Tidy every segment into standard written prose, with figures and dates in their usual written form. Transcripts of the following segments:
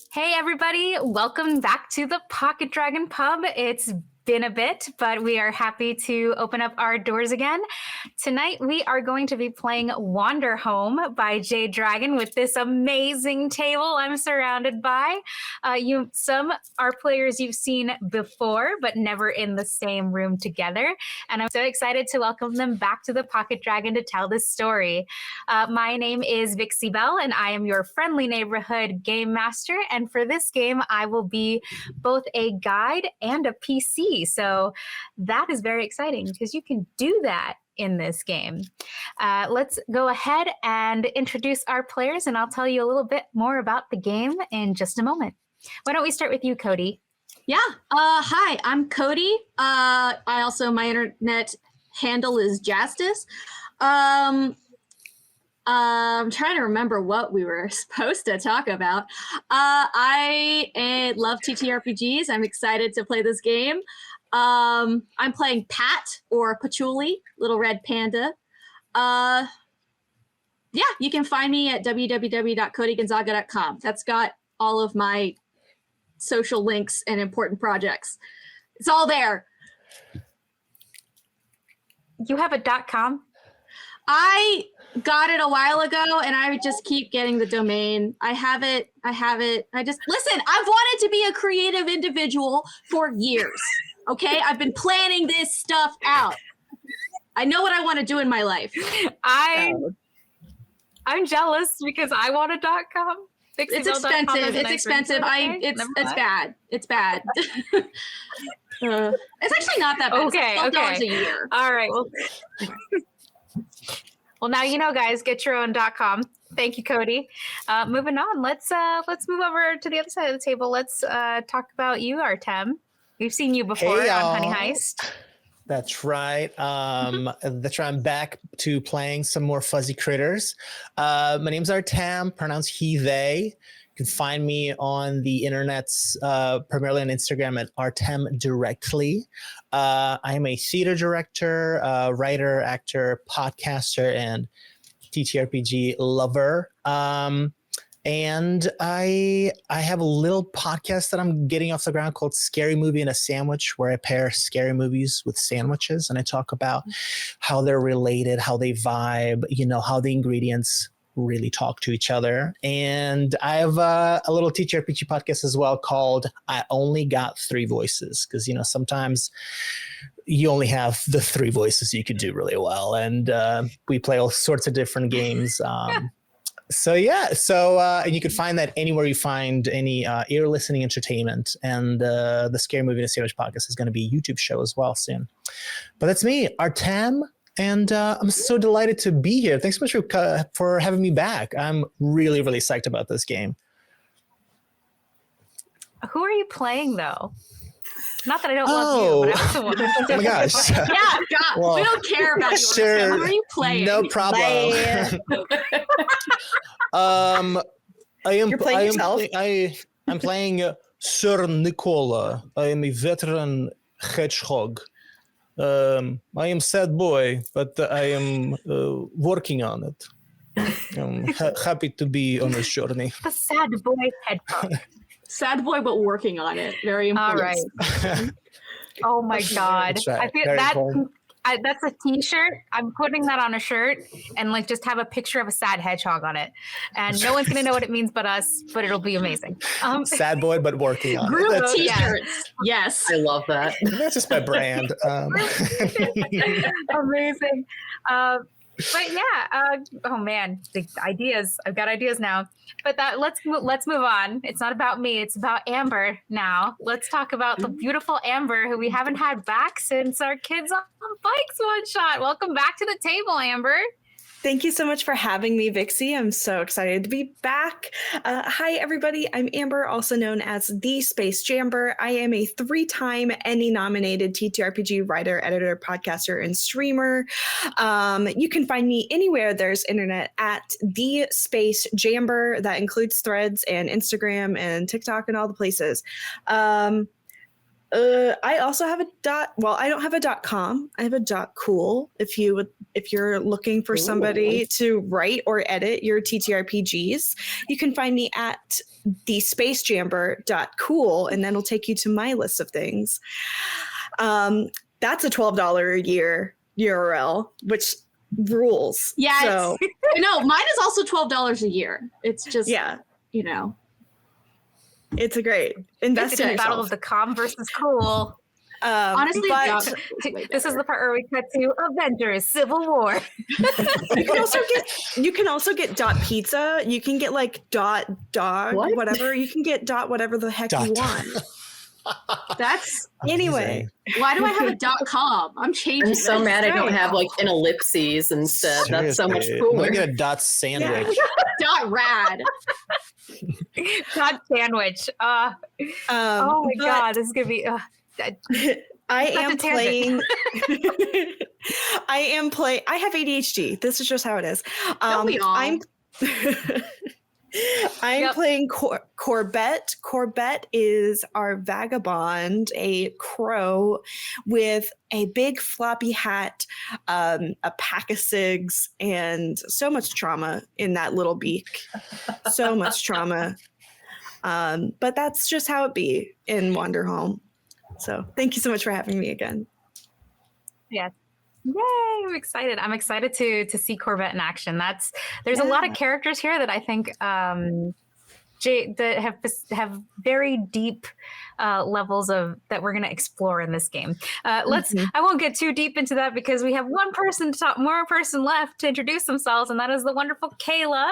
Hey, everybody. Welcome back to the Pocket Dragon Pub. It's been a bit, but we are happy to open up our doors again. Tonight, we are going to be playing Wanderhome by J Dragon with this amazing table I'm surrounded by. Some are players you've seen before, but never in the same room together. And I'm so excited to welcome them back to the Pocket Dragon to tell this story. My name is Vixie Bell, and I am your friendly neighborhood game master. And for this game, I will be both a guide and a PC. So that is very exciting because you can do that in this game. Let's go ahead and introduce our players, and I'll tell you a little bit more about the game in just a moment. Why don't we start with you, Cody? Yeah. Hi, I'm Cody. My internet handle is Justice. I'm trying to remember what we were supposed to talk about. I love TTRPGs. I'm excited to play this game. I'm playing Pat or Patchouli, Little Red Panda. You can find me at www.codygonzaga.com. That's got all of my social links and important projects. It's all there. You have a .com? I got it a while ago, and I would just keep getting the domain. I have it. Listen, I've wanted to be a creative individual for years. Okay? I've been planning this stuff out. I know what I want to do in my life. I'm jealous because I want a .com. It's expensive. It's expensive. It's bad. It's bad. It's actually not that bad. Okay. It's $12 a year. All right. Well, now you know, guys. Get your own .com. Thank you, Cody. Moving on. Let's move over to the other side of the table. Let's talk about you, Artem. We've seen you before on Honey Heist. That's right. I'm back to playing some more Fuzzy Critters. My name's Artem, pronounced he, they. You can find me on the internets, primarily on Instagram at Artem Directly. I am a theater director, writer, actor, podcaster, and TTRPG lover. And I have a little podcast that I'm getting off the ground called Scary Movie and a Sandwich, where I pair scary movies with sandwiches, and I talk about how they're related, how they vibe, how the ingredients really talk to each other. And I have a little TTRPG podcast as well called I Only Got Three Voices, because And you only have the three voices you could do really well. And we play all sorts of different games. And you can find that anywhere you find any ear listening entertainment. And the Scary Movie and a Sandwich podcast is going to be a YouTube show as well soon. But that's me, Artem, and I'm so delighted to be here. Thanks so much for having me back. I'm really, really psyched about this game. Who are you playing, though? Not that I don't love you, but I also want to. Oh my gosh. Yeah, God, well, we don't care about you. Sure. Who are you playing? No problem. You're playing yourself? I'm playing Sir Nicola. I am a veteran hedgehog. I am sad boy, but I am working on it. I'm happy to be on this journey. The sad boy hedgehog. Sad boy, but working on it. Very important. All right. Oh my God. That's right. I feel that's a t-shirt. I'm putting that on a shirt and just have a picture of a sad hedgehog on it. And no one's going to know what it means but us, but it'll be amazing. Sad boy, but working on group it. T-shirts. Yes. I love that. That's just my brand. Amazing. But yeah, oh man, the ideas. I've got ideas now. But let's move on. It's not about me. It's about Amber now. Let's talk about the beautiful Amber, who we haven't had back since our Kids on Bikes one shot. Welcome back to the table, Amber. Thank you so much for having me, Vixie. I'm so excited to be back. Hi, everybody. I'm Amber, also known as The Space Jamber. I am a 3-time Emmy-nominated TTRPG writer, editor, podcaster, and streamer. You can find me anywhere there's internet at The Space Jamber. That includes Threads and Instagram and TikTok and all the places. I also have a I don't have a .com. I have a .cool. If you're looking for somebody to write or edit your TTRPGs, you can find me at thespacejamber.cool, and then it'll take you to my list of things. That's a $12 a year URL, which rules. Yeah. So No, mine is also $12 a year. It's just, you know. It's a great invest It's in a battle yourself. of the calm versus cool. Honestly, but This is the part where we cut to Avengers Civil War. you can also get .pizza. You can get like .dog, What? whatever. You can get whatever the heck you want. That's Anyway. why do I have a .com? I'm changing. I'm so mad I don't Right. have like an ellipses instead. That's so much Seriously. I'm cooler. gonna get a dot sandwich. .rad. God sandwich. Oh my god, this is gonna be. I That's a am tangent. playing. I have ADHD. This is just how it is. Don't we all? I'm playing Corbett. Corbett is our vagabond, a crow with a big floppy hat, a pack of cigs, and so much trauma in that little beak. So much trauma. But that's just how it be in Wanderhome. So thank you so much for having me again. Yes. Yay! I'm excited. I'm excited to see Corbett in action. There's a lot of characters here that I think that have very deep levels of that we're going to explore in this game. I won't get too deep into that because we have one person left to introduce themselves, and that is the wonderful Kayla,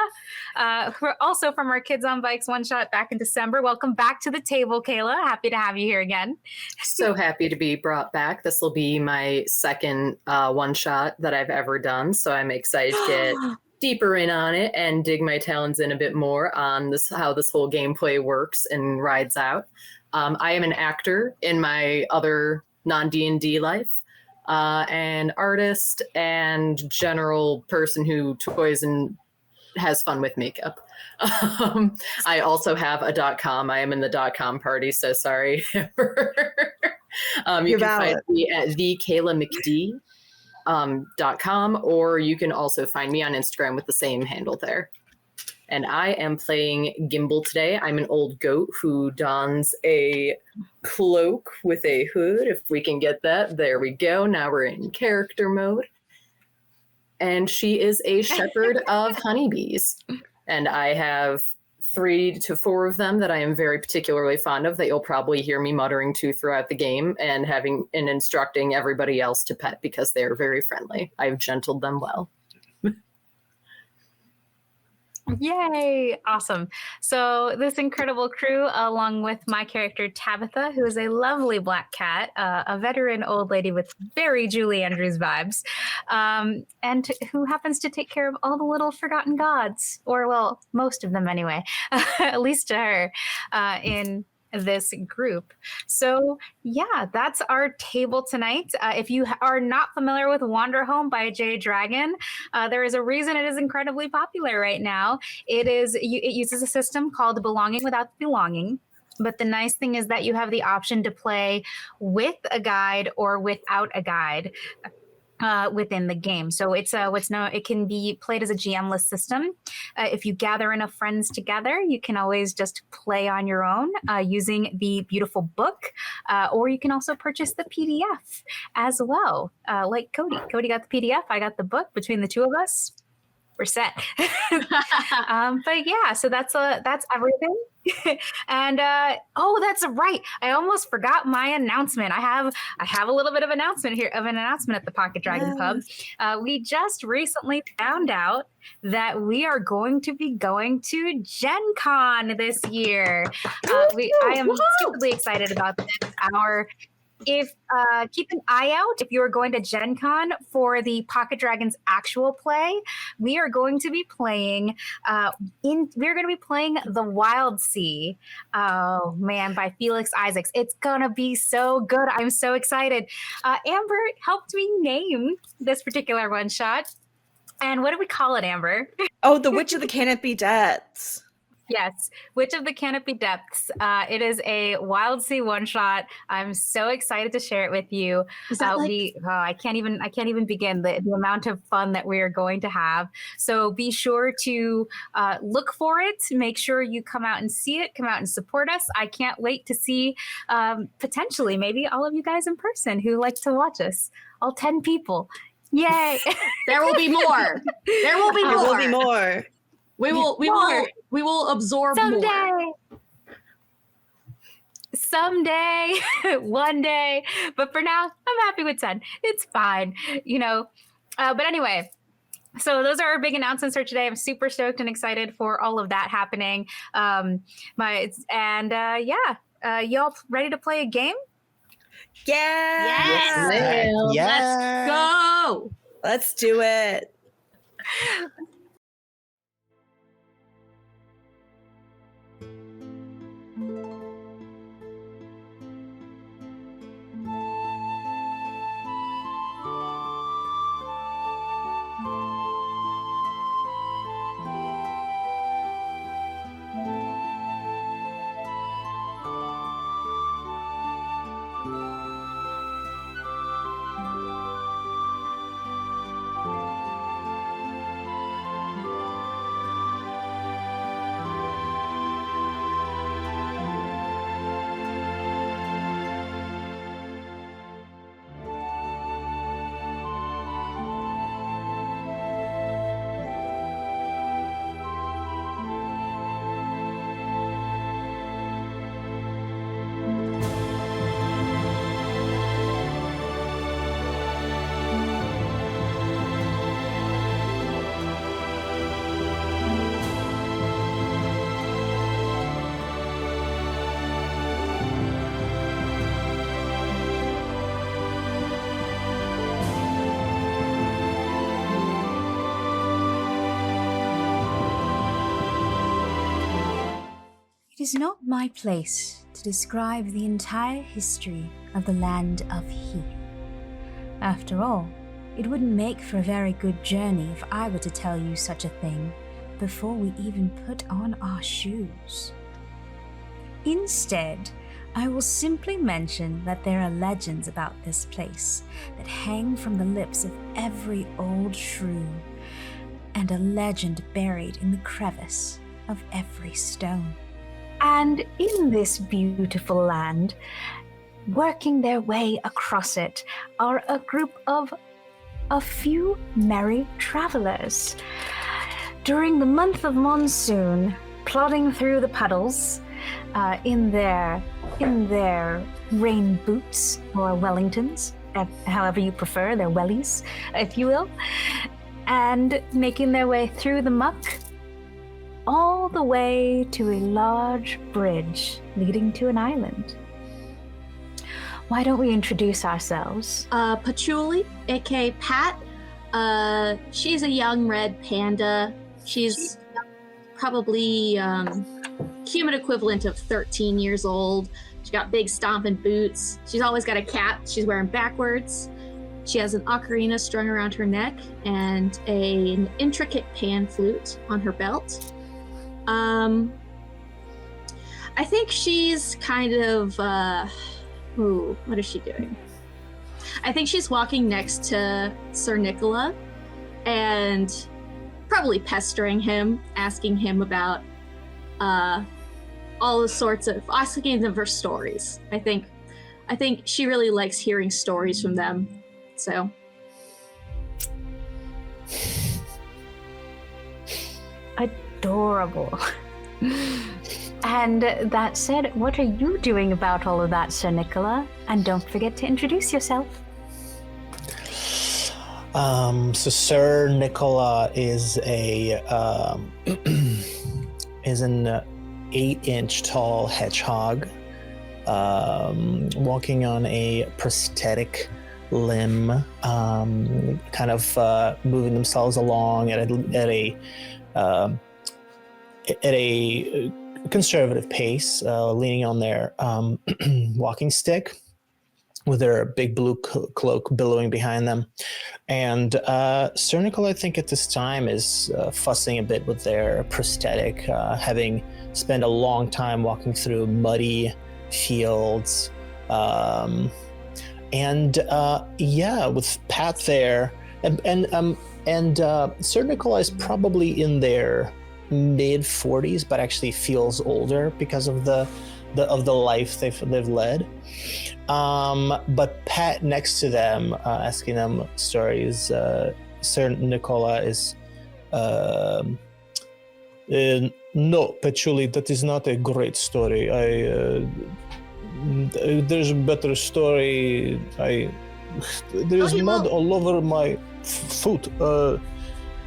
who are also from our Kids on Bikes one shot back in December. Welcome back to the table, Kayla. Happy to have you here again. So happy to be brought back. This will be my second one shot that I've ever done, so I'm excited to get deeper in on it and dig my talons in a bit more on how this whole gameplay works and rides out. I am an actor in my other non-D&D life, an artist and general person who toys and has fun with makeup. I also have a .com. I am in the .com party, so sorry. You can find me at thekayla'mcd. .com, or you can also find me on Instagram with the same handle there. And I am playing Gimbal today. I'm an old goat who dons a cloak with a hood. If we can get that, there we go. Now we're in character mode. And she is a shepherd of honeybees. And I have 3 to 4 of them that I am very particularly fond of that you'll probably hear me muttering to throughout the game and instructing everybody else to pet because they are very friendly. I've gentled them well. Yay! Awesome. So this incredible crew, along with my character Tabitha, who is a lovely black cat, a veteran old lady with very Julie Andrews vibes, and who happens to take care of all the little forgotten gods, or well, most of them anyway, at least to her, in this group. So yeah, that's our table tonight. If you are not familiar with Wanderhome by Jay Dragon, there is a reason it is incredibly popular right now. It uses a system called Belonging Without Belonging. But the nice thing is that you have the option to play with a guide or without a guide within the game. So it can be played as a GM-less system. If you gather enough friends together, you can always just play on your own using the beautiful book, or you can also purchase the PDF as well. Like Cody. Cody got the PDF, I got the book. Between the two of us, we're set. But yeah, so that's everything. And that's right. I almost forgot my announcement. I have a little bit of an announcement at the Pocket Dragon Pub. We just recently found out that we are going to be going to Gen Con this year. I am stupidly excited about this. Keep an eye out if you're going to Gen Con for the Pocket Dragons actual play. We are going to be playing The Wild Sea. Oh man, by Felix Isaacs. It's gonna be so good. I'm so excited. Amber helped me name this particular one shot. And what do we call it, Amber? Oh, The Witch of the Canopy Debts. Yes, Witch of the Canopy Depths. It is a Wild Sea one shot. I'm so excited to share it with you. Is that I can't even begin the amount of fun that we are going to have. So be sure to look for it. Make sure you come out and see it. Come out and support us. I can't wait to see potentially maybe all of you guys in person who like to watch us. All 10 people. Yay! There will be more. There will be more. There will be more. We will absorb Someday. more. Someday, one day. But for now, I'm happy with 10. It's fine, But anyway, so those are our big announcements for today. I'm super stoked and excited for all of that happening. Y'all ready to play a game? Yeah. Yeah. Let's go. Let's do it. It is not my place to describe the entire history of the land of Haeth. After all, it wouldn't make for a very good journey if I were to tell you such a thing before we even put on our shoes. Instead, I will simply mention that there are legends about this place that hang from the lips of every old shrew, and a legend buried in the crevice of every stone. And in this beautiful land, working their way across it, are a group of a few merry travelers. During the month of monsoon, plodding through the puddles, in their rain boots or Wellingtons, however you prefer, their wellies, if you will, and making their way through the muck, all the way to a large bridge leading to an island. Why don't we introduce ourselves? Patchouli, aka Pat. She's a young red panda. She's probably human equivalent of 13 years old. She's got big stomping boots. She's always got a cap she's wearing backwards. She has an ocarina strung around her neck and an intricate pan flute on her belt. I think she's kind of, what is she doing? I think she's walking next to Sir Nicola and probably pestering him, asking him about all the sorts of, asking them for stories. I think she really likes hearing stories from them, so. Adorable. And that said, what are you doing about all of that, Sir Nicola? And don't forget to introduce yourself. So Sir Nicola is an 8-inch tall hedgehog, walking on a prosthetic limb, kind of moving themselves along at a conservative pace, leaning on their walking stick with their big blue cloak billowing behind them. And Sir Nicola, I think at this time, is fussing a bit with their prosthetic, having spend a long time walking through muddy fields. With Pat there, and Sir Nicola is probably in their mid 40s, but actually feels older because of the life they've led. But Pat next to them, asking them stories. Sir Nicola is, no, Patchouli, that is not a great story. There's a better story. There's mud all over my foot.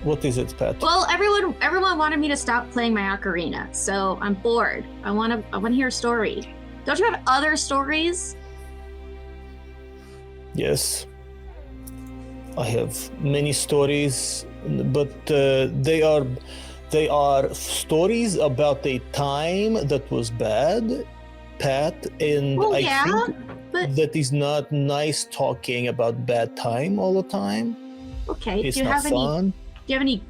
What is it, Pat? Well, everyone wanted me to stop playing my ocarina, so I'm bored. I want to hear a story. Don't you have other stories? Yes, I have many stories, but they are stories about a time that was bad, Pat, and I think that is not nice talking about bad time all the time. Okay. It's not fun. Do you have any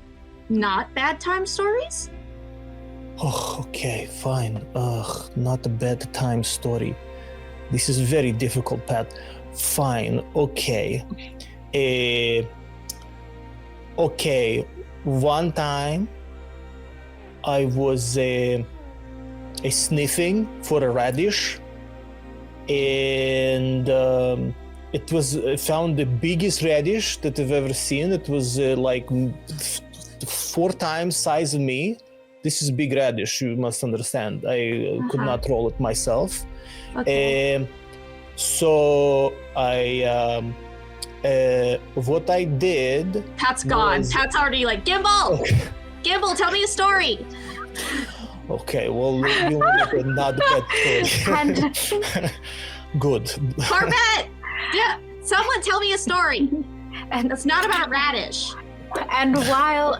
not bad time stories? Oh, okay, fine. Not a bad time story. This is very difficult, Pat. Fine, okay. Okay, one time I was sniffing for a radish, and I found the biggest radish that I've ever seen. It was like 4 times size of me. This is big radish, you must understand. I could not roll it myself. Okay. So what I did. Pat's gone. Pat's already like, Gimbal! Okay. Gimbal, tell me a story. Okay, well, you want to not bad story. Good. Corbett! Yeah, someone tell me a story. And it's not about a radish. And while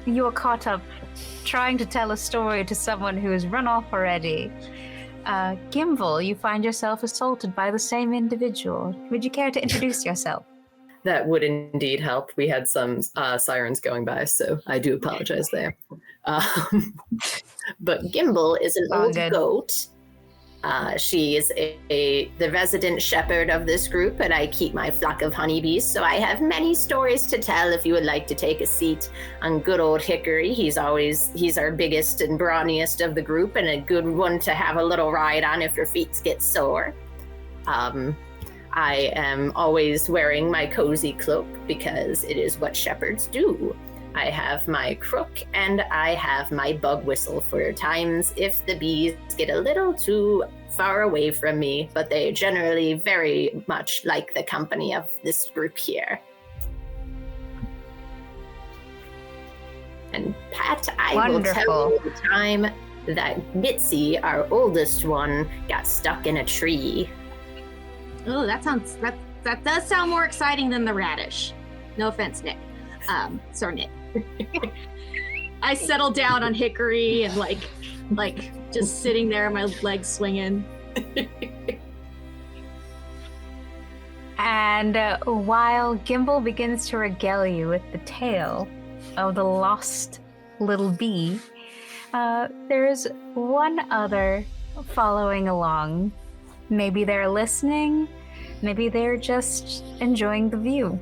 you are caught up trying to tell a story to someone who has run off already, Gimbal, you find yourself assaulted by the same individual. Would you care to introduce yourself? That would indeed help. We had some sirens going by, so I do apologize there. But Gimbal is an old goat. She is the resident shepherd of this group, and I keep my flock of honeybees, so I have many stories to tell if you would like to take a seat on good old Hickory. He's our biggest and brawniest of the group, and a good one to have a little ride on if your feet get sore. I am always wearing my cozy cloak because it is what shepherds do. I have my crook and I have my bug whistle for times if the bees get a little too far away from me, but they generally very much like the company of this group here. And Pat, I will tell you the time that Mitzi, our oldest one, got stuck in a tree. Oh, that does sound more exciting than the radish. No offense, Nick. Sorry, Nick. I settled down on Hickory and like just sitting there, my legs swinging. And while Gimbal begins to regale you with the tale of the lost little bee, there's one other following along. Maybe they're listening, maybe they're just enjoying the view.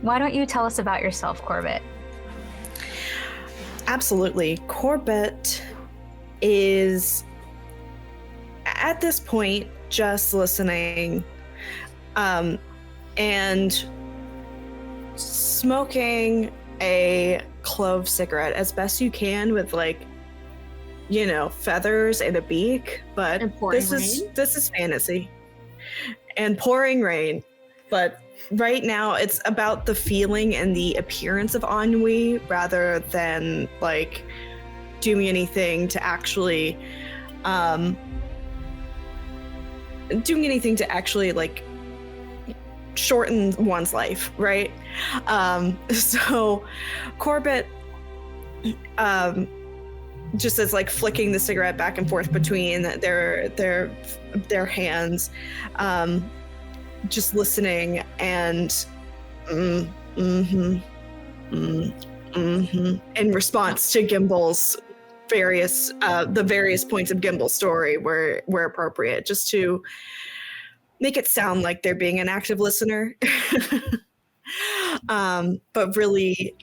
Why don't you tell us about yourself, Corbett? Absolutely. Corbett is, at this point, just listening and smoking a clove cigarette as best you can with feathers and a beak, but this is fantasy. And pouring rain. But right now it's about the feeling and the appearance of ennui rather than doing anything to actually shorten one's life, right? So Corbett just is flicking the cigarette back and forth between their hands, just listening and In response to Gimbal's the various points of Gimbal's story where appropriate, just to make it sound like they're being an active listener. But really,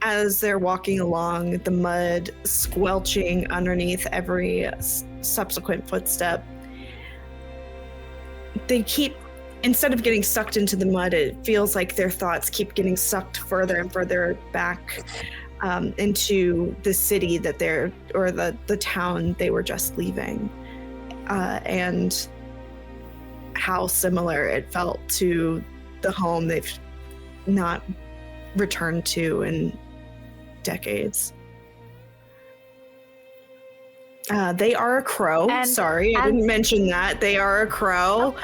as they're walking along, the mud squelching underneath every subsequent footstep, they keep, instead of getting sucked into the mud, it feels like their thoughts keep getting sucked further and further back into the city that the town they were just leaving, and how similar it felt to the home they've not returned to in decades. They are a crow. Sorry, I didn't mention that. They are a crow.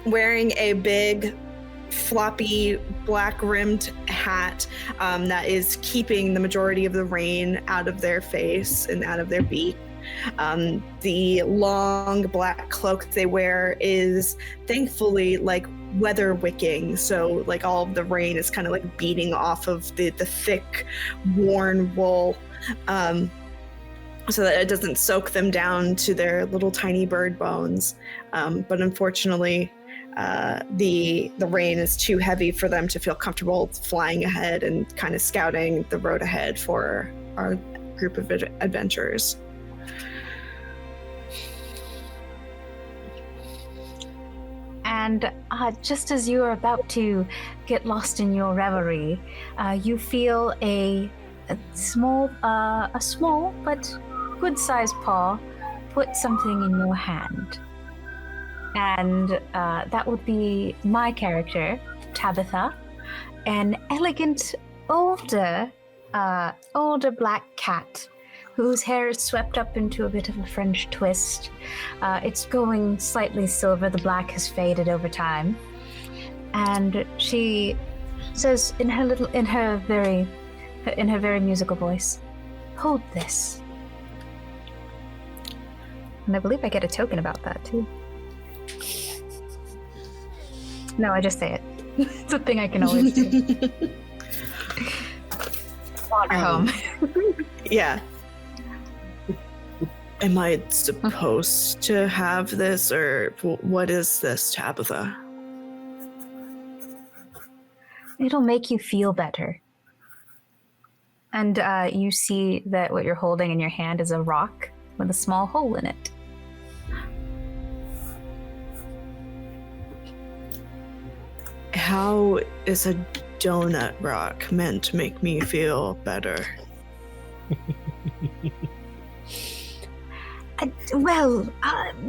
Wearing a big, floppy, black-rimmed hat that is keeping the majority of the rain out of their face and out of their beak. The long black cloak they wear is thankfully like weather wicking, so like all of the rain is kind of like beating off of the thick worn wool, so that it doesn't soak them down to their little tiny bird bones, but unfortunately the rain is too heavy for them to feel comfortable flying ahead and kind of scouting the road ahead for our group of adventurers. And just as you are about to get lost in your reverie, you feel a small but good-sized paw put something in your hand. And that would be my character, Tabitha, an elegant, older black cat whose hair is swept up into a bit of a French twist. It's going slightly silver. The black has faded over time. And she says in her very musical voice, "Hold this." And I believe I get a token about that too. No, I just say it. It's a thing I can always do. Wanderhome. Yeah. Am I supposed to have this, or what is this, Tabitha? It'll make you feel better. And you see that what you're holding in your hand is a rock with a small hole in it. How is a donut rock meant to make me feel better?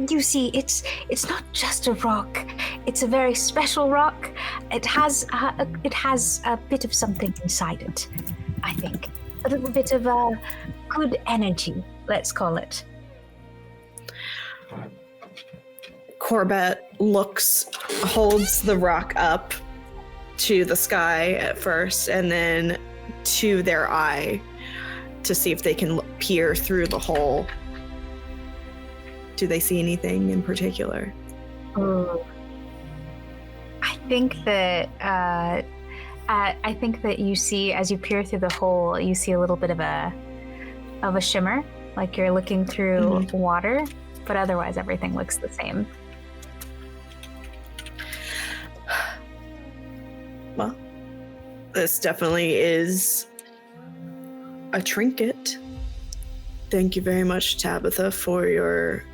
You see, it's not just a rock. It's a very special rock. It has a bit of something inside it, I think. A little bit of good energy, let's call it. Corbett holds the rock up to the sky at first, and then to their eye to see if they can peer through the hole. Do they see anything in particular? I think that you see, as you peer through the hole, you see a little bit of a shimmer, like you're looking through water, but otherwise everything looks the same. Well, this definitely is a trinket. Thank you very much, Tabitha, for your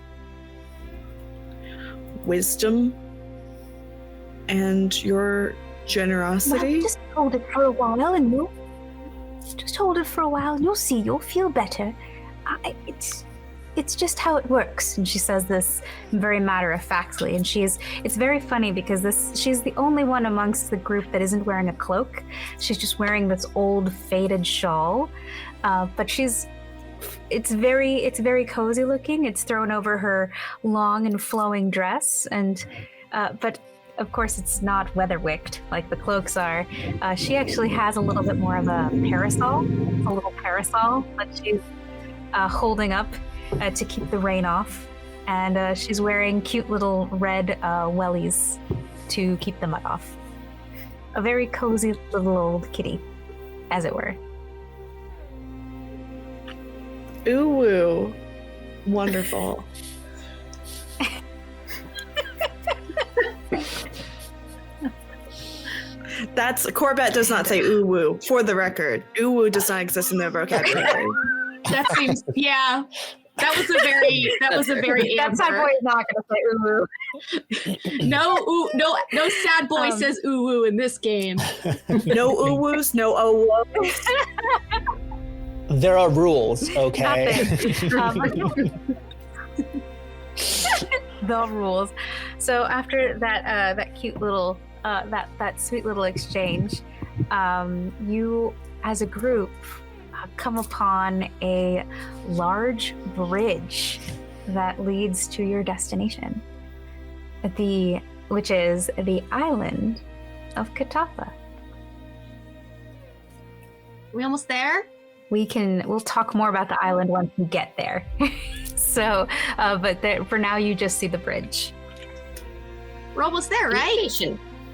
wisdom and your generosity. Well, just hold it for a while and you'll see, you'll feel better. It's just how it works. And she says this very matter-of-factly, and it's very funny because she's the only one amongst the group that isn't wearing a cloak. She's just wearing this old faded shawl, but it's very cozy looking. It's thrown over her long and flowing dress, and but of course it's not weather wicked like the cloaks are. She actually has a little bit more of a little parasol that she's holding up to keep the rain off, and she's wearing cute little red wellies to keep the mud off. a very cozy little old kitty, as it were. Ooh, woo. Wonderful. That's Corbett does not say ooh woo, for the record. Ooh woo does not exist in their vocabulary. That seems, yeah. That was a very That sad boy is not gonna say ooh woo. No sad boy says ooh woo in this game. No ooh woos, no oh woos. There are rules, okay? The rules. So after that cute little that sweet little exchange, you as a group come upon a large bridge that leads to your destination, which is the island of Katapa. We almost there? We'll talk more about the island once we get there. So, for now, you just see the bridge. We're almost there, right?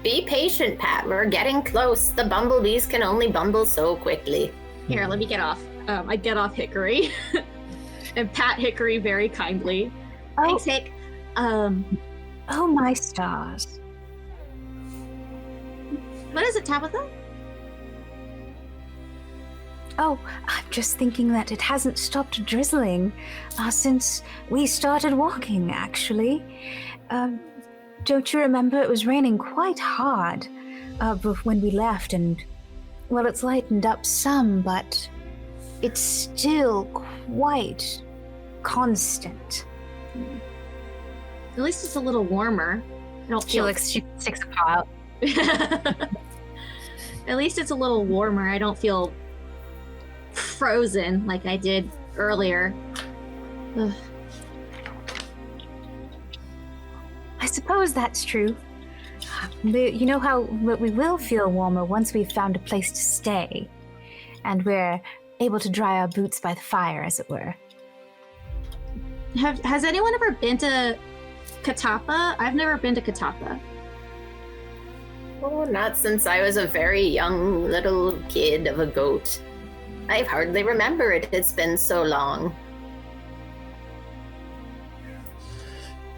Be patient, Pat. We're getting close. The bumblebees can only bumble so quickly. Here, let me get off. I get off Hickory and pat Hickory very kindly. Oh. Thanks, Hick. Oh my stars! What is it, Tabitha? Oh, I'm just thinking that it hasn't stopped drizzling since we started walking, actually. Don't you remember it was raining quite hard when we left, and, well, it's lightened up some, but it's still quite constant. At least it's a little warmer. I don't feel She sticks a paw out. At least it's a little warmer. I don't feel frozen like I did earlier. Ugh. I suppose that's true. You know how we will feel warmer once we've found a place to stay, and we're able to dry our boots by the fire, as it were. Has anyone ever been to Katapa? I've never been to Katapa. Oh, not since I was a very young little kid of a goat. I hardly remember it. It's been so long.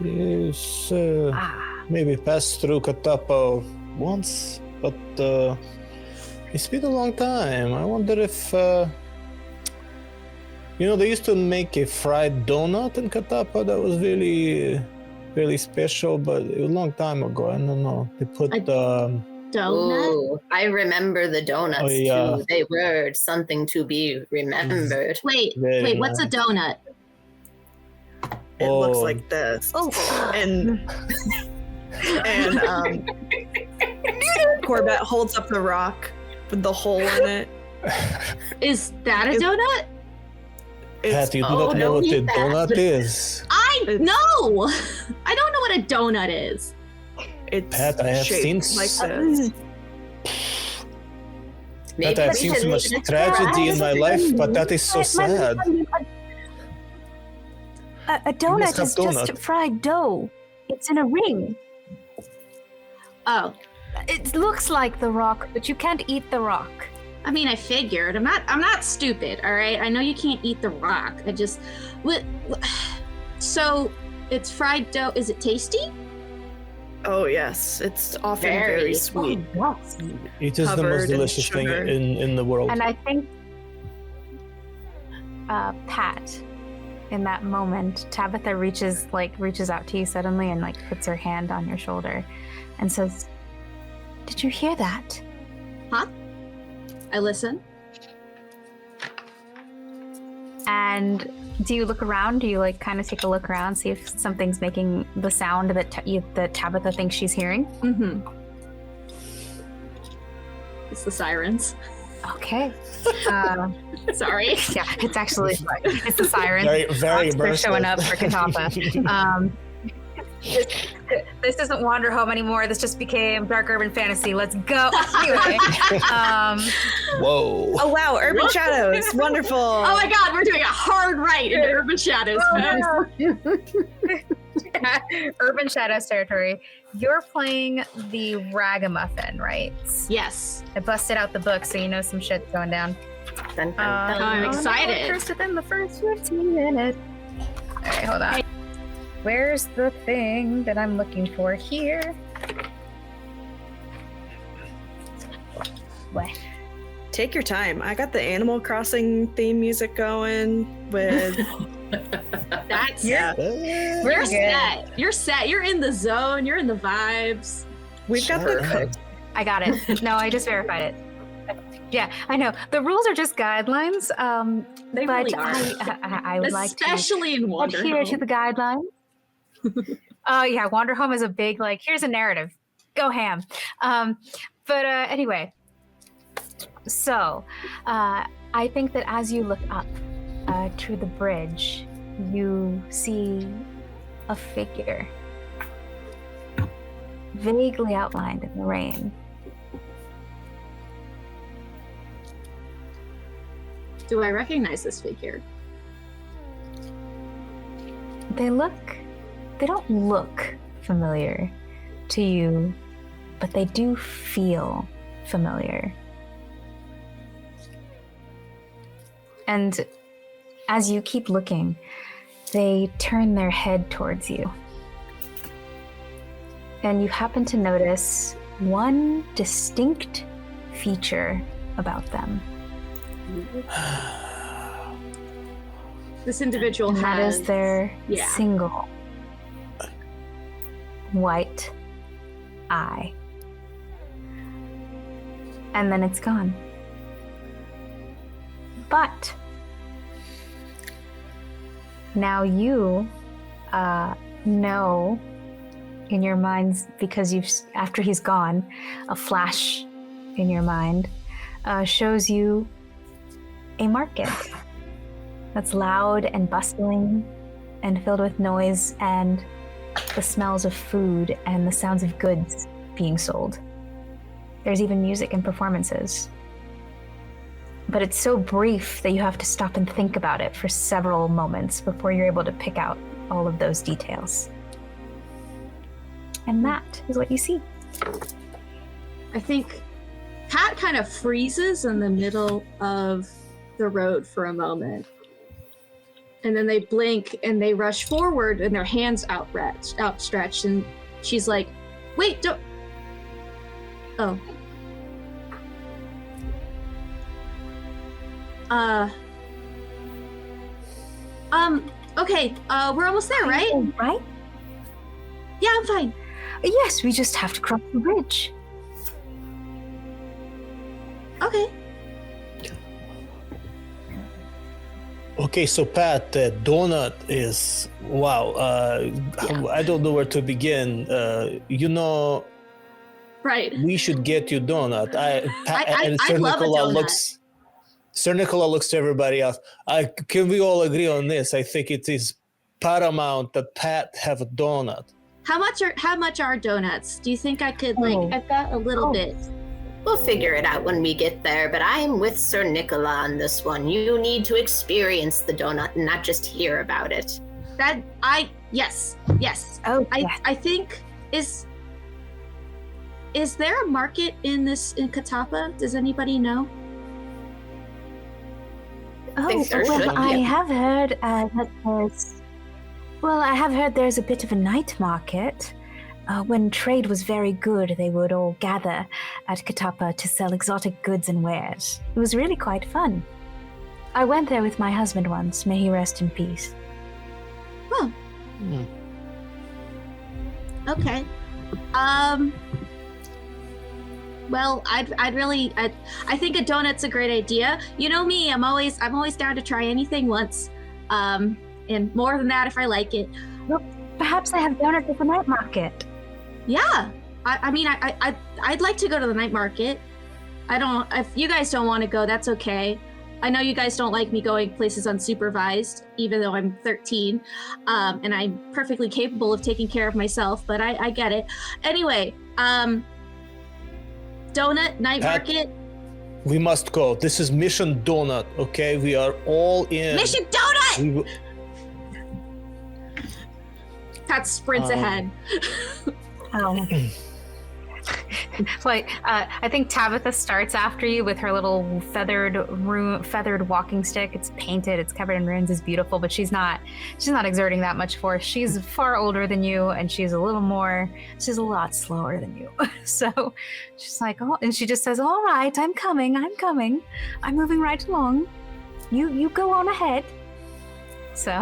Yes, maybe passed through Katapa once, but it's been a long time. I wonder if, they used to make a fried donut in Katapa that was really, really special, but it was a long time ago. I don't know. They put Donut? Oh, I remember the donuts too. They were something to be remembered. Wait, what's a donut? It looks like this. Oh, And Corbett holds up the rock with the hole in it. Is that a donut? Pat, you do not know what a donut is. I know! I don't know what a donut is. It's Pat, I have seen like this. Pat, I've seen so much tragedy in my life, but that is so sad. A donut is just fried dough. It's in a ring. Oh. It looks like the rock, but you can't eat the rock. I mean, I figured. I'm not stupid, all right? I know you can't eat the rock. So it's fried dough. Is it tasty? Oh yes, it's often very sweet. Oh, yes. It is the most delicious thing in the world. And I think Pat, in that moment, Tabitha reaches out to you suddenly and puts her hand on your shoulder and says, "Did you hear that?" Huh? I listen. And do you look around? Do you kind of take a look around, see if something's making the sound that Tabitha thinks she's hearing? Mm-hmm. It's the sirens. Okay. Sorry. Yeah, it's the sirens. Very, very They're immersive. showing up for Katapa. This isn't Wanderhome anymore. This just became dark urban fantasy. Let's go. Anyway. Whoa. Oh wow, Urban Shadows. Wonderful. Oh my god, we're doing a hard right into Urban Shadows. Yeah. Urban Shadows territory. you're playing the Ragamuffin, right? Yes. I busted out the book, so you know some shit's going down. Dun, dun, dun. I'm Oh, no, excited. First within the first 15 minutes. All right, hold on. Where's the thing that I'm looking for here? What? Take your time. I got the Animal Crossing theme music going with. That's Yeah. You're good. set. You're set. You're in the zone. You're in the vibes. We've got the cook. I got it. No, I just verified it. Yeah, I know. The rules are just guidelines. They but really are. I would like to Especially in adhere to Wanderhome. the guidelines. Yeah, Wanderhome is a big, like, here's a narrative. Go ham. But anyway, so I think that as you look up to the bridge, you see a figure vaguely outlined in the rain. Do I recognize this figure? They don't look familiar to you, but they do feel familiar. And as you keep looking, they turn their head towards you. And you happen to notice one distinct feature about them. This individual And that has is their yeah. single white eye. And then it's gone. But now you know in your minds, because after he's gone, a flash in your mind shows you a market that's loud and bustling and filled with noise and the smells of food and the sounds of goods being sold. There's even music and performances. But it's so brief that you have to stop and think about it for several moments before you're able to pick out all of those details. And that is what you see. I think Pat kind of freezes in the middle of the road for a moment. And then they blink and they rush forward and their hands outstretched. And she's like, wait, don't. Oh. Okay, we're almost there, right? Oh, right? Yeah, I'm fine. Yes, we just have to cross the bridge. Okay. Okay, so Pat, donut is wow. I don't know where to begin. Right. We should get you donut. And I Sir love a Nicola donut. Sir Nicola looks to everybody else. Can we all agree on this? I think it is paramount that Pat have a donut. How much are donuts? Do you think I could I've got a little bit. We'll figure it out when we get there, but I'm with Sir Nicola on this one. You need to experience the donut and not just hear about it. Yes. Oh, yes. I think is there a market in Katapa? Does anybody know? think there well, should be. I have heard that there's... Well, I have heard there's a bit of a night market. When trade was very good, they would all gather at Katapa to sell exotic goods and wares. It was really quite fun. I went there with my husband once. May he rest in peace. Oh. Okay. Well, I think a donut's a great idea. You know me, I'm always down to try anything once. And more than that if I like it. Well, perhaps I have donuts at the night market. Yeah. I'd like to go to the night market. If you guys don't want to go, that's okay. I know you guys don't like me going places unsupervised, even though I'm 13, and I'm perfectly capable of taking care of myself, but I get it. Anyway, donut, night market. We must go. This is Mission Donut, okay? We are all in. Mission Donut! Pat sprints ahead. Oh. Like, I think Tabitha starts after you with her little feathered walking stick. It's painted, it's covered in runes, it's beautiful, but she's not exerting that much force. She's far older than you, and she's a lot slower than you. So she's like, oh, and she just says, all right, I'm coming. I'm moving right along. You go on ahead. So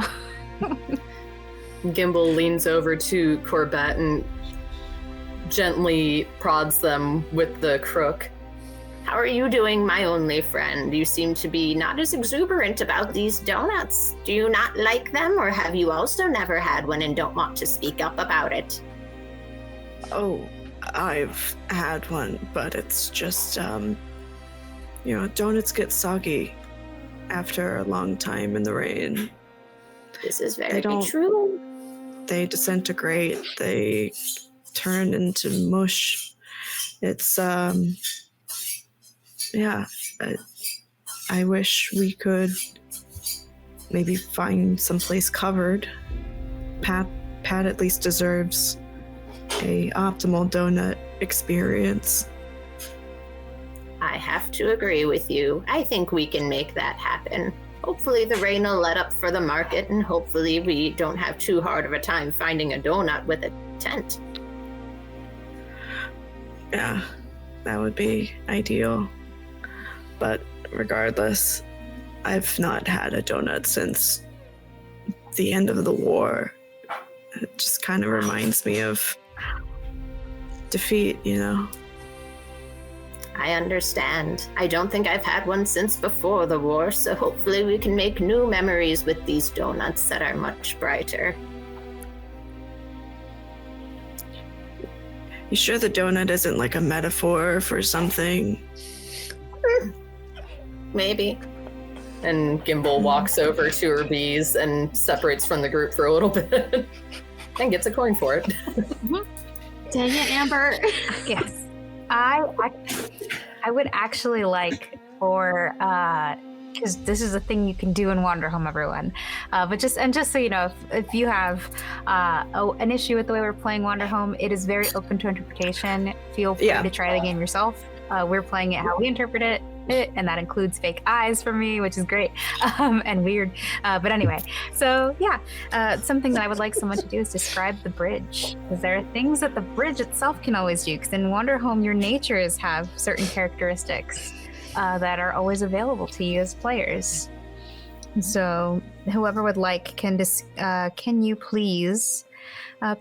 Gimbal leans over to Corbett and gently prods them with the crook. How are you doing, my only friend? You seem to be not as exuberant about these donuts. Do you not like them, or have you also never had one and don't want to speak up about it? Oh, I've had one, but it's just, donuts get soggy after a long time in the rain. This is very true. They disintegrate. They turn into mush. It's I wish we could maybe find someplace covered. Pat at least deserves a optimal donut experience. I have to agree with you. I think we can make that happen. Hopefully the rain will let up for the market, and hopefully we don't have too hard of a time finding a donut with a tent. Yeah, that would be ideal. But regardless, I've not had a donut since the end of the war. It just kind of reminds me of defeat, I understand. I don't think I've had one since before the war, so hopefully we can make new memories with these donuts that are much brighter. You sure the donut isn't like a metaphor for something? Maybe. And Gimbal walks over to her bees and separates from the group for a little bit and gets a coin for it. Dang it, Amber. yes, I would actually like for because this is a thing you can do in Wanderhome, everyone. But just so you know, if you have an issue with the way we're playing Wanderhome, it is very open to interpretation. Feel free to try the game yourself. We're playing it how we interpret it, and that includes fake eyes for me, which is great and weird. But anyway, so something that I would like someone to do is describe the bridge, because there are things that the bridge itself can always do. Because in Wanderhome, your natures have certain characteristics that are always available to you as players. So whoever would like can you please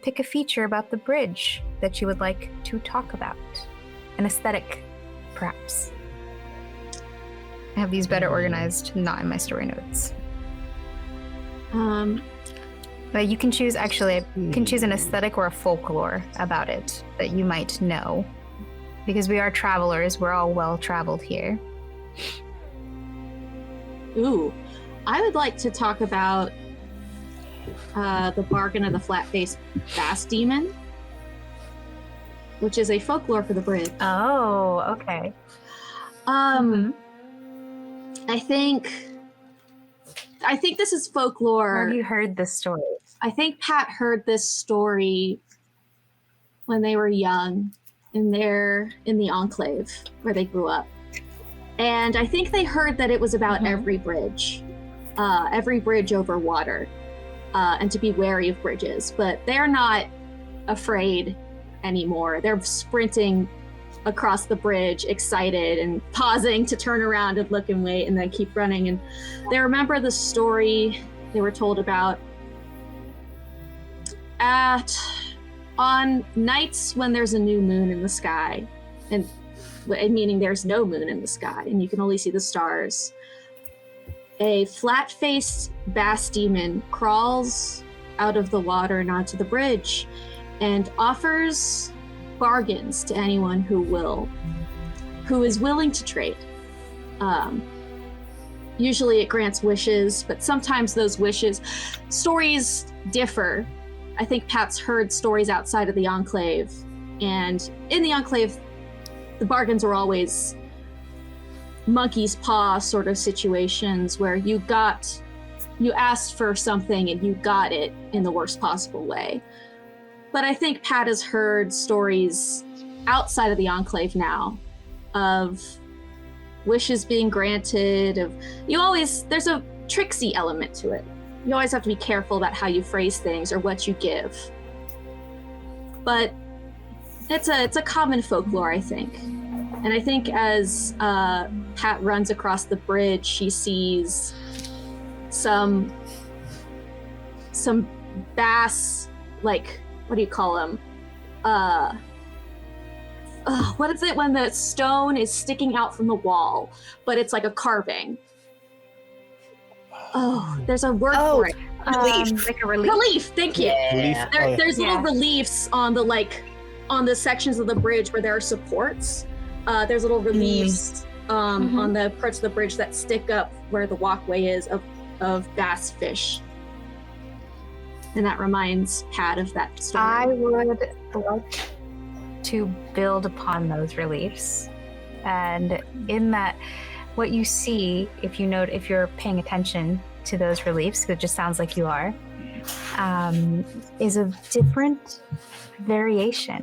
pick a feature about the bridge that you would like to talk about? An aesthetic, perhaps. I have these better organized, not in my story notes. But you can choose, an aesthetic or a folklore about it that you might know. Because we are travelers, we're all well-traveled here. Ooh, I would like to talk about the bargain of the flat-faced bass demon, which is a folklore for the bridge. Oh, okay. I think this is folklore. Where have you heard this story? I think Pat heard this story when they were young, in the enclave where they grew up. And I think they heard that it was about every bridge over water, and to be wary of bridges. But they're not afraid anymore. They're sprinting across the bridge, excited and pausing to turn around and look and wait and then keep running. And they remember the story they were told about on nights when there's a new moon in the sky, and meaning there's no moon in the sky and you can only see the stars. A flat-faced bass demon crawls out of the water and onto the bridge and offers bargains to anyone who is willing to trade. Usually it grants wishes, but sometimes those stories differ. I think Pat's heard stories outside of the Enclave, and in the Enclave, the bargains are always monkey's paw sort of situations where you asked for something and you got it in the worst possible way. But I think Pat has heard stories outside of the Enclave now of wishes being granted, there's a tricksy element to it. You always have to be careful about how you phrase things or what you give. But it's a common folklore, I think. And I think as Pat runs across the bridge, she sees some bass, like, what do you call them? What is it when the stone is sticking out from the wall, but it's like a carving? Oh, there's a word for it. Relief. Like a relief. Relief, thank you. Yeah. There's little reliefs on the sections of the bridge where there are supports. There's little reliefs on the parts of the bridge that stick up where the walkway is of bass fish. And that reminds Pat of that story. I would like to build upon those reliefs. And in that, what you see, if you're paying attention to those reliefs, 'cause it just sounds like you are, is a different variation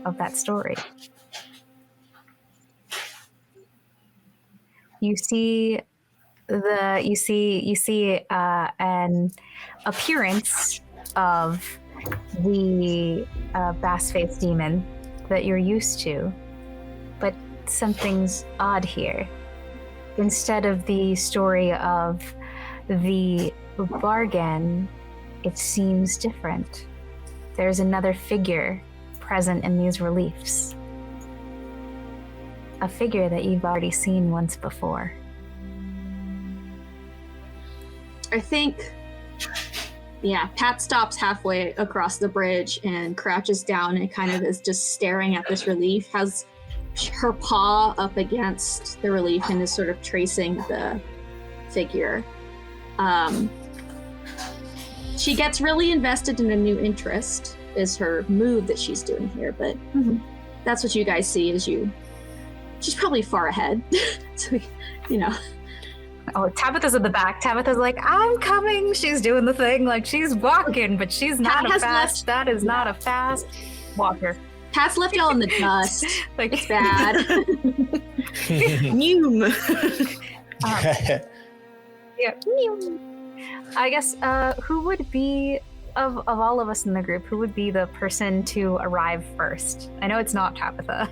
of that story. You see an appearance of the bass-faced demon that you're used to, but something's odd here. Instead of the story of the bargain, it seems different. There's another figure present in these reliefs. A figure that you've already seen once before. I think, Pat stops halfway across the bridge and crouches down and kind of is just staring at this relief, has her paw up against the relief and is sort of tracing the figure. She gets really invested in a new interest, is her move that she's doing here, but that's what you guys see she's probably far ahead. So, Oh, Tabitha's at the back. Tabitha's like, I'm coming. She's doing the thing. Like, she's walking, but she's not that is not a fast walker. Pat's left y'all in the dust. Like, it's bad. I guess, who would be, of all of us in the group, who would be the person to arrive first? I know it's not Tabitha.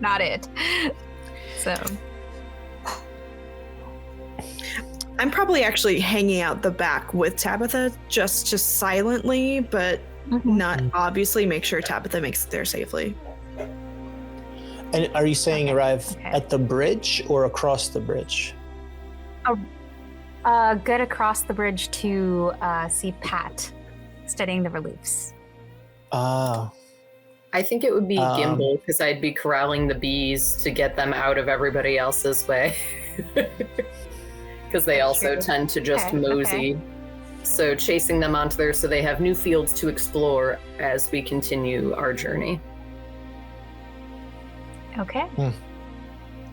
Not it. So... I'm probably actually hanging out the back with Tabitha, just silently, but not obviously. Make sure Tabitha makes it there safely. And are you saying arrive at the bridge or across the bridge? Get across the bridge to see Pat studying the reliefs. Ah. I think it would be Gimbal, because I'd be corralling the bees to get them out of everybody else's way. Because they also tend to just mosey. Okay. So chasing them onto there so they have new fields to explore as we continue our journey. Okay.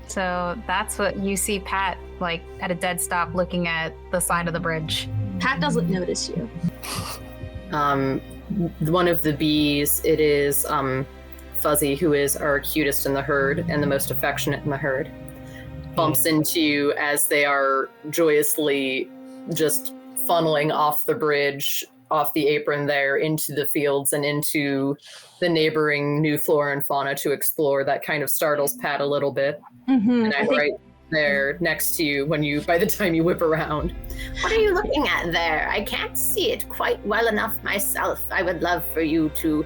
So that's what you see Pat, like, at a dead stop looking at the side of the bridge. Pat doesn't notice you. One of the bees, it is Fuzzy, who is our cutest in the herd and the most affectionate in the herd, bumps into you as they are joyously just funneling off the bridge, off the apron there, into the fields and into the neighboring new flora and fauna to explore. That kind of startles Pat a little bit. And I'm right there next to you by the time you whip around. What are you looking at there? I can't see it quite well enough myself. I would love for you to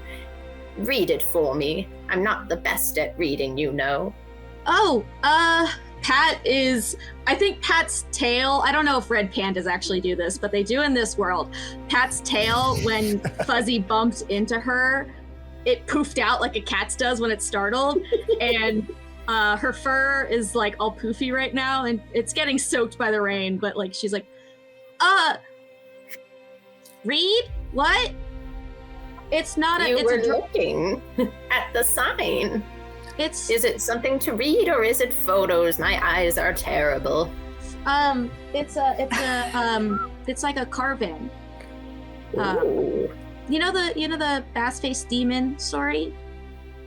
read it for me. I'm not the best at reading, I think Pat's tail, I don't know if red pandas actually do this, but they do in this world. Pat's tail, when Fuzzy bumped into her, it poofed out like a cat's does when it's startled. And her fur is like all poofy right now, and it's getting soaked by the rain, but like she's like, read? What? It's not You were looking at the sign. Is it something to read or is it photos? My eyes are terrible. It's like a carving. you know the bass-faced demon story?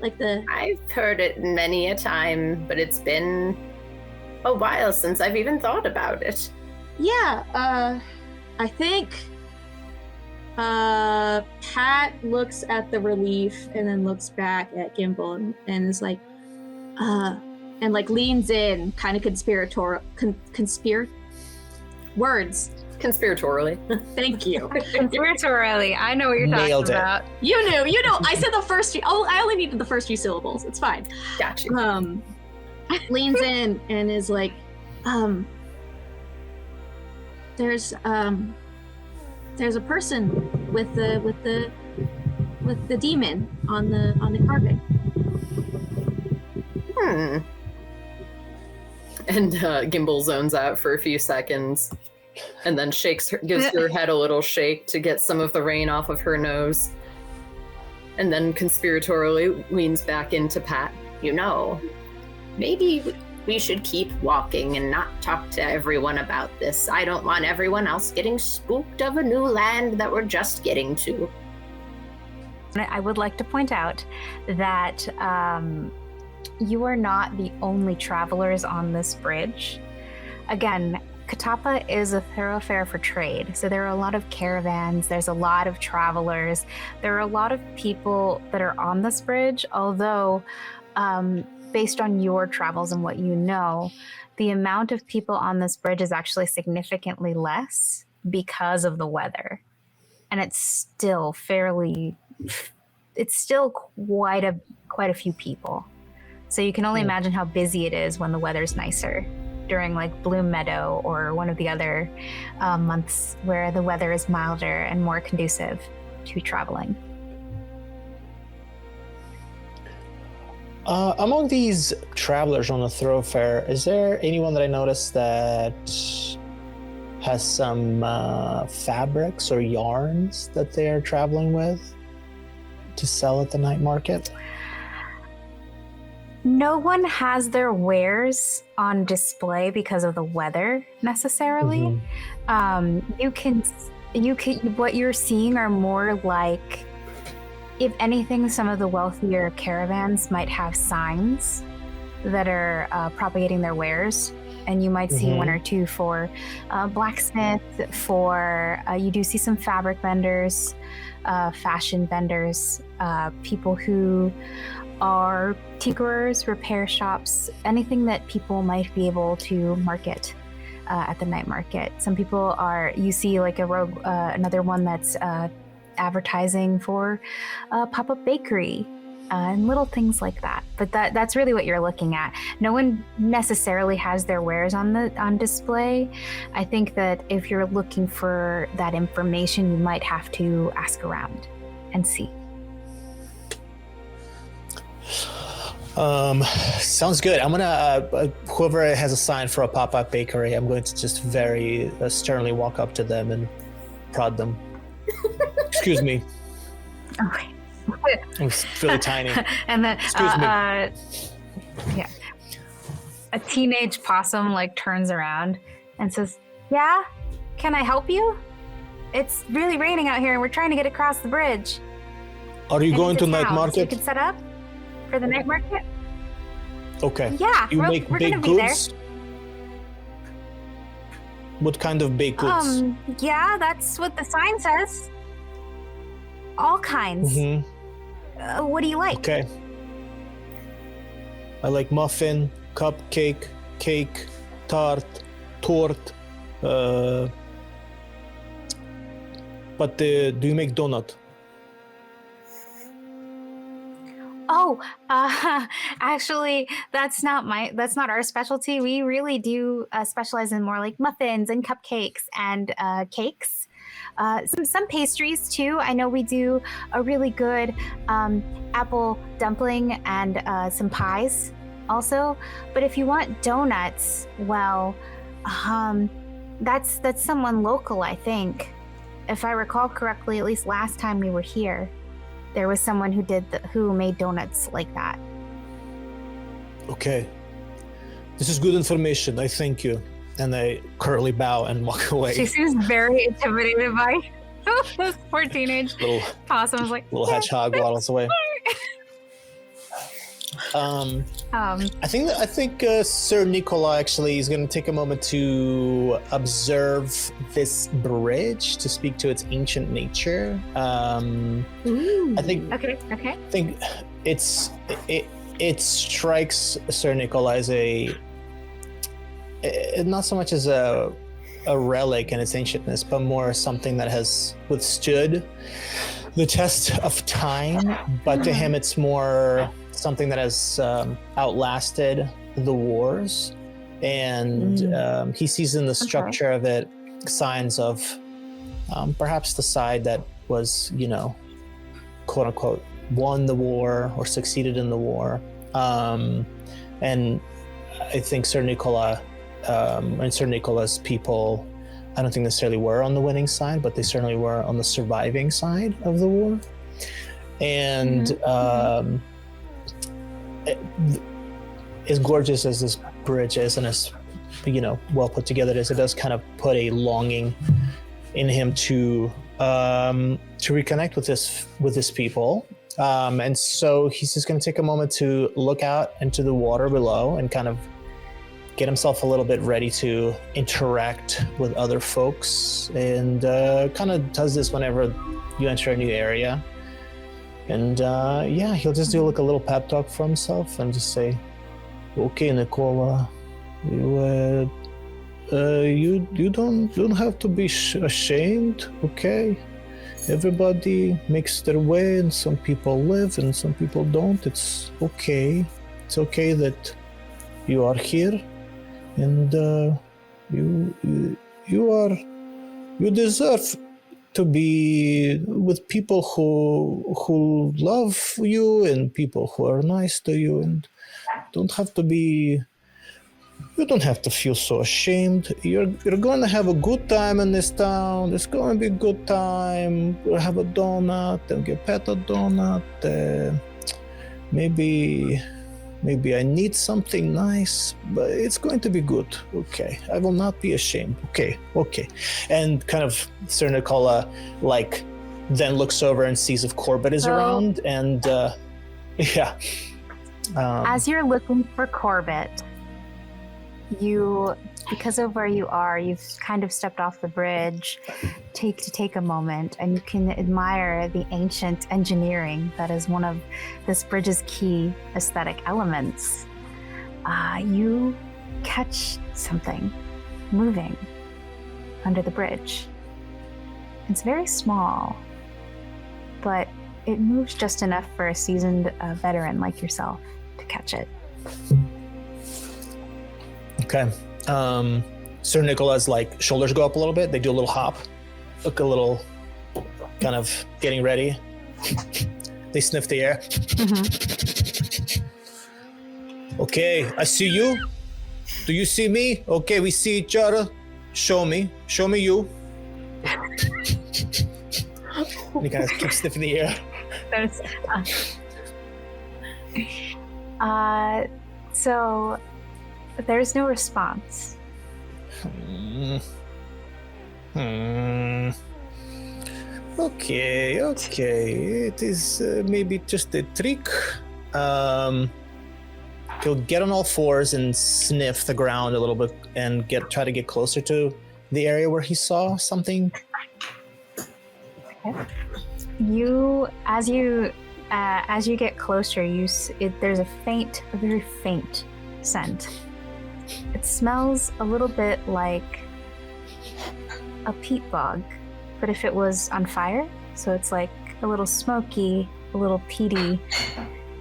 Like the... I've heard it many a time, but it's been a while since I've even thought about it. Yeah, I think Pat looks at the relief and then looks back at Gimbal and is like, and like leans in, kind of Conspiratorially. Thank you. Conspiratorially. I know what you're Nailed talking it. about. You knew. I said the first few. Oh, I only needed the first few syllables. It's fine. Got you. Leans in and is like, there's a person with the demon on the carpet. And Gimbal zones out for a few seconds, and then gives her head a little shake to get some of the rain off of her nose, and then conspiratorially leans back into Pat. You know, maybe we should keep walking and not talk to everyone about this. I don't want everyone else getting spooked of a new land that we're just getting to. I would like to point out that you are not the only travelers on this bridge. Again, Katapa is a thoroughfare for trade, so there are a lot of caravans, there's a lot of travelers, there are a lot of people that are on this bridge, although based on your travels and what you know, the amount of people on this bridge is actually significantly less because of the weather. And it's still quite a few people. So you can only imagine how busy it is when the weather's nicer during like Bloom Meadow or one of the other months where the weather is milder and more conducive to traveling. Among these travelers on the thoroughfare, is there anyone that I noticed that has some fabrics or yarns that they're traveling with to sell at the night market? No one has their wares on display because of the weather necessarily. You can what you're seeing are more like, if anything, some of the wealthier caravans might have signs that are propagating their wares, and you might see one or two for blacksmith, for you do see some fabric vendors, fashion vendors, people who are tinkerers, repair shops, anything that people might be able to market at the night market. Some people you see like another one that's advertising for a pop-up bakery and little things like that. But that's really what you're looking at. No one necessarily has their wares on display. I think that if you're looking for that information, you might have to ask around and see. Sounds good. I'm gonna whoever has a sign for a pop-up bakery, I'm going to just very sternly walk up to them and prod them. Excuse me. Okay. I'm really tiny. And then Excuse me. Yeah, a teenage possum like turns around and says, "Yeah, can I help you? It's really raining out here and we're trying to get across the bridge. Are you going to night town, so market? you can set up for the night market." Okay. Yeah, You make we're baked gonna be goods? What kind of baked goods? Yeah, that's what the sign says. All kinds. What do you like? Okay. I like muffin, cupcake, cake, tart, torte. But do you make donut? Oh, actually, that's not our specialty. We really do specialize in more like muffins and cupcakes and cakes. Some pastries too. I know we do a really good apple dumpling and some pies also. But if you want donuts, well, that's someone local, I think. If I recall correctly, at least last time we were here, there was someone who made donuts like that. Okay. This is good information. I thank you. And I curtly bow and walk away. She seems very intimidated by Those poor teenage possums, like little hedgehog waddles away. I think Sir Nicola actually is going to take a moment to observe this bridge to speak to its ancient nature. I think it strikes Sir Nicola as not so much as a relic in its ancientness, but more something that has withstood the test of time. But to him, it's more something that has outlasted the wars, and he sees in the structure of it signs of perhaps the side that was, quote unquote, won the war or succeeded in the war. And I think Sir Nicola and Sir Nicola's people, I don't think necessarily were on the winning side, but they certainly were on the surviving side of the war. And as gorgeous as this bridge is, and as well put together as it does, kind of put a longing in him to reconnect with his people. And so he's just going to take a moment to look out into the water below and kind of get himself a little bit ready to interact with other folks, and kind of does this whenever you enter a new area. And he'll just do like a little pep talk for himself and just say, "Okay, Nicola, you don't have to be ashamed. Okay, everybody makes their way, and some people live and some people don't. It's okay. It's okay that you are here, and you deserve to be with people who love you and people who are nice to you, and you don't have to feel so ashamed. You're going to have a good time in this town. It's going to be a good time. We'll have a donut and get pet a donut. Maybe I need something nice, but it's going to be good. Okay, I will not be ashamed. Okay. And kind of Sir Nicola, then looks over and sees if Corbett is around, and as you're looking for Corbett, because of where you are, you've kind of stepped off the bridge. Take a moment, and you can admire the ancient engineering that is one of this bridge's key aesthetic elements. You catch something moving under the bridge. It's very small, but it moves just enough for a seasoned veteran like yourself to catch it. Okay. Sir Nicola's shoulders go up a little bit. They do a little hop, look a little kind of getting ready. They sniff the air. Okay, I see you. Do you see me? Okay, we see each other. Show me you. And he kind of keeps sniffing the air. So there's no response. Okay. It is maybe just a trick. He'll get on all fours and sniff the ground a little bit and try to get closer to the area where he saw something. Okay. As you get closer, there's a very faint scent. It smells a little bit like a peat bog, but if it was on fire. So it's like a little smoky, a little peaty.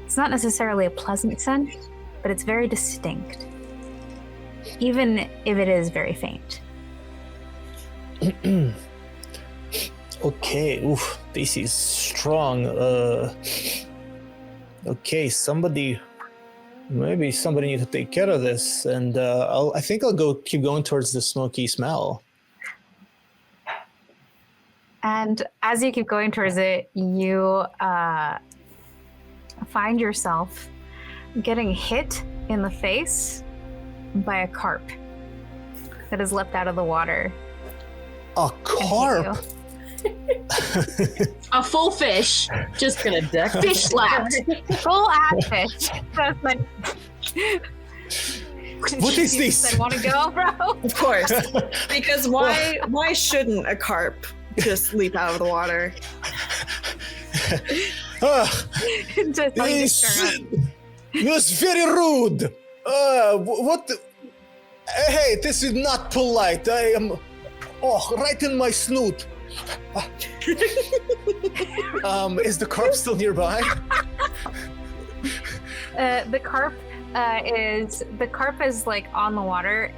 It's not necessarily a pleasant scent, but it's very distinct, even if it is very faint. Okay, this is strong. Okay, maybe somebody needs to take care of this, and I think I'll keep going towards the smoky smell. And as you keep going towards it, you find yourself getting hit in the face by a carp that has leapt out of the water. A carp? A full fish. Just Gonna deck fish slapped. Full ass fish. That's like. What is this? Said, want to go, bro? Of course, because why shouldn't a carp just leap out of the water? Just like It was very rude. What? Hey, this is not polite. I am. Oh, right in my snoot. Is the carp still nearby? The carp is like on the water.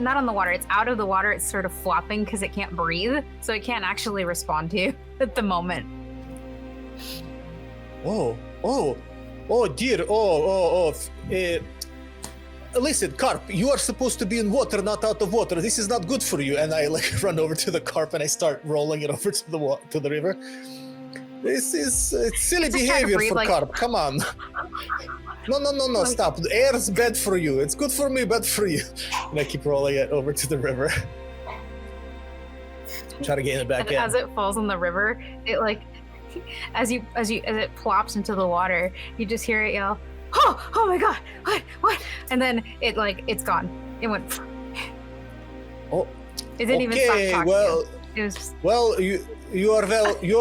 Not on the water. It's out of the water. It's sort of flopping because it can't breathe, so it can't actually respond to you at the moment. Oh dear. Listen, carp, you are supposed to be in water, not out of water. This is not good for you. And I like run over to the carp and I start rolling it over to the river. This is silly behavior breathe, for like... carp. Come on. No, stop. The air is bad for you. It's good for me, bad for you. And I keep rolling it over to the river. Try to get it back in. As it falls in the river, it like, as it plops into the water, you just hear it yell, oh my god, what? And then it's gone. It went. Oh. It didn't even stop talking. Well, it was just... well, you are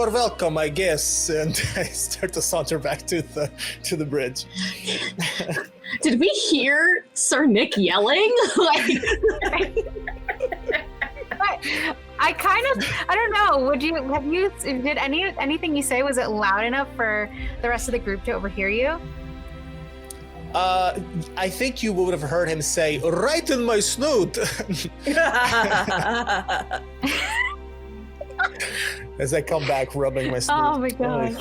welcome, I guess. And I start to saunter back to the bridge. Did we hear Sir Nick yelling? I don't know. Did anything you say, was it loud enough for the rest of the group to overhear you? I think you would have heard him say, right in my snoot. As I come back rubbing my snoot. Oh my god.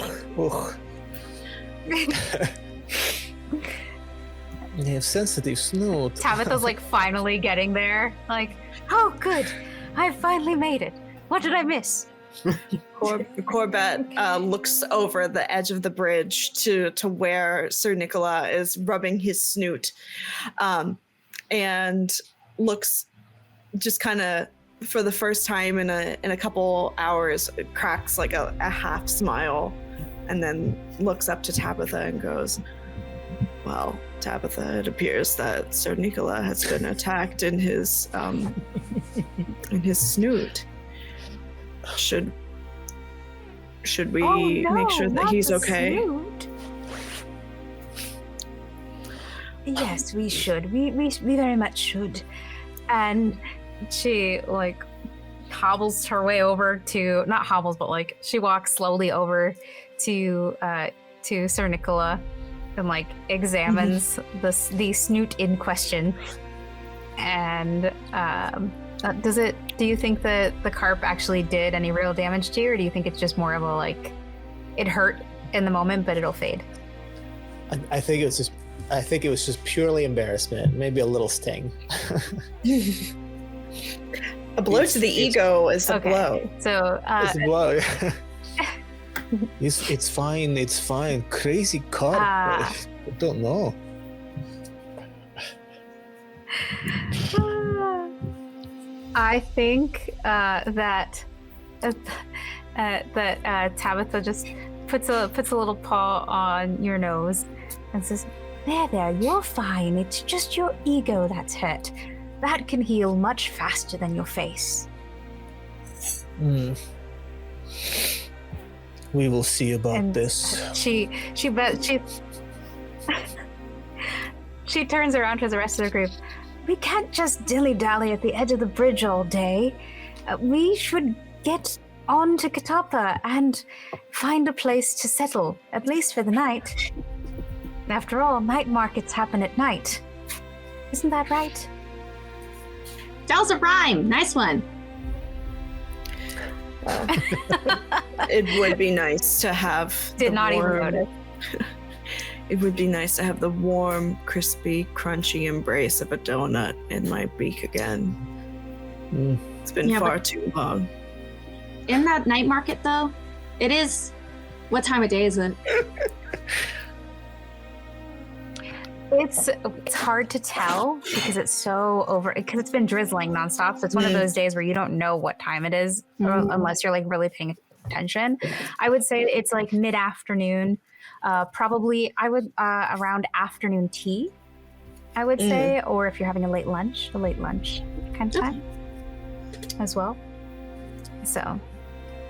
You have sensitive snoot. Tabitha's like finally getting there. Like, oh good, I finally made it. What did I miss? Corbett looks over the edge of the bridge to where Sir Nicola is rubbing his snoot, and looks just kind of, for the first time in a couple hours, cracks like a half smile, and then looks up to Tabitha and goes, "Well, Tabitha, it appears that Sir Nicola has been attacked in his snoot. Should we make sure that he's okay?" Snoot. Yes, we should. We very much should. And she like hobbles her way over to, not hobbles, but like she walks slowly over to Sir Nicola and like examines the snoot in question. And do you think that the carp actually did any real damage to you, or do you think it's just more of a like, it hurt in the moment but it'll fade? I think it was just purely embarrassment, maybe a little sting. A blow to the ego is a blow. So it's a blow. It's fine. Crazy carp. I don't know. I think that Tabitha just puts a little paw on your nose and says, "There, you're fine. It's just your ego that's hurt. That can heal much faster than your face." We will see about this. She turns around to the rest of the group. "We can't just dilly-dally at the edge of the bridge all day. We should get on to Katapa and find a place to settle, at least for the night. After all, night markets happen at night. Isn't that right?" That was a rhyme. Nice one. It would be nice to have. Did not even notice. It would be nice to have the warm, crispy, crunchy embrace of a donut in my beak again. It's been far too long. In that night market, though, it is. What time of day is it? it's hard to tell because it's it's been drizzling nonstop. So it's one of those days where you don't know what time it is unless you're like really paying attention. I would say it's like mid-afternoon, probably I would around afternoon tea, I would say, or if you're having a late lunch kind of time as well. So,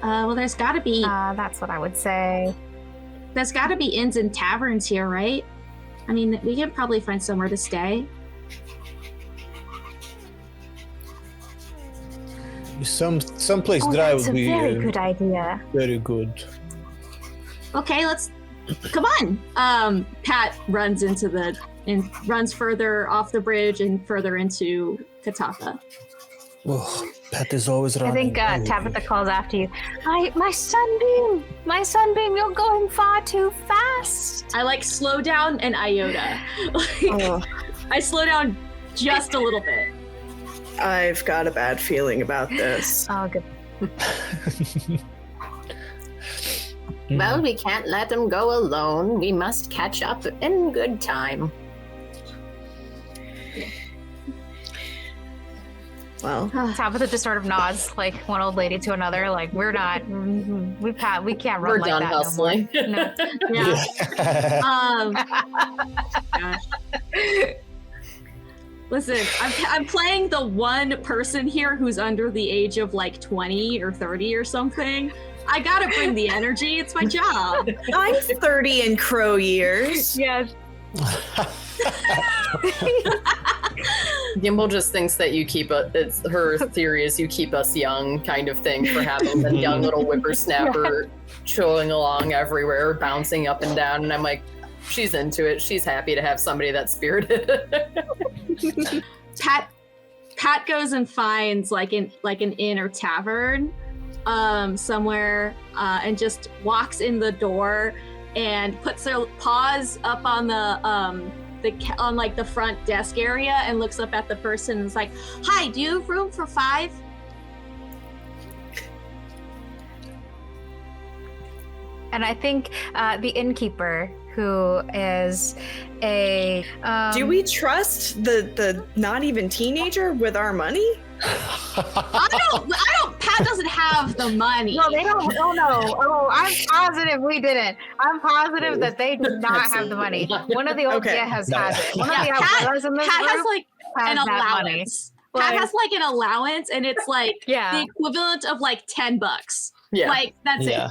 well, there's got to be. That's what I would say. There's got to be inns and taverns here, right? I mean, we can probably find somewhere to stay. Someplace dry That's would a be very good idea. very good. Okay, come on. Pat runs runs further off the bridge and further into Katapa. Oh, Pat is always running. I think Tabitha calls after you. My sunbeam, you're going far too fast. I like slow down an iota. I slow down just a little bit. I've got a bad feeling about this. Oh, good. Well, we can't let him go alone. We must catch up in good time. Well, Tabitha just sort of nods, like one old lady to another, like we can't run We're like done that hustling. No more. Yeah. Gosh. Listen, I'm playing the one person here who's under the age of like 20 or 30 or something. I gotta bring the energy. It's my job. I'm 30 in crow years. Yes. Gimbal just thinks that you keep it's her theory is you keep us young kind of thing for having the young little whippersnapper chilling along everywhere, bouncing up and down. And I'm like, she's into it. She's happy to have somebody that's spirited. Pat goes and finds like an inn or tavern somewhere and just walks in the door and puts her paws up on the front desk area and looks up at the person and is like, "Hi, do you have room for 5?" And I think the innkeeper, who is a do we trust the not even teenager with our money? I don't. Pat doesn't have the money. No, they don't. Oh no. Oh, I'm positive we didn't. I'm positive that they did not have the money. One of the old has it. One of the old in this Pat group has like an allowance. Pat has like an allowance, and it's like the equivalent of like $10. Yeah. Like that's it.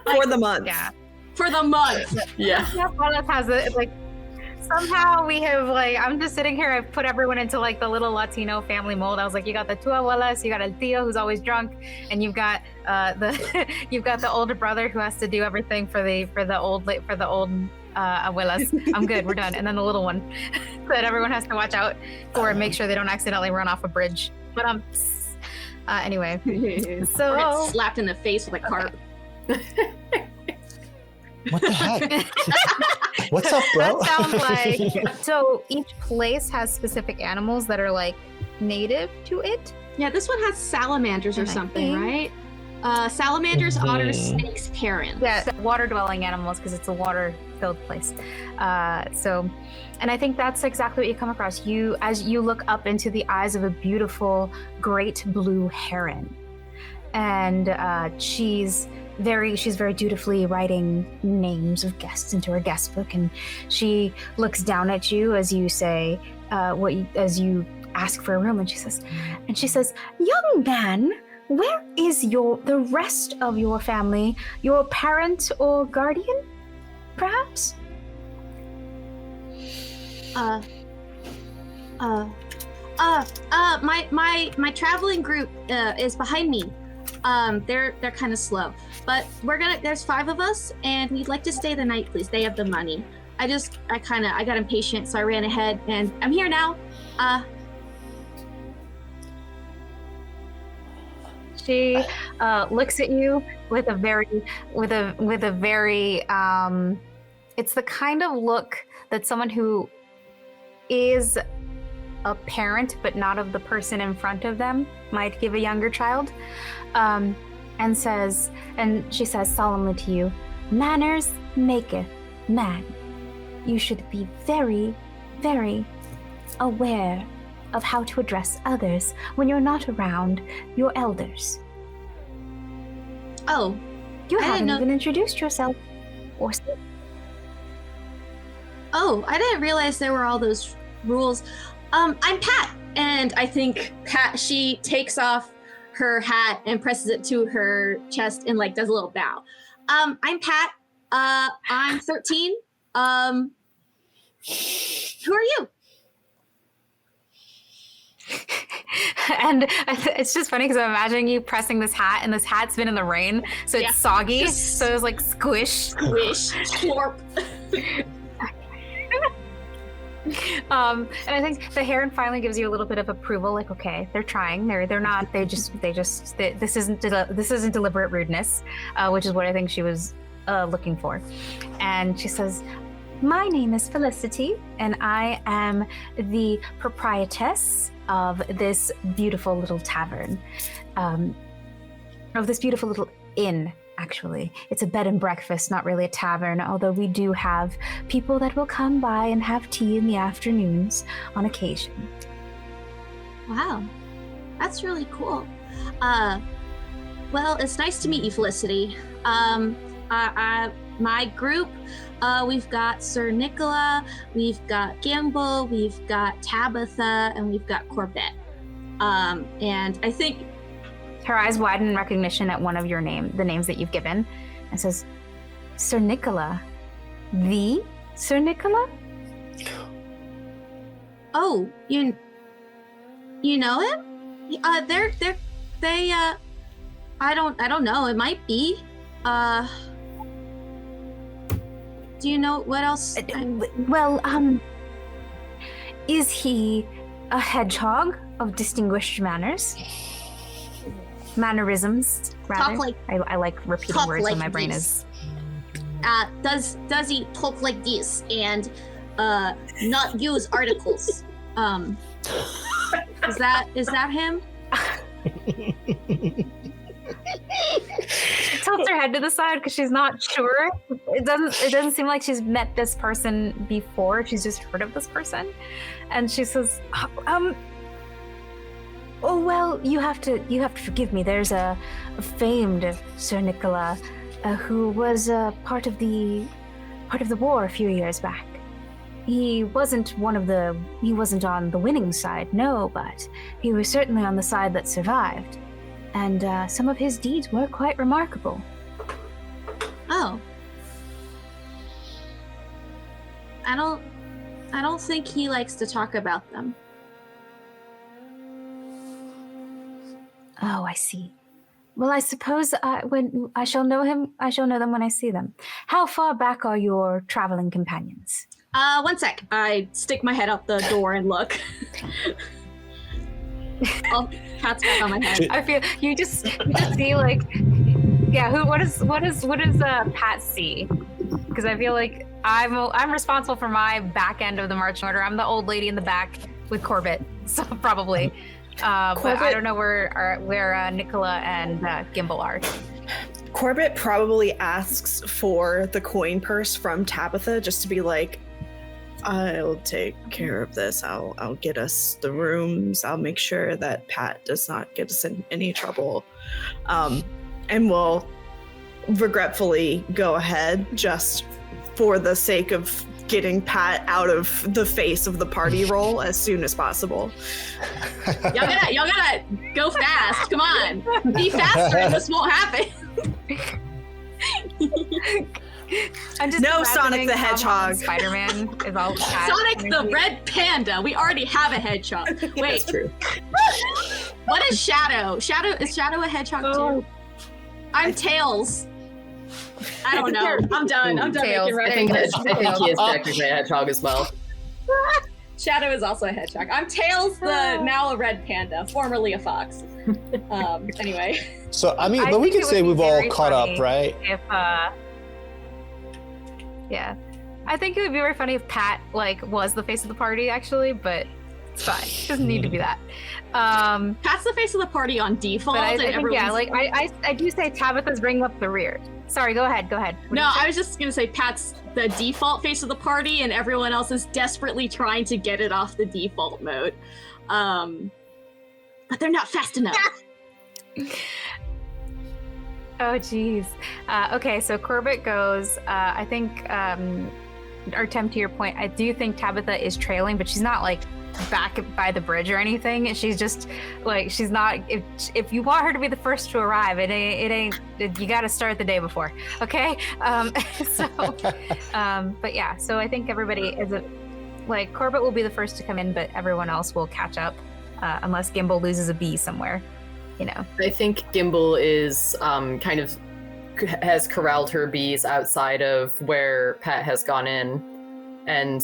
For the month. Yeah. For the month. Yeah. One of us has it. Like somehow we have like I'm just sitting here. I've put everyone into like the little Latino family mold. I was like, you got the two abuelas, you got El Tío who's always drunk, and you've got you've got the older brother who has to do everything for the old abuelas. I'm good. We're done. And then the little one that everyone has to watch out for and make sure they don't accidentally run off a bridge. But anyway, so or get slapped in the face with a carp. What the heck? What's up, bro? That sounds like so. Each place has specific animals that are like native to it. Yeah, this one has salamanders or something, right? Salamanders, otters, snakes, herons. Yeah, water-dwelling animals because it's a water-filled place. And I think that's exactly what you come across. As you look up into the eyes of a beautiful, great blue heron, and she's very dutifully writing names of guests into her guest book, and she looks down at you as you say as you ask for a room, and she says, "Young man, where is the rest of your family? Your parent or guardian, perhaps?" My traveling group is behind me. They're kind of slow, but there's 5 of us, and we'd like to stay the night, please. They have the money. I got impatient, so I ran ahead, and I'm here now. She looks at you with a very it's the kind of look that someone who is a parent but not of the person in front of them might give a younger child, and she says solemnly to you, "Manners maketh man. You should be very, very aware of how to address others when you're not around your elders. Oh, You I didn't haven't know- even introduced yourself. Or I didn't realize there were all those rules. I'm Pat, and I think Pat, she takes off her hat and presses it to her chest and like does a little bow. I'm Pat. I'm 13. Who are you? And it's just funny because I'm imagining you pressing this hat, and this hat's been in the rain, so it's Yeah. soggy, Just- so it's like squish. Squish, slurp. And I think the Heron finally gives you a little bit of approval, like, okay, they're trying. They're not. This isn't deliberate rudeness, which is what I think she was looking for. And she says, "My name is Felicity, and I am the proprietress of this beautiful little tavern, of this beautiful little inn. Actually, it's a bed and breakfast, not really a tavern, although we do have people that will come by and have tea in the afternoons on occasion." Wow, that's really cool. Well, it's nice to meet you, Felicity. My group, we've got Sir Nicola, we've got Gimbal, we've got Tabitha, and we've got Corbett. And I think Her eyes widen in recognition at one of the names that you've given, and says, "Sir Nicola, the Sir Nicola?" Oh, you know him? I don't know. It might be. Do you know what else? Well, is he a hedgehog of distinguished mannerisms, rather? Talk like I like repeating talk words like when my brain this. is. Does he talk like this and not use articles? Is that him? She tilts her head to the side because she's not sure. It doesn't seem like she's met this person before. She's just heard of this person, and she says, Oh well, you have to forgive me. There's a famed Sir Nicola who was part of the war a few years back. He wasn't on the winning side, no, but he was certainly on the side that survived. And some of his deeds were quite remarkable. Oh. I don't think he likes to talk about them. Oh, I see. Well, I suppose when I shall know them when I see them. How far back are your traveling companions? 1 sec. I stick my head out the door and look. Oh, cat's back on my head. I feel you just see like, yeah. What does Pat see? Because I feel like I'm responsible for my back end of the marching order. I'm the old lady in the back with Corbett, so probably. But I don't know where Nicola and Gimbal are. Corbett probably asks for the coin purse from Tabitha just to be like, I'll take care of this. I'll get us the rooms. I'll make sure that Pat does not get us in any trouble. And we'll regretfully go ahead just for the sake of getting Pat out of the face of the party roll as soon as possible. Y'all gotta go fast. Come on. Be faster and this won't happen. I'm just No, imagining Sonic the Tom Hedgehog. Holland Spider-Man is all Pat. Sonic the Red Panda. We already have a hedgehog. That's Wait, true. what is Shadow? Is Shadow a hedgehog too? I'm Tails. I don't know. I'm done. I'm done Tails. making I references. think he is technically a hedgehog as well. Shadow is also a hedgehog. I'm Tails, now a red panda, formerly a fox. Anyway. So I mean, I but we think could it say would be we've all very caught up, funny right? If yeah, I think it would be very funny if Pat was the face of the party actually, but it's fine. It doesn't need to be that. Pat's the face of the party on default. But I and think everyone's- I do say Tabitha's bringing up the rear. Sorry, go ahead. What No, did you say? I was just gonna say Pat's the default face of the party, and everyone else is desperately trying to get it off the default mode. But they're not fast enough. Oh, geez. Okay, so Corbett goes. I think, Artem, to your point, I do think Tabitha is trailing, but she's not like back by the bridge or anything. She's just like, she's not. If you want her to be the first to arrive, it ain't. You got to start the day before, okay? But yeah. So I think everybody is like Corbett will be the first to come in, but everyone else will catch up, unless Gimbal loses a bee somewhere. You know. I think Gimbal is kind of has corralled her bees outside of where Pat has gone in, and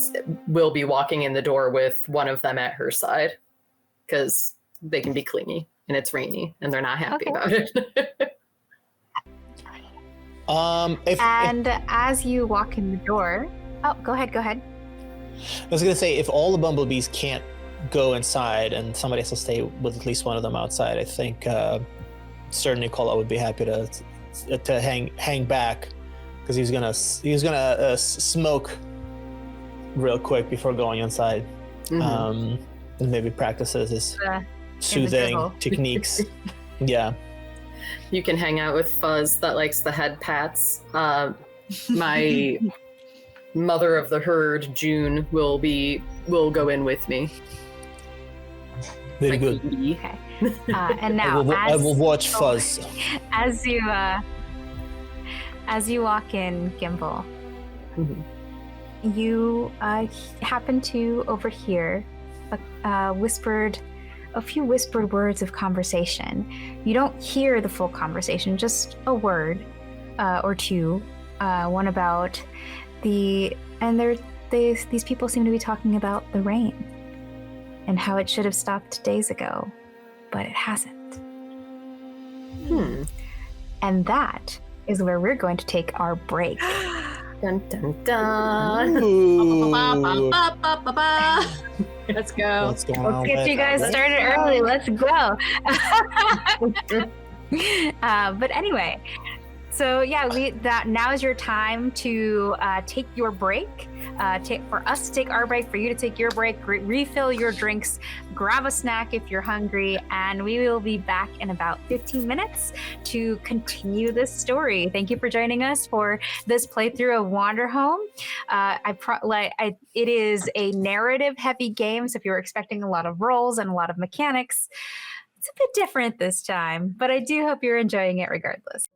will be walking in the door with one of them at her side, because they can be clingy and it's rainy and they're not happy about it. As you walk in the door, go ahead. I was gonna say, if all the bumblebees can't go inside and somebody has to stay with at least one of them outside, I think Sir Nicola would be happy to hang back, because he was gonna smoke real quick before going inside, and maybe practices his soothing techniques. Yeah, you can hang out with Fuzz that likes the head pats. My mother of the herd, June, will go in with me. very good. Okay. And now, I will watch Fuzz. As you walk in, Gimbal, you happen to overhear a few whispered words of conversation. You don't hear the full conversation, just a word or two. One about these people seem to be talking about the rain and how it should have stopped days ago, but it hasn't. And that is where we're going to take our break. Dun dun dun. Let's go. What's going on? Let's get you guys started early. Let's go. But anyway, so yeah, now is your time to take your break. For us to take our break, for you to take your break, refill your drinks, grab a snack if you're hungry, and we will be back in about 15 minutes to continue this story. Thank you for joining us for this playthrough of Wanderhome. It is a narrative-heavy game, so if you're expecting a lot of rolls and a lot of mechanics, it's a bit different this time, but I do hope you're enjoying it regardless.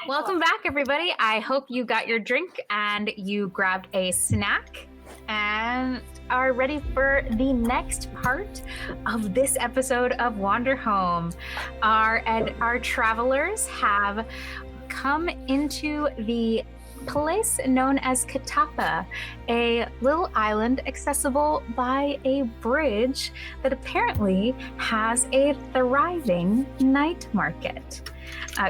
Welcome back, everybody. I hope you got your drink and you grabbed a snack and are ready for the next part of this episode of Wanderhome. Our travelers have come into the place known as Katapa, a little island accessible by a bridge that apparently has a thriving night market.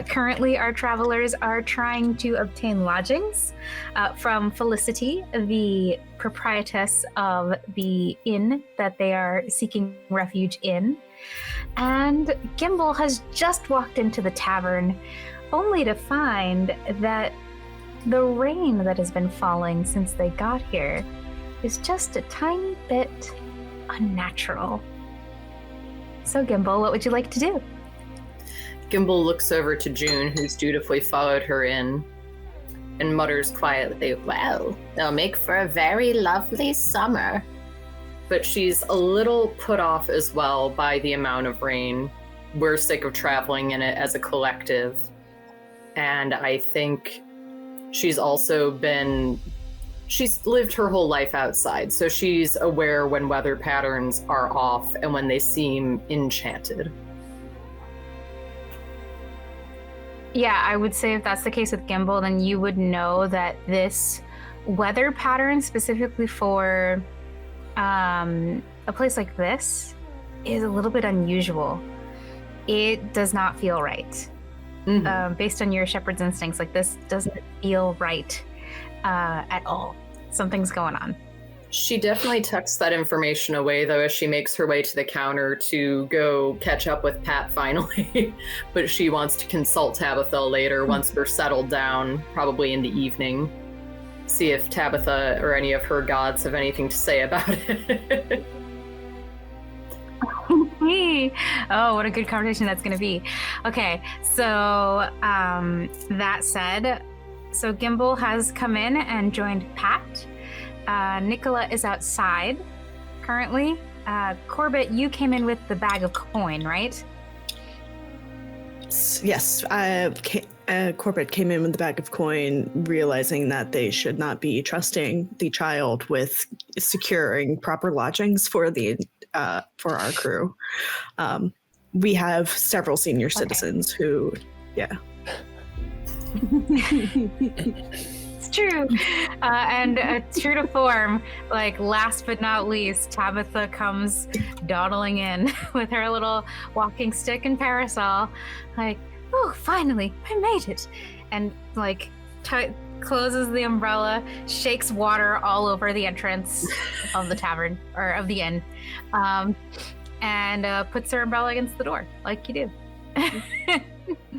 Currently, our travelers are trying to obtain lodgings from Felicity, the proprietress of the inn that they are seeking refuge in. And Gimbal has just walked into the tavern, only to find that the rain that has been falling since they got here is just a tiny bit unnatural. So, Gimbal, what would you like to do? Gimbal looks over to June, who's dutifully followed her in, and mutters quietly, Well, they'll make for a very lovely summer. but she's a little put off as well by the amount of rain. We're sick of traveling in it as a collective. And I think she's lived her whole life outside, so she's aware when weather patterns are off and when they seem enchanted. Yeah, I would say if that's the case with Gimbal, then you would know that this weather pattern, specifically for a place like this, is a little bit unusual. It does not feel right. Mm-hmm. Based on your shepherd's instincts, like this doesn't feel right at all. Something's going on. She definitely tucks that information away, though, as she makes her way to the counter to go catch up with Pat finally. But she wants to consult Tabitha later once we're settled down, probably in the evening. See if Tabitha or any of her gods have anything to say about it. Oh, what a good conversation that's going to be. Okay, so that said, so Gimbal has come in and joined Pat. Nicola is outside currently. Corbett, you came in with the bag of coin, right? Yes, Corbett came in with the bag of coin, realizing that they should not be trusting the child with securing proper lodgings for our crew. We have several senior citizens who, yeah. It's true. And true to form, like last but not least, Tabitha comes dawdling in with her little walking stick and parasol, like, oh, finally, I made it. And like closes the umbrella, shakes water all over the entrance of the tavern, or of the inn, and puts her umbrella against the door, like you do.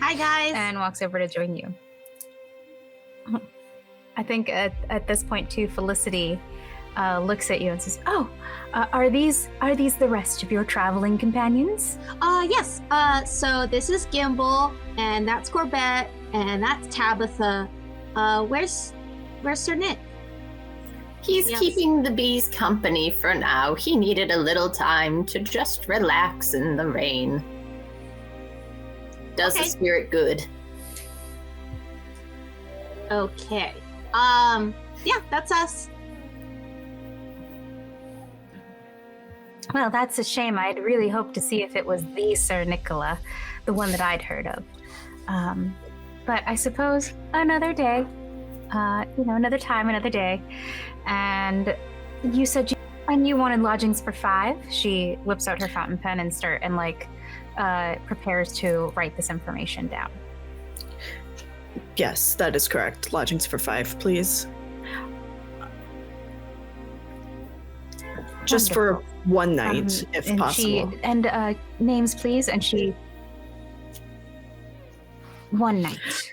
Hi, guys. And walks over to join you. I think at this point too, Felicity looks at you and says, "Oh, are these the rest of your traveling companions?" Yes. So this is Gimbal, and that's Corbett, and that's Tabitha. Where's Sir Nick? He's keeping the bees company for now. He needed a little time to just relax in the rain. Does the spirit good. Okay. Yeah, that's us. Well, that's a shame. I'd really hoped to see if it was the Sir Nicola, the one that I'd heard of. But I suppose another day, another time, another day. And you said you wanted lodgings for 5. She whips out her fountain pen and prepares to write this information down. Yes, that is correct. Lodgings for 5, please. Just for one night, if possible. Names, please. And she... One night.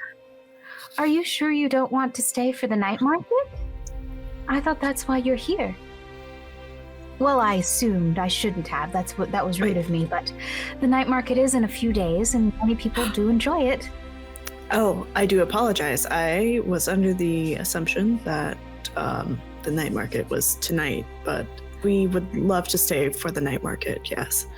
Are you sure you don't want to stay for the night market? I thought that's why you're here. Well, I assumed I shouldn't have. That was rude of me, but the night market is in a few days, and many people do enjoy it. Oh, I do apologize. I was under the assumption that the night market was tonight, but we would love to stay for the night market, yes.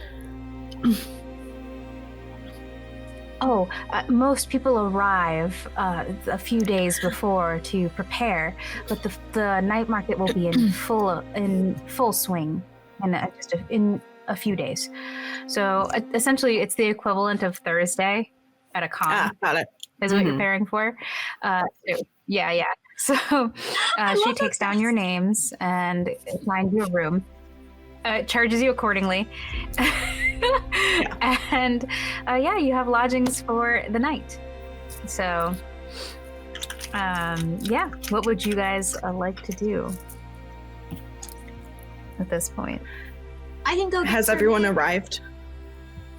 Most people arrive a few days before to prepare, but the night market will be in full swing in a few days. So essentially, it's the equivalent of Thursday at a con. Got it. Is what you're preparing for. Yeah. So she takes down your names and finds you a room. Charges you accordingly. And you have lodgings for the night. So what would you guys like to do at this point? I can go. Has everyone arrived?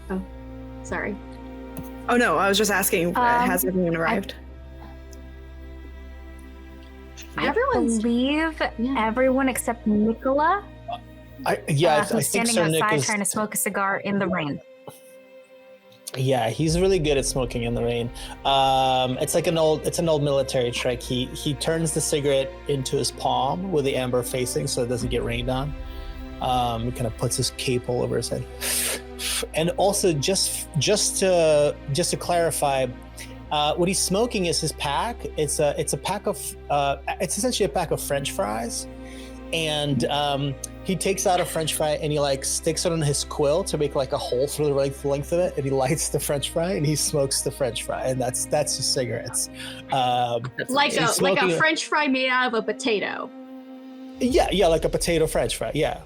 Oh, sorry. Oh no, I was just asking, has everyone arrived? I believe everyone except Nicola. I who's standing think so. outside trying to smoke a cigar in the rain. Yeah, he's really good at smoking in the rain. It's an old military trick. He turns the cigarette into his palm with the amber facing so it doesn't get rained on. He kind of puts his cape all over his head. And also, just to clarify, what he's smoking is his pack. It's a pack of it's essentially a pack of French fries, and he takes out a French fry and he like sticks it on his quill to make like a hole through the length of it, and he lights the French fry and he smokes the French fry, and that's his cigarettes. Like a French fry made out of a potato. Yeah, like a potato French fry. Yeah.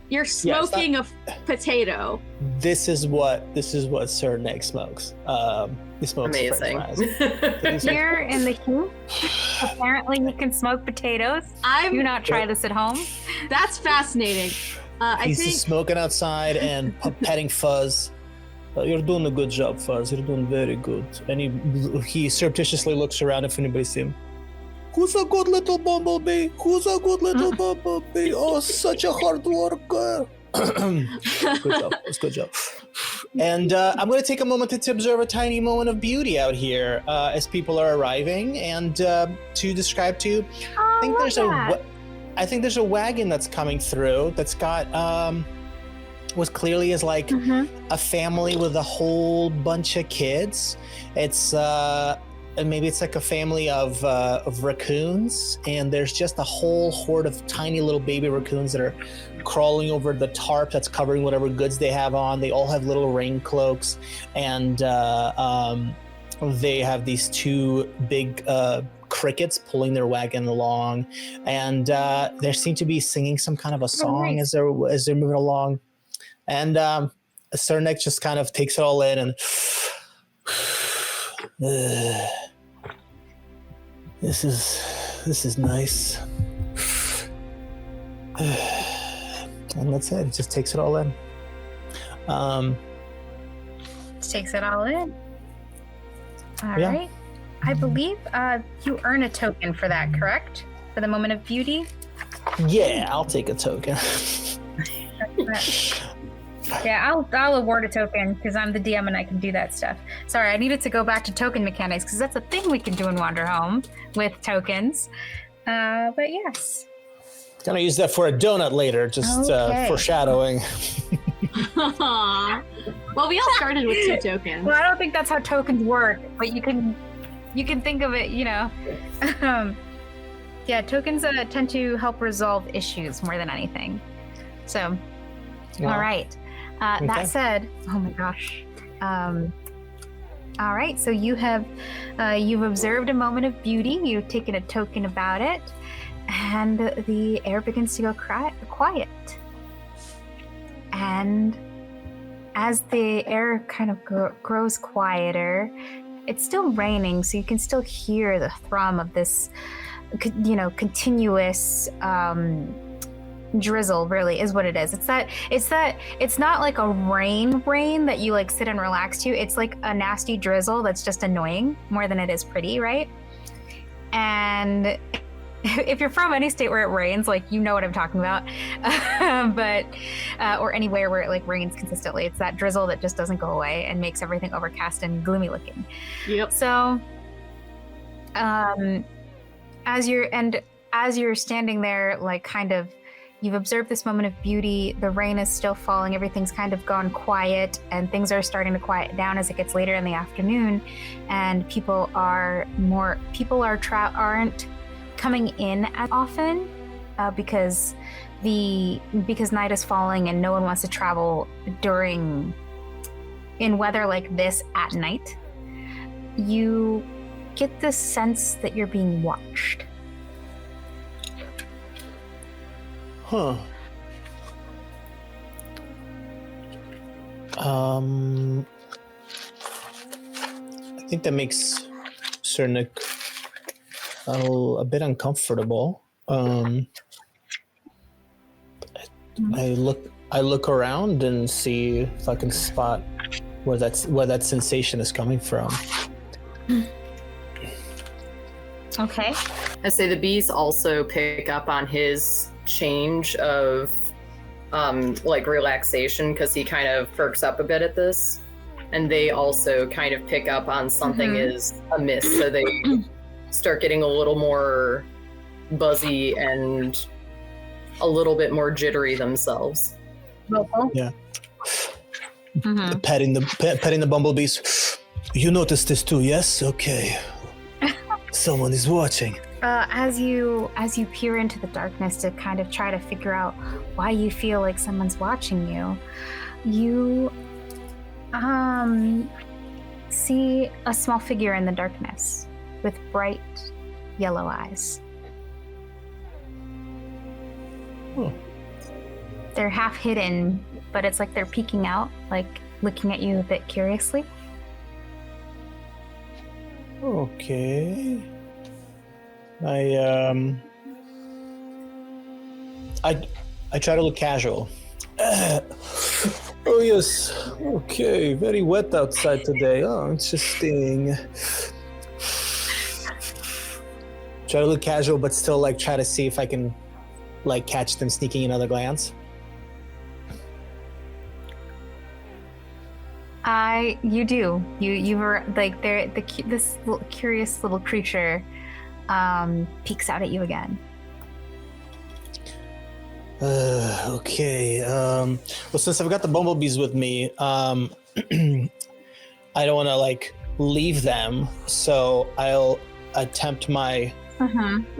You're smoking a potato. This is what Sir Nick smokes. He smokes amazing. French fries. Here in the heat, apparently you can smoke potatoes. Do not try this at home. That's fascinating. He's smoking outside and petting Fuzz. You're doing a good job, Fuzz. You're doing very good. And he surreptitiously looks around if anybody sees him. Who's a good little bumblebee? Who's a good little bumblebee? Oh, such a hard worker. Good job. And I'm going to take a moment to observe a tiny moment of beauty out here as people are arriving, and to describe to you. I think there's a wagon that's coming through that's got what clearly is like a family with a whole bunch of kids. It's and maybe it's like a family of raccoons, and there's just a whole horde of tiny little baby raccoons that are crawling over the tarp that's covering whatever goods they have on. They all have little rain cloaks, and they have these two big crickets pulling their wagon along, and they seem to be singing some kind of a song as they're moving along. And Sir Nick just kind of takes it all in and this is nice. And that's it. It just takes it all in. Takes it all in. All right. I believe you earn a token for that, correct? For the moment of beauty? Yeah, I'll take a token. Yeah, I'll award a token because I'm the DM and I can do that stuff. Sorry, I needed to go back to token mechanics because that's a thing we can do in Wanderhome with tokens. But yes. Gonna use that for a donut later, just foreshadowing. Well, we all started with 2 tokens. Well, I don't think that's how tokens work, but you can think of it, yeah, tokens tend to help resolve issues more than anything. So, all right. Okay. That said, oh my gosh. All right, so you've observed a moment of beauty. You've taken a token about it, and the air begins to go quiet. And as the air kind of grows quieter, it's still raining, so you can still hear the thrum of this, continuous drizzle. Really is what it is. It's not like a rain that you like sit and relax to. It's like a nasty drizzle that's just annoying more than it is pretty, right? And if you're from any state where it rains, like, you know what I'm talking about. But or anywhere where it like rains consistently, it's that drizzle that just doesn't go away and makes everything overcast and gloomy looking. Yep. So as you're standing there, like kind of You've observed this moment of beauty. The rain is still falling. Everything's kind of gone quiet, and things are starting to quiet down as it gets later in the afternoon. And people aren't coming in as often because night is falling, and no one wants to travel in weather like this at night. You get the sense that you're being watched. Huh. I think that makes Cernic a bit uncomfortable. I look around and see if I can spot where that sensation is coming from. Okay. I say the bees also pick up on his change of relaxation, because he kind of perks up a bit at this, and they also kind of pick up on something is amiss, so they start getting a little more buzzy and a little bit more jittery themselves. Yeah. Petting the bumblebees. You noticed this too, yes? Okay. Someone is watching. As you peer into the darkness to kind of try to figure out why you feel like someone's watching you, you see a small figure in the darkness with bright yellow eyes. Oh. They're half hidden, but it's like they're peeking out, like looking at you a bit curiously. Okay. I try to look casual. Oh yes. Okay. Very wet outside today. Oh, interesting. Try to look casual, but still like try to see if I can like catch them sneaking another glance. You do. You were like this little, curious little creature peeks out at you again. Okay. Well, since I've got the bumblebees with me, I don't want to like leave them, so I'll attempt my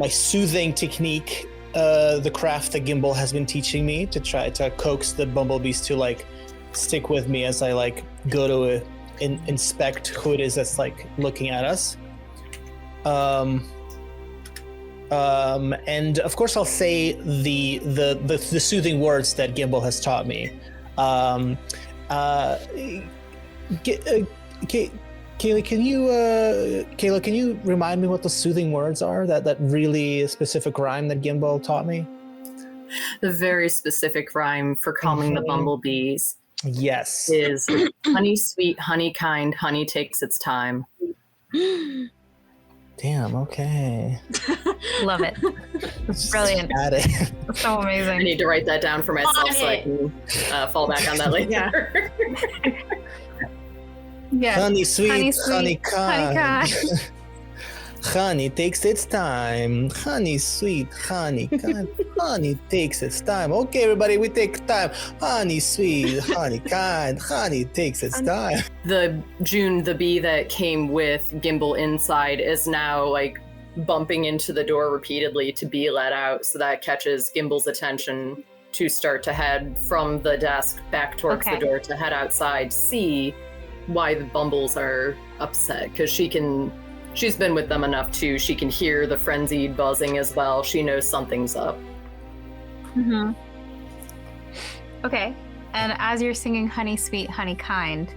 soothing technique, the craft that Gimbal has been teaching me, to try to coax the bumblebees to like stick with me as I like go to inspect who it is that's like looking at us. And of course I'll say the soothing words that Gimbal has taught me. Kayla, can you remind me what the soothing words are? That really specific rhyme that Gimbal taught me? The very specific rhyme for calming the bumblebees. Yes. Is honey sweet, honey kind, honey takes its time. Damn, okay. Love it. Brilliant. Got it. So amazing. I need to write that down for myself so I can fall back on that later. Yeah. Honey sweet, honey kind. kind. Honey takes its time. Honey sweet, honey kind. Honey takes its time. Okay, everybody, we take time. Honey sweet, honey kind. Honey takes its time. The bee that came with Gimbal inside is now like bumping into the door repeatedly to be let out, so that catches Gimbal's attention to start to head from the desk back towards the door to head outside, see why the bumbles are upset, because she's been with them enough too. She can hear the frenzied buzzing as well. She knows something's up. Okay. And as you're singing honey sweet, honey kind,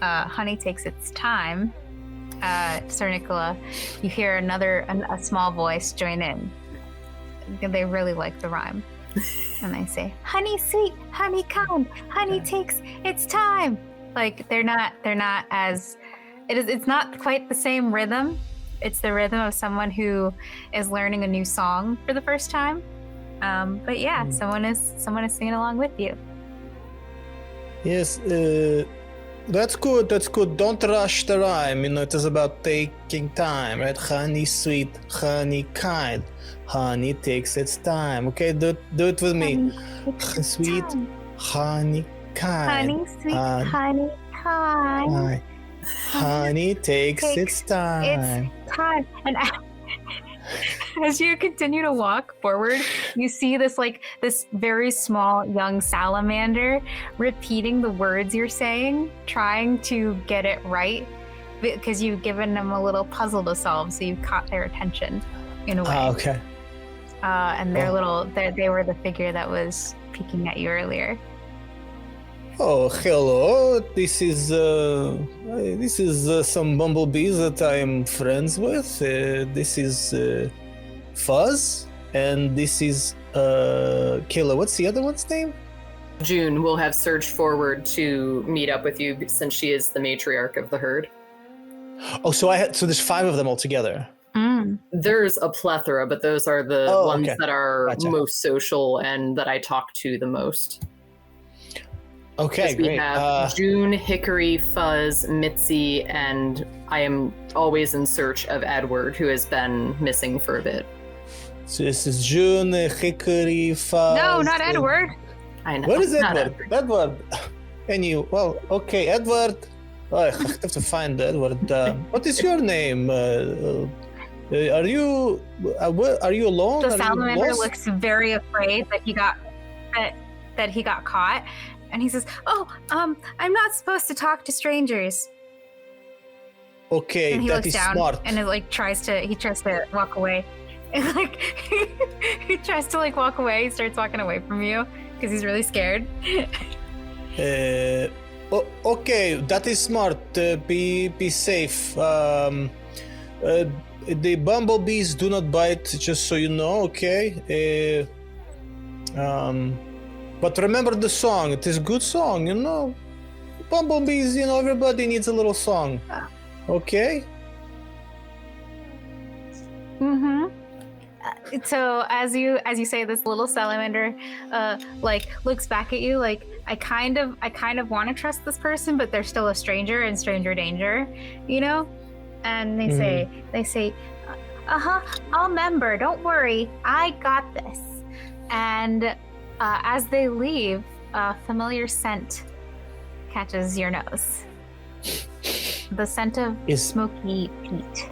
honey takes its time, Sir Nicola, you hear a small voice join in. They really like the rhyme. And they say, honey sweet, honey kind, honey takes its time. Like they're not as it's not quite the same rhythm. It's the rhythm of someone who is learning a new song for the first time. But yeah, someone is singing along with you. Yes, That's good. That's good. Don't rush the rhyme. It is about taking time, right? Honey sweet, honey kind. Honey takes its time. Okay, do it with me. Honey sweet, honey kind. Honey, sweet honey, kind. Honey takes its time. It's time. And as you continue to walk forward, you see this very small young salamander repeating the words you're saying, trying to get it right, because you've given them a little puzzle to solve, so you've caught their attention in a way. Okay. And they were the figure that was peeking at you earlier. Oh, hello. This is some bumblebees that I am friends with. This is Fuzz, and this is Kayla. What's the other one's name? June will have surged forward to meet up with you since she is the matriarch of the herd. Oh, so there's 5 of them altogether. There's a plethora, but those are the ones that are most social and that I talk to the most. Okay, we great. have June, Hickory, Fuzz, Mitzi, and I am always in search of Edward, who has been missing for a bit. So this is June, Hickory, Fuzz. No, not Edward. I know. What is Edward? Edward. Okay, Edward. Oh, I have to find Edward. What is your name? Are you alone? The salamander looks very afraid that he got caught. And he says, I'm not supposed to talk to strangers. Okay, and he that looks is down smart. And it tries to walk away. And he tries to walk away. He starts walking away from you because he's really scared. Okay, that is smart. Be safe. The bumblebees do not bite, just so you know. Okay. But remember the song. It is a good song, Bumblebees, everybody needs a little song. Okay? Mm-hmm. So as you say, this little salamander looks back at you I kind of want to trust this person, but they're still a stranger and stranger danger, And they say, I'll remember, don't worry, I got this. And as they leave, a familiar scent catches your nose. The scent of smoky peat.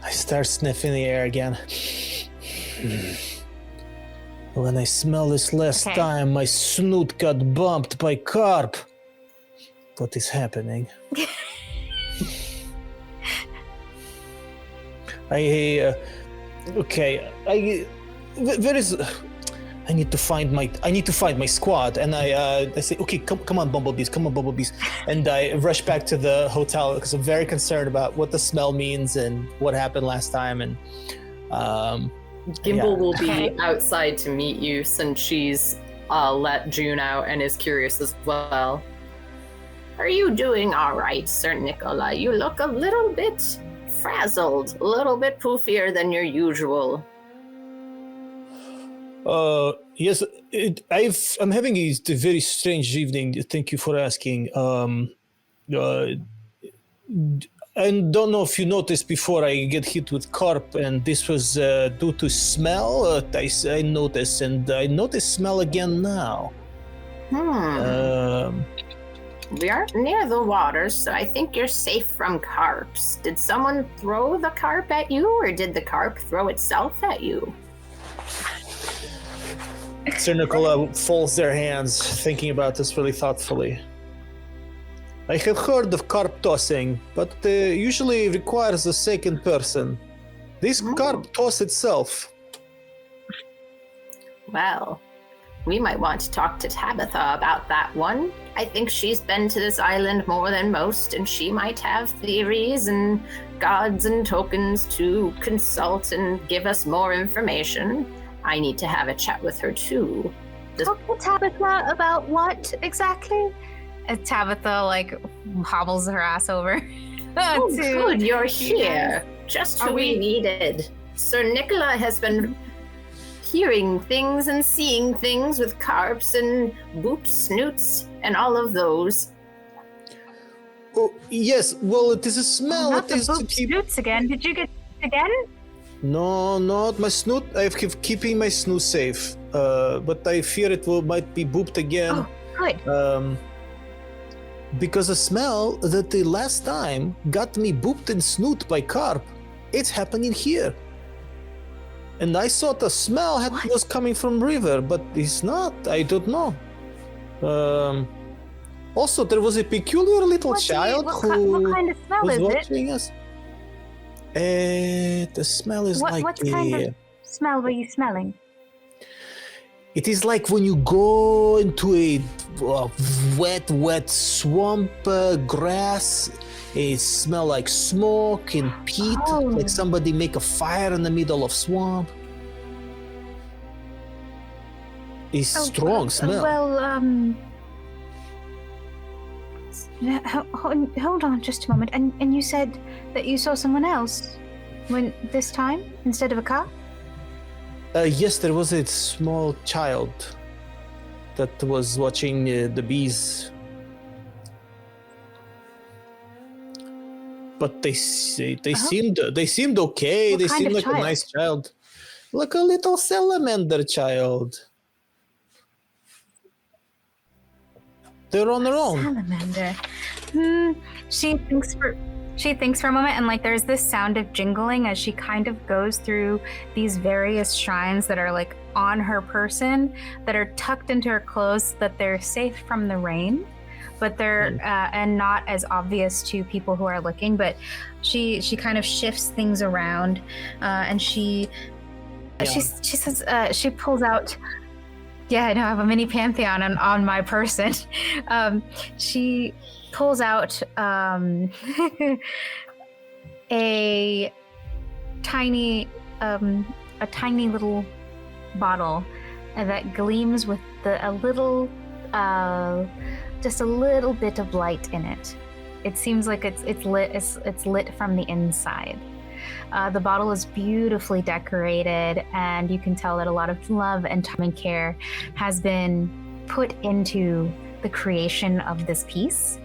I start sniffing the air again. When I smell this last time, my snoot got bumped by carp. What is happening? I need to find my squad, and I say, okay, come on, bumblebees, and I rush back to the hotel because I'm very concerned about what the smell means and what happened last time. And Gimbal will be outside to meet you since she's let June out and is curious as well. Are you doing all right, Sir Nicola? You look a little bit frazzled, a little bit poofier than your usual. Yes, I'm having a very strange evening. Thank you for asking. I don't know if you noticed before I get hit with carp, and this was due to smell. I noticed, and I noticed smell again now. We aren't near the water, so I think you're safe from carps. Did someone throw the carp at you, or did the carp throw itself at you? Sir Nicola folds their hands, thinking about this really thoughtfully. I have heard of carp tossing, but usually requires a second person. This carp tossed itself. Well, we might want to talk to Tabitha about that one. I think she's been to this island more than most, and she might have theories and gods and tokens to consult and give us more information. I need to have a chat with her too. Talk to Tabitha about what exactly? Tabitha hobbles her ass over. Oh, good, you're here. Just who we needed. Sir Nicola has been hearing things and seeing things with carps and boops, snoots, and all of those. Oh, yes. Well, it is a smell. Not It the is to boop keep... snoots again. Did you get again? No, not my snoot. I'm keeping my snoot safe. But I fear it might be booped again. Oh, good. Because the smell that the last time got me booped and snoot by carp, it's happening here. And I thought the smell was coming from river, but it's not. I don't know. Also, there was a peculiar little child what who kind of smell was is it? watching us. The smell is like What kind of smell were you smelling? It is like when you go into a wet swamp grass. It smell like smoke and peat, like somebody make a fire in the middle of swamp. It's strong smell. Well, hold on just a moment. And you said that you saw someone else when this time instead of a car? Yes, there was a small child that was watching the bees. But they seemed okay. What They kind seemed of like child? a nice child, like a little salamander child. They're on their own. Salamander. She thinks for a moment, and like there's this sound of jingling as she kind of goes through these various shrines that are like on her person, that are tucked into her clothes, so that they're safe from the rain, but they're and not as obvious to people who are looking. But she kind of shifts things around, and she says she pulls out. Yeah, I know. I have a mini pantheon on my person. She pulls out a tiny little bottle that gleams with just a little bit of light in it. It seems like it's lit from the inside. The bottle is beautifully decorated, and you can tell that a lot of love and time and care has been put into the creation of this piece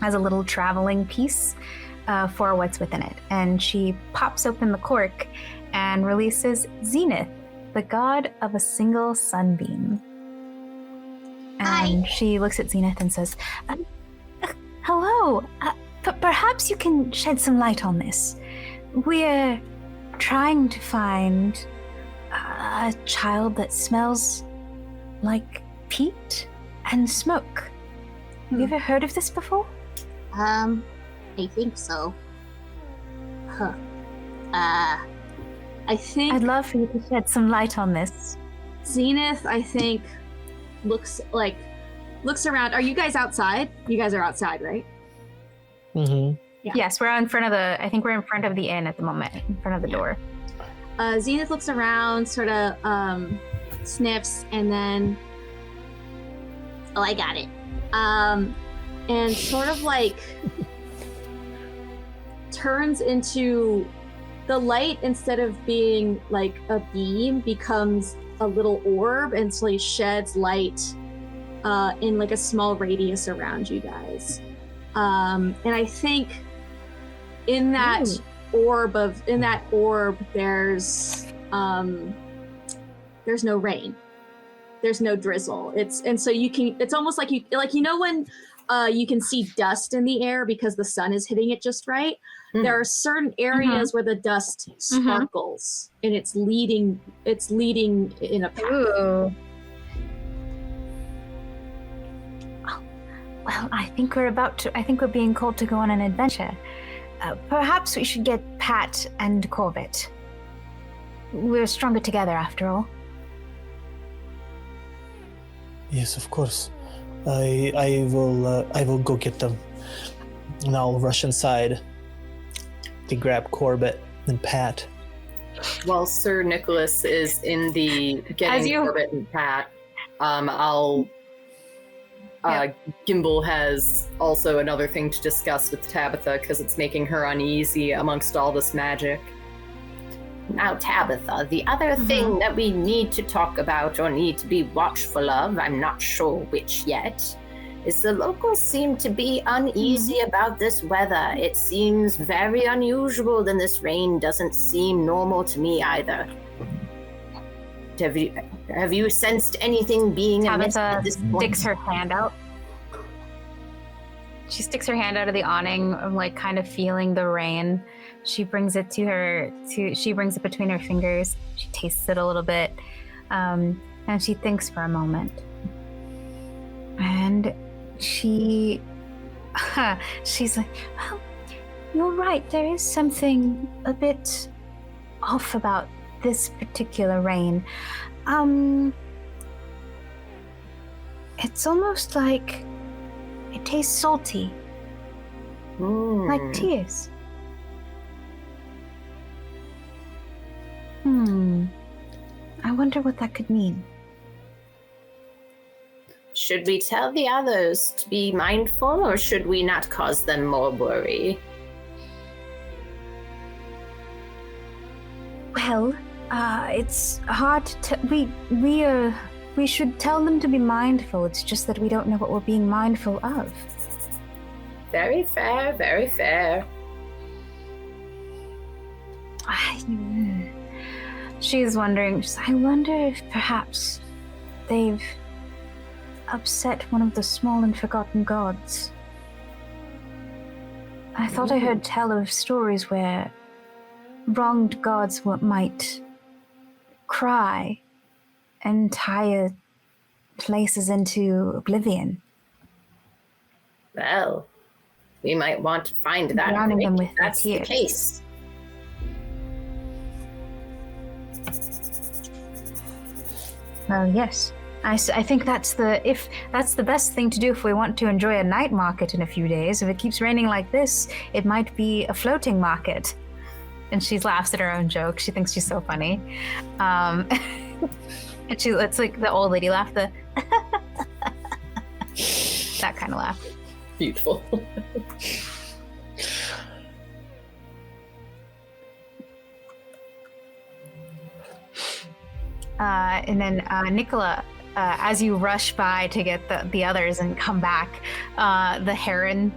as a little traveling piece for what's within it. And she pops open the cork and releases Zenith, the god of a single sunbeam. And she looks at Zenith and says, hello, perhaps you can shed some light on this. We're trying to find a child that smells like peat and smoke. Have you ever heard of this before? I think so. I think I'd love for you to shed some light on this. Zenith, I think, looks around. Are you guys outside? You guys are outside, right? Mm-hmm. Yeah. Yes, we're in front of the inn at the moment, in front of the door. Zenith looks around, sort of sniffs, and then, I got it. And sort of like turns into the light, instead of being like a beam, becomes a little orb, and so he sheds light in like a small radius around you guys. And I think in that orb, there's no rain. There's no drizzle. It's almost like you know when you can see dust in the air because the sun is hitting it just right. Mm-hmm. There are certain areas where the dust sparkles, and it's leading in a path. Ooh. Well, I think we're being called to go on an adventure. Perhaps we should get Pat and Corbett. We're stronger together, after all. Yes, of course. I will go get them, and I'll rush inside to grab Corbett and Pat. While Sir Nicholas is in the getting Corbett and Pat, Gimbal has also another thing to discuss with Tabitha because it's making her uneasy amongst all this magic. Now, Tabitha, the other thing that we need to talk about or need to be watchful of, I'm not sure which yet, is the locals seem to be uneasy about this weather. It seems very unusual, and this rain doesn't seem normal to me either. Have you sensed anything being amiss at this point? Sticks her hand out. She sticks her hand out of the awning, like kind of feeling the rain. She brings it she brings it between her fingers. She tastes it a little bit, and she thinks for a moment. And she's like, well, you're right. There is something a bit off about this particular rain. It's almost like it tastes salty, like tears. I wonder what that could mean. Should we tell the others to be mindful, or should we not cause them more worry? Well, it's hard to we should tell them to be mindful. It's just that we don't know what we're being mindful of. Very fair, very fair. She's wondering, I wonder if perhaps they've upset one of the small and forgotten gods. I thought I heard tell of stories where wronged gods might cry entire places into oblivion. Well, we might want to find that. Drowning them with that's their the tears. case. Well, yes. I think that's the best thing to do if we want to enjoy a night market in a few days. If it keeps raining like this, it might be a floating market. And she laughs at her own joke. She thinks she's so funny. And it's like the old lady laugh, that kind of laugh. Beautiful. And then Nicola, as you rush by to get the others and come back, the heron,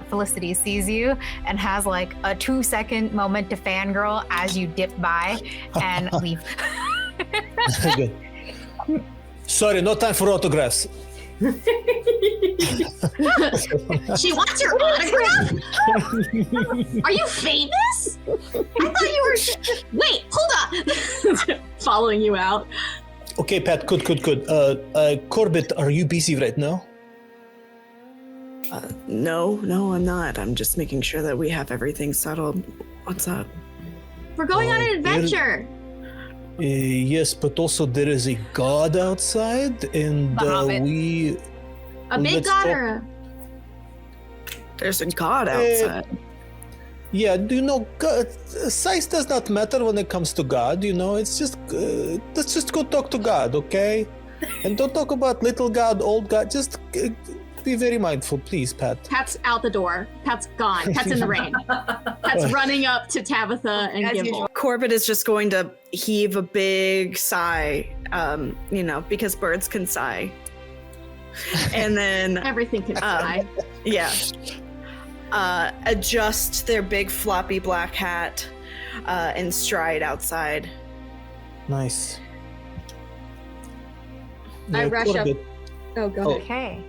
Felicity, sees you and has like a 2-second moment to fangirl as you dip by and leave. Good. Sorry, no time for autographs. She wants your autograph? Are you famous? I thought you were. Wait, hold on. Following you out. Okay, Pat, good. Corbett, are you busy right now? No, I'm not. I'm just making sure that we have everything settled. What's up? We're going on an adventure. Yes, but also there is a god outside, and we... A big god or a... There's a god outside. Yeah, you know, God, size does not matter when it comes to God, you know, it's just, let's just go talk to God, okay? And don't talk about little God, old God, just be very mindful, please, Pat. Pat's out the door. Pat's gone. Pat's in the rain. Pat's running up to Tabitha and Gimbal. Corbett is just going to heave a big sigh, because birds can sigh. And then... Everything can sigh. Yeah. Adjust their big floppy black hat and stride outside. Nice. I rush Corbett, up. Oh, go ahead. Okay.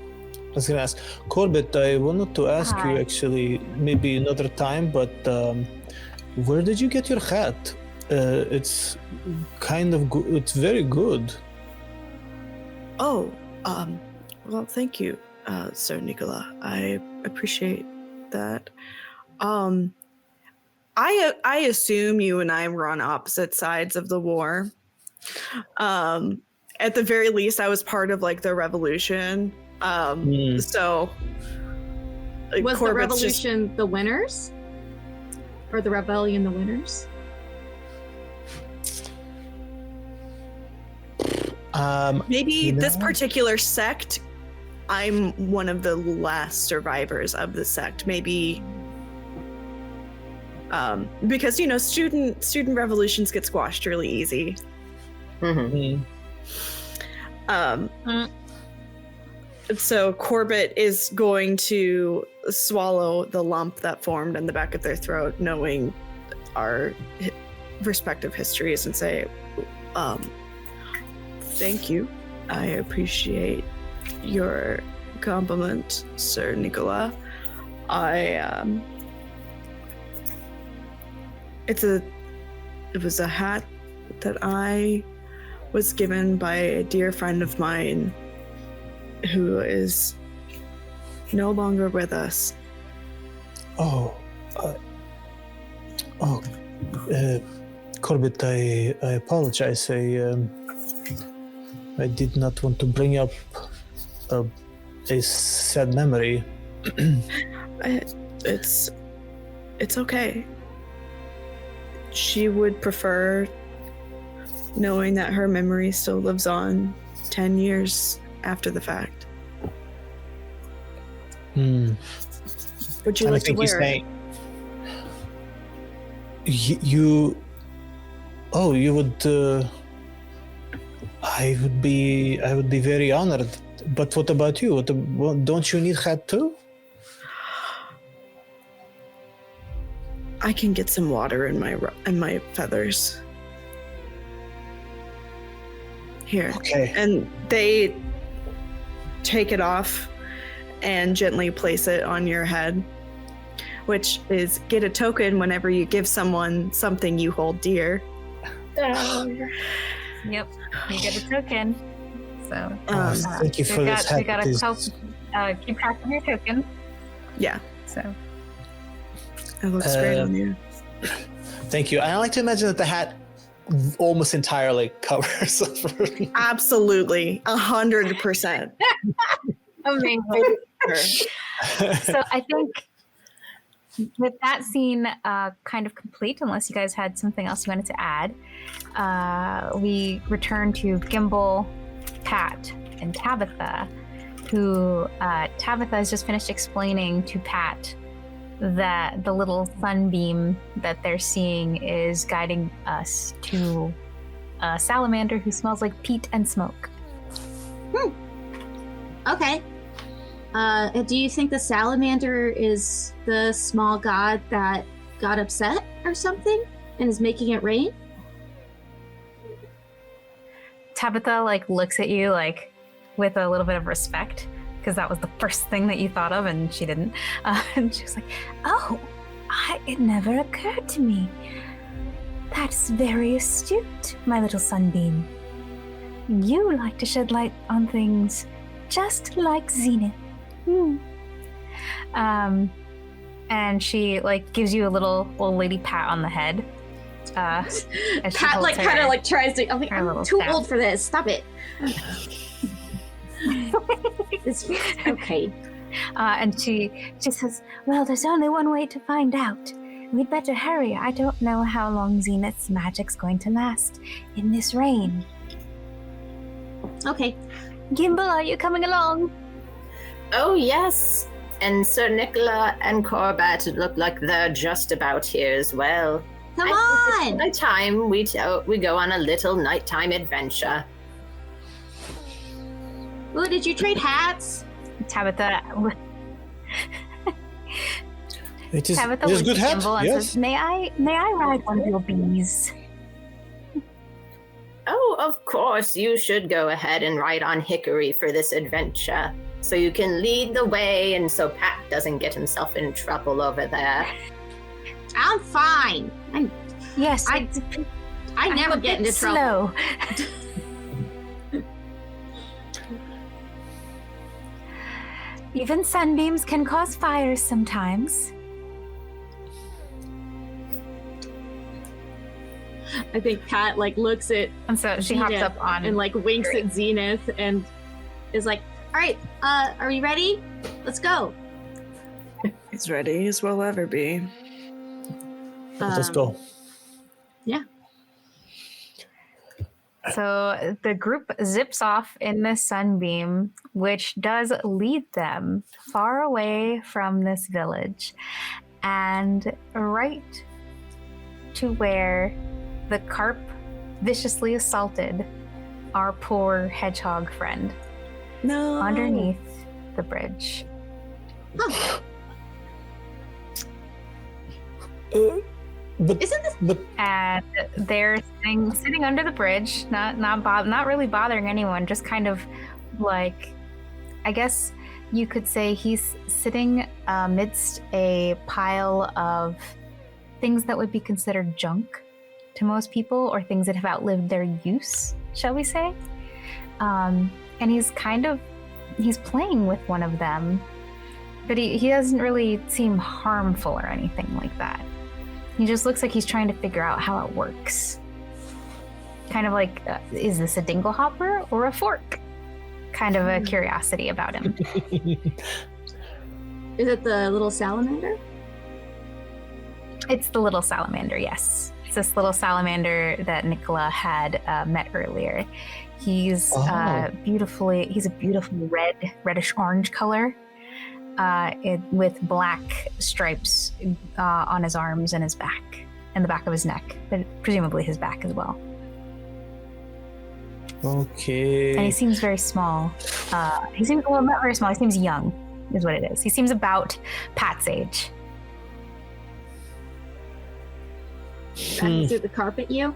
I was gonna ask, Corbett, I wanted to ask you actually, maybe another time, but where did you get your hat? It's kind of good. It's very good. Oh, well, thank you, Sir Nicola. I appreciate that. I assume you and I were on opposite sides of the war. At the very least, I was part of like the revolution. So was Corbett's the revolution the winners? Or the rebellion the winners? Maybe this particular sect, I'm one of the last survivors of the sect. Maybe because student revolutions get squashed really easy. Mm-hmm. So Corbett is going to swallow the lump that formed in the back of their throat, knowing our respective histories, and say, thank you. I appreciate your compliment, Sir Nicola. It was a hat that I was given by a dear friend of mine who is no longer with us. Corbett, I apologize. I did not want to bring up a sad memory. It's okay. She would prefer knowing that her memory still lives on 10 years after the fact. Would you like to wear it? You would. I would be very honored. But what about you? Don't you need hat too? I can get some water in my feathers. Here. Okay. And they take it off and gently place it on your head, which is get a token whenever you give someone something you hold dear. Yep, you get a token. So thank you for this. We gotta help keep track of your token. Yeah. So it looks great on you. Thank you. I like to imagine that the hat almost entirely covers. Absolutely, 100%. Amazing. So I think with that scene kind of complete, unless you guys had something else you wanted to add, we return to Gimbal, Pat, and Tabitha, who Tabitha has just finished explaining to Pat that the little sunbeam that they're seeing is guiding us to a salamander who smells like peat and smoke. Okay. Do you think the salamander is the small god that got upset or something and is making it rain? Tabitha looks at you with a little bit of respect, because that was the first thing that you thought of and she didn't. And she was like, oh, it never occurred to me. That's very astute, my little sunbeam. You like to shed light on things just like Zenith. And she gives you a little old lady pat on the head. As she Pat holds kind of tries to. I'm too staff. old for this. Stop it. It's okay. And she says, well, there's only one way to find out. We'd better hurry. I don't know how long Zenith's magic's going to last in this rain. Okay. Gimbal, are you coming along? Oh, yes. And Sir Nicola and Corbett look like they're just about here as well. Come I on! think it's time we go on a little nighttime adventure. Ooh, did you trade hats? Tabitha. It is Tabitha good looks at hat. Gimbal and Yes. says, May I ride one of your bees? Oh, of course, you should go ahead and ride on Hickory for this adventure, so you can lead the way and so Pat doesn't get himself in trouble over there. I'm fine. Yes, I never get into trouble. Slow. Even sunbeams can cause fires sometimes. I think Pat looks at And so she hops Zenith up on and winks at Zenith and is like, all right, are we ready? Let's go. As ready as we'll ever be. Let's go. Yeah. So the group zips off in the sunbeam, which does lead them far away from this village. And right to where the carp viciously assaulted our poor hedgehog friend. No. Underneath the bridge. But Isn't this? but And they're sitting under the bridge, not really bothering anyone, just kind of like, I guess you could say he's sitting amidst a pile of things that would be considered junk to most people, or things that have outlived their use, shall we say. And he's playing with one of them, but he doesn't really seem harmful or anything like that. He just looks like he's trying to figure out how it works. Kind of like, is this a dingle hopper or a fork? Kind of a curiosity about him. Is it the little salamander? It's the little salamander, yes. It's this little salamander that Nicola had met earlier. He's he's a beautiful reddish orange color with black stripes on his arms and his back, and the back of his neck, but presumably his back as well. okay. And he seems very small. He seems, well, not very small. He seems young, is what it is. He seems about Pat's age. Threw the carp at you?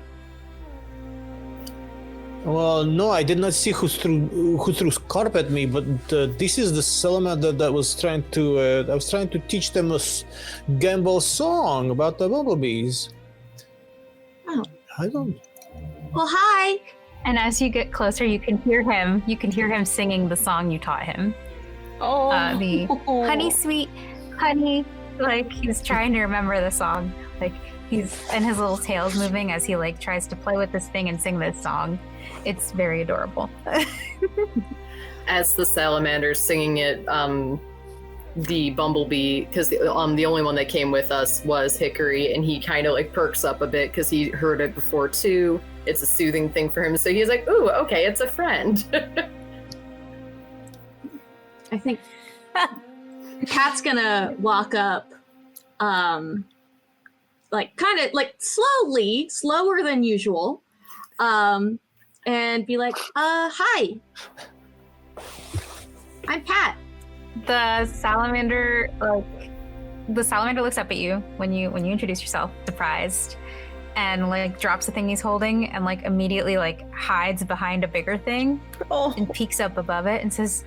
Well, no, I did not see who threw carp at me, but this is the salamander that was trying to teach them a Gimbal song about the bumblebees. Oh. I don't. Well, hi. And as you get closer, you can hear him. You can hear him singing the song you taught him. Oh. The honey, sweet honey. Like, he's trying to remember the song. Like, and his little tail's moving as he like tries to play with this thing and sing this song. It's very adorable. As the salamander's singing it, the bumblebee, because the only one that came with us was Hickory, and he kind of like perks up a bit because he heard it before too. It's a soothing thing for him, so he's like, "Ooh, okay, it's a friend." I think Pat's gonna walk up, like kind of like slowly, slower than usual, and be like, "Hi, I'm Pat." The salamander looks up at you when you introduce yourself, surprised, and like drops the thing he's holding and like immediately like hides behind a bigger thing and peeks up above it and says,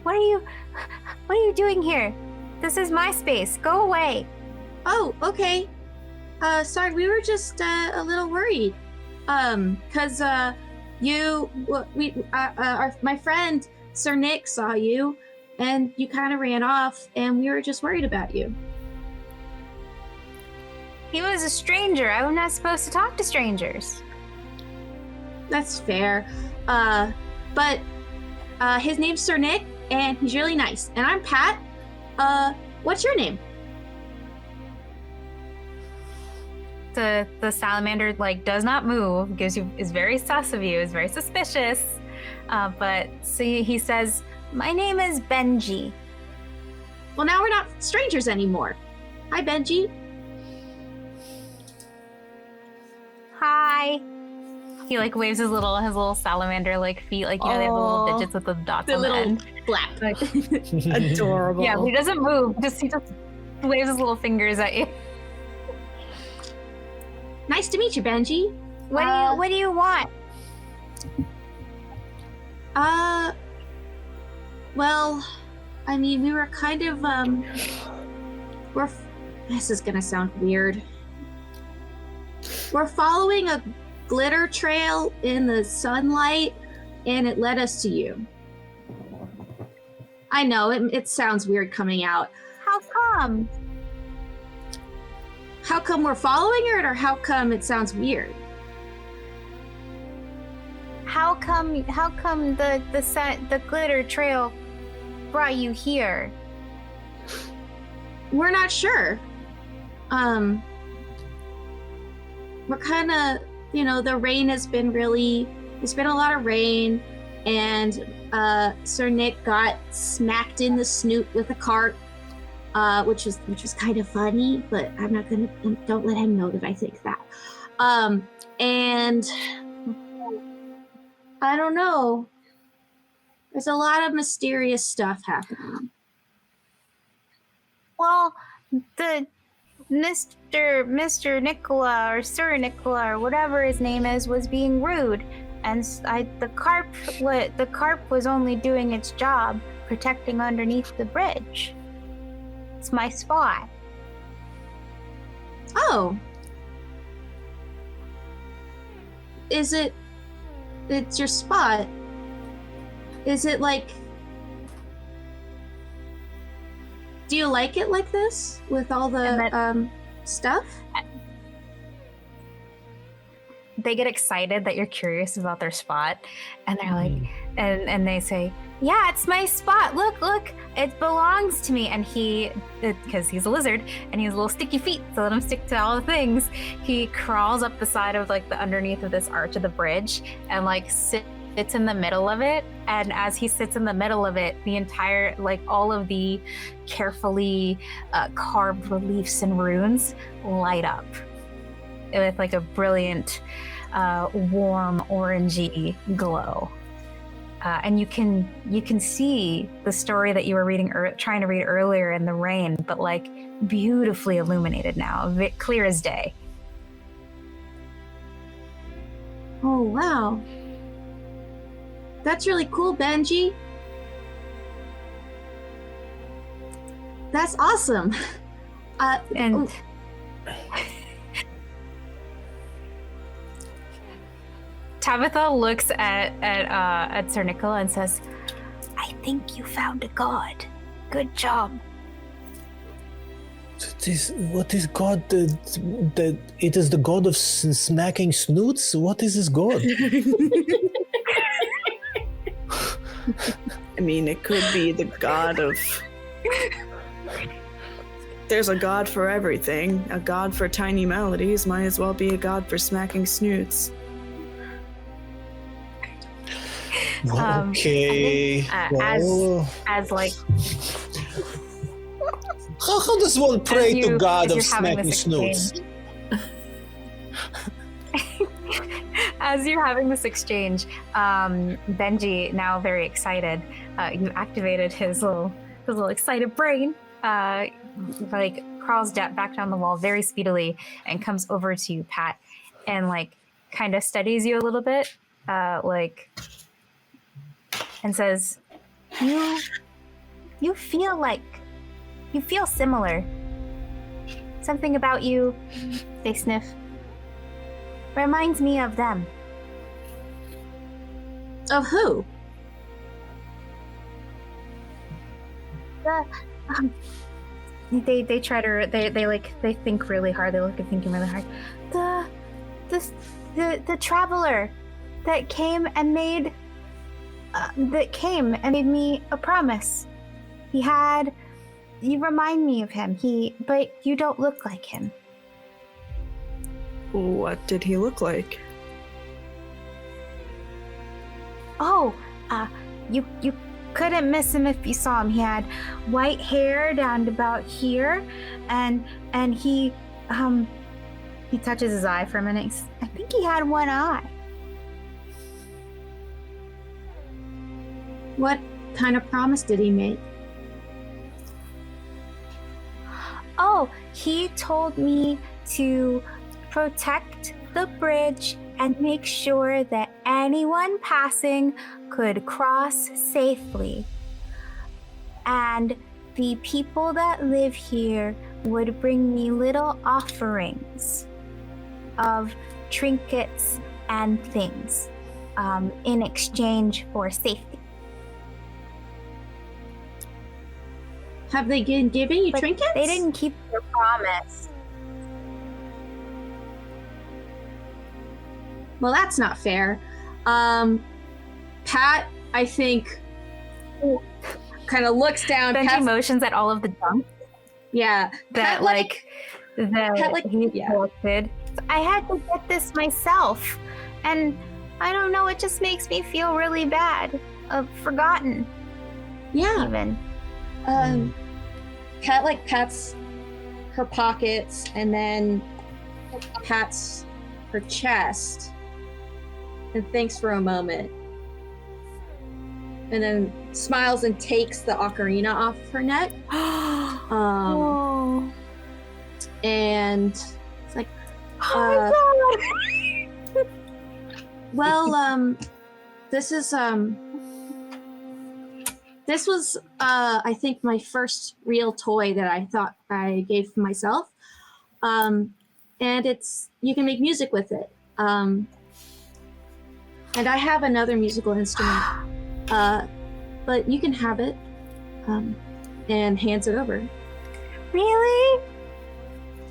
What are you doing here? This is my space. Go away." Oh, okay. Sorry, we were just a little worried. Cause my friend Sir Nick saw you, and you kind of ran off, and we were just worried about you. He was a stranger. I'm not supposed to talk to strangers. That's fair. But his name's Sir Nick, and he's really nice. And I'm Pat. What's your name? The salamander like does not move, is very sus of you, is very suspicious. But so he says, "My name is Benji." Well, now we're not strangers anymore. Hi, Benji. Hi. He like waves his little salamander like feet, like they have the little digits with the dots The on little the end. flap. Adorable. Yeah, he doesn't move. He just waves his little fingers at you. Nice to meet you, Benji. What do you want? Well, I mean, we were kind of, this is gonna sound weird. We're following a glitter trail in the sunlight, and it led us to you. I know, it sounds weird coming out. How come? How come we're following it, or how come it sounds weird? How come the glitter trail brought you here? We're not sure. We're kind of, the rain has been there's been a lot of rain, and Sir Nick got smacked in the snoot with a carp. which was kind of funny, but I'm not gonna. Don't let him know that I think that. And I don't know. There's a lot of mysterious stuff happening. Well, the Mr. Nicola or Sir Nicola or whatever his name is was being rude, and the carp was only doing its job, protecting underneath the bridge. It's my spot. Oh. It's your spot. Is it like, do you like it like this with all the stuff? They get excited that you're curious about their spot, and they're like, and they say, yeah, it's my spot. Look, it belongs to me. And because he's a lizard and he has little sticky feet, so let him stick to all the things. He crawls up the side of like the underneath of this arch of the bridge and like sits in the middle of it. And as he sits in the middle of it, the entire, like all of the carefully carved reliefs and runes light up with like a brilliant, warm orangey glow. And you can see the story that you were reading, trying to read earlier in the rain, but like beautifully illuminated now, clear as day. Oh wow, that's really cool, Benji. That's awesome. And Tabitha looks at Sir Nicola and says, I think you found a god. Good job. What is God? It is the god of smacking snoots? What is this god? I mean, it could be the god of... There's a god for everything. A god for tiny melodies might as well be a god for smacking snoots. Okay. As like... How does one pray to God of smacking snoots? As you're having this exchange, Benji, now very excited, you activated his little excited brain, like crawls back down the wall very speedily and comes over to you, Pat, and like kind of studies you a little bit, like, and says, you feel similar. Something about you, they sniff, reminds me of them. Of who? They try to they think really hard. They look at thinking really hard. The traveler that came and made me a promise. You remind me of him. But you don't look like him. What did he look like? Oh, you couldn't miss him if you saw him. He had white hair down to about here, and he touches his eye for a minute. I think he had one eye. What kind of promise did he make? Oh, he told me to protect the bridge and make sure that anyone passing could cross safely. And the people that live here would bring me little offerings of trinkets and things in exchange for safety. Have they been giving you trinkets? They didn't keep their promise. Well, that's not fair. Pat, I think, kind of looks down. Benji motions at all of the junk. Yeah. That he collected. I had to get this myself, and I don't know. It just makes me feel really bad, forgotten. Yeah. Even. Cat like pats her pockets and then pats her chest and thinks for a moment. And then smiles and takes the ocarina off of her neck. Oh. And it's like, Oh my god! well, this was, I think, my first real toy that I thought I gave myself. And you can make music with it. And I have another musical instrument, but you can have it, and hands it over. Really?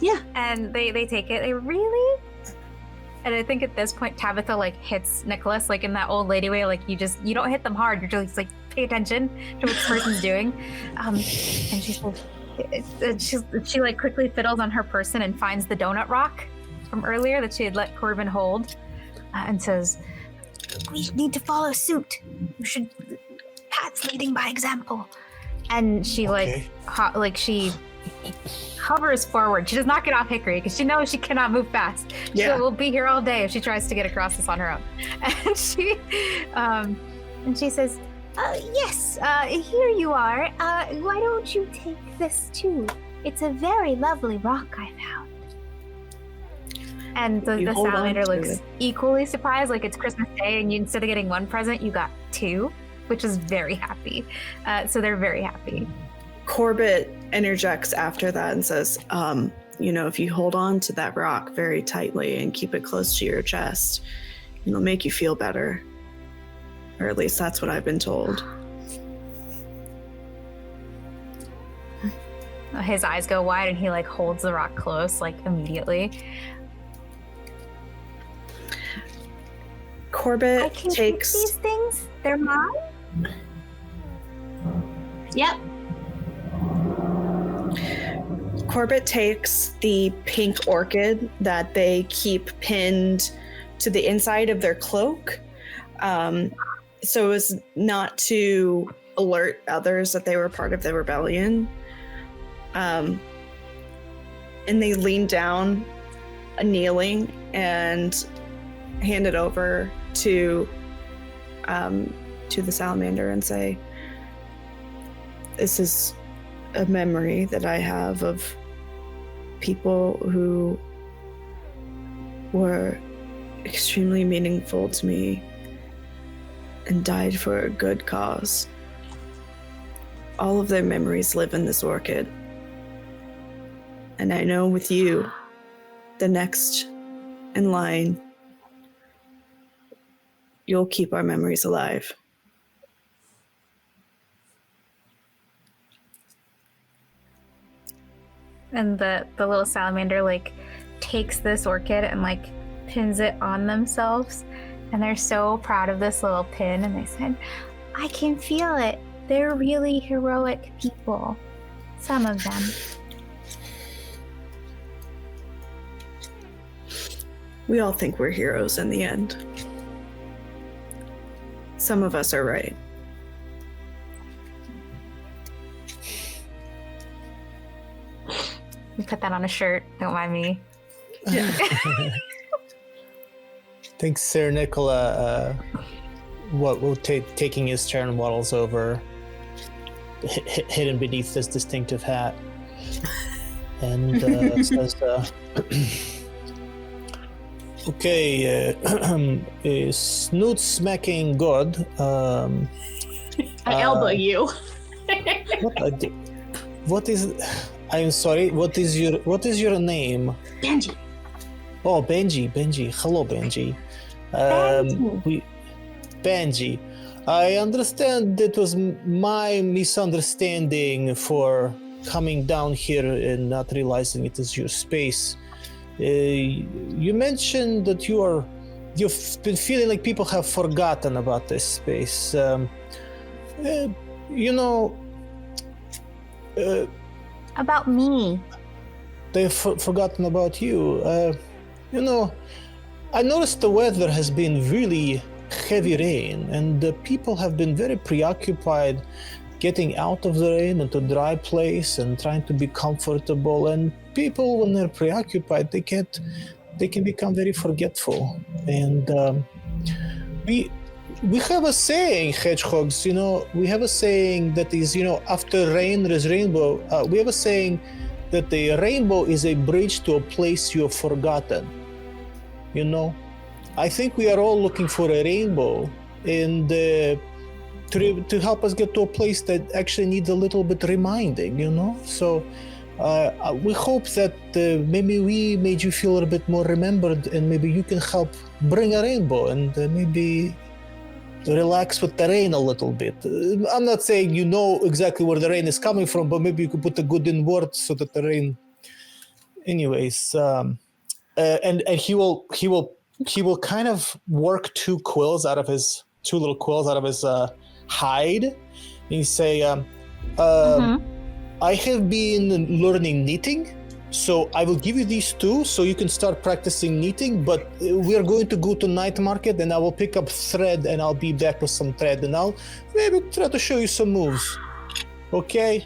Yeah. And they take it. They really? And I think at this point, Tabitha like hits Nicholas like in that old lady way. Like you don't hit them hard. You're just like pay attention to what the person's doing. And she's like, she like quickly fiddles on her person and finds the donut rock from earlier that she had let Corbin hold, and says, "We need to follow suit. We should. Pat's leading by example." And she she hovers forward. She does not get off Hickory because she knows she cannot move fast. Yeah. She will be here all day if she tries to get across this on her own. And she says, "Yes, here you are. Why don't you take this too? It's a very lovely rock I found." And the hold on salamander to looks it. equally surprised, like it's Christmas Day, and instead of getting one present, you got two, which is very happy. So they're very happy. Corbett interjects after that and says, if you hold on to that rock very tightly and keep it close to your chest, it'll make you feel better. Or at least that's what I've been told. His eyes go wide and he like holds the rock close, like immediately. Corbett I can takes... keep these things? They're mine? Yep. Corbett takes the pink orchid that they keep pinned to the inside of their cloak, so as not to alert others that they were part of the rebellion. And they lean down, kneeling, and hand it over to the salamander and say, "This is a memory that I have of people who were extremely meaningful to me and died for a good cause. All of their memories live in this orchid. And I know with you, the next in line, you'll keep our memories alive." And the little salamander like takes this orchid and like pins it on themselves, and they're so proud of this little pin, and they said, "I can feel it. They're really heroic people. Some of them." We all think we're heroes in the end. Some of us are right. We put that on a shirt. Don't mind me. Yeah. I think Sir Nicola, taking his turn, waddles over, hidden beneath this distinctive hat, and says, "Okay, snoot smacking good. I elbow you. What is? I'm sorry. What is your name?" Benji. Oh, Benji. Hello, Benji. Benji. I understand it was my misunderstanding for coming down here and not realizing it is your space. You mentioned that you've been feeling like people have forgotten about this space. About me. They've forgotten about you. I noticed the weather has been really heavy rain, and the people have been very preoccupied getting out of the rain into a dry place and trying to be comfortable. And people, when they're preoccupied, they can become very forgetful. And we have a saying, hedgehogs. We have a saying that is, after rain there is rainbow. We have a saying that the rainbow is a bridge to a place you have forgotten. I think we are all looking for a rainbow, and to help us get to a place that actually needs a little bit reminding, So we hope that maybe we made you feel a little bit more remembered, and maybe you can help bring a rainbow and maybe relax with the rain a little bit. I'm not saying you know exactly where the rain is coming from, but maybe you could put a good in word so that the rain. Anyways, and he will kind of work two little quills out of his hide, and he say, I have been learning knitting, so I will give you these two so you can start practicing knitting, but we are going to go to night market and I will pick up thread and I'll be back with some thread and I'll maybe try to show you some moves. Okay?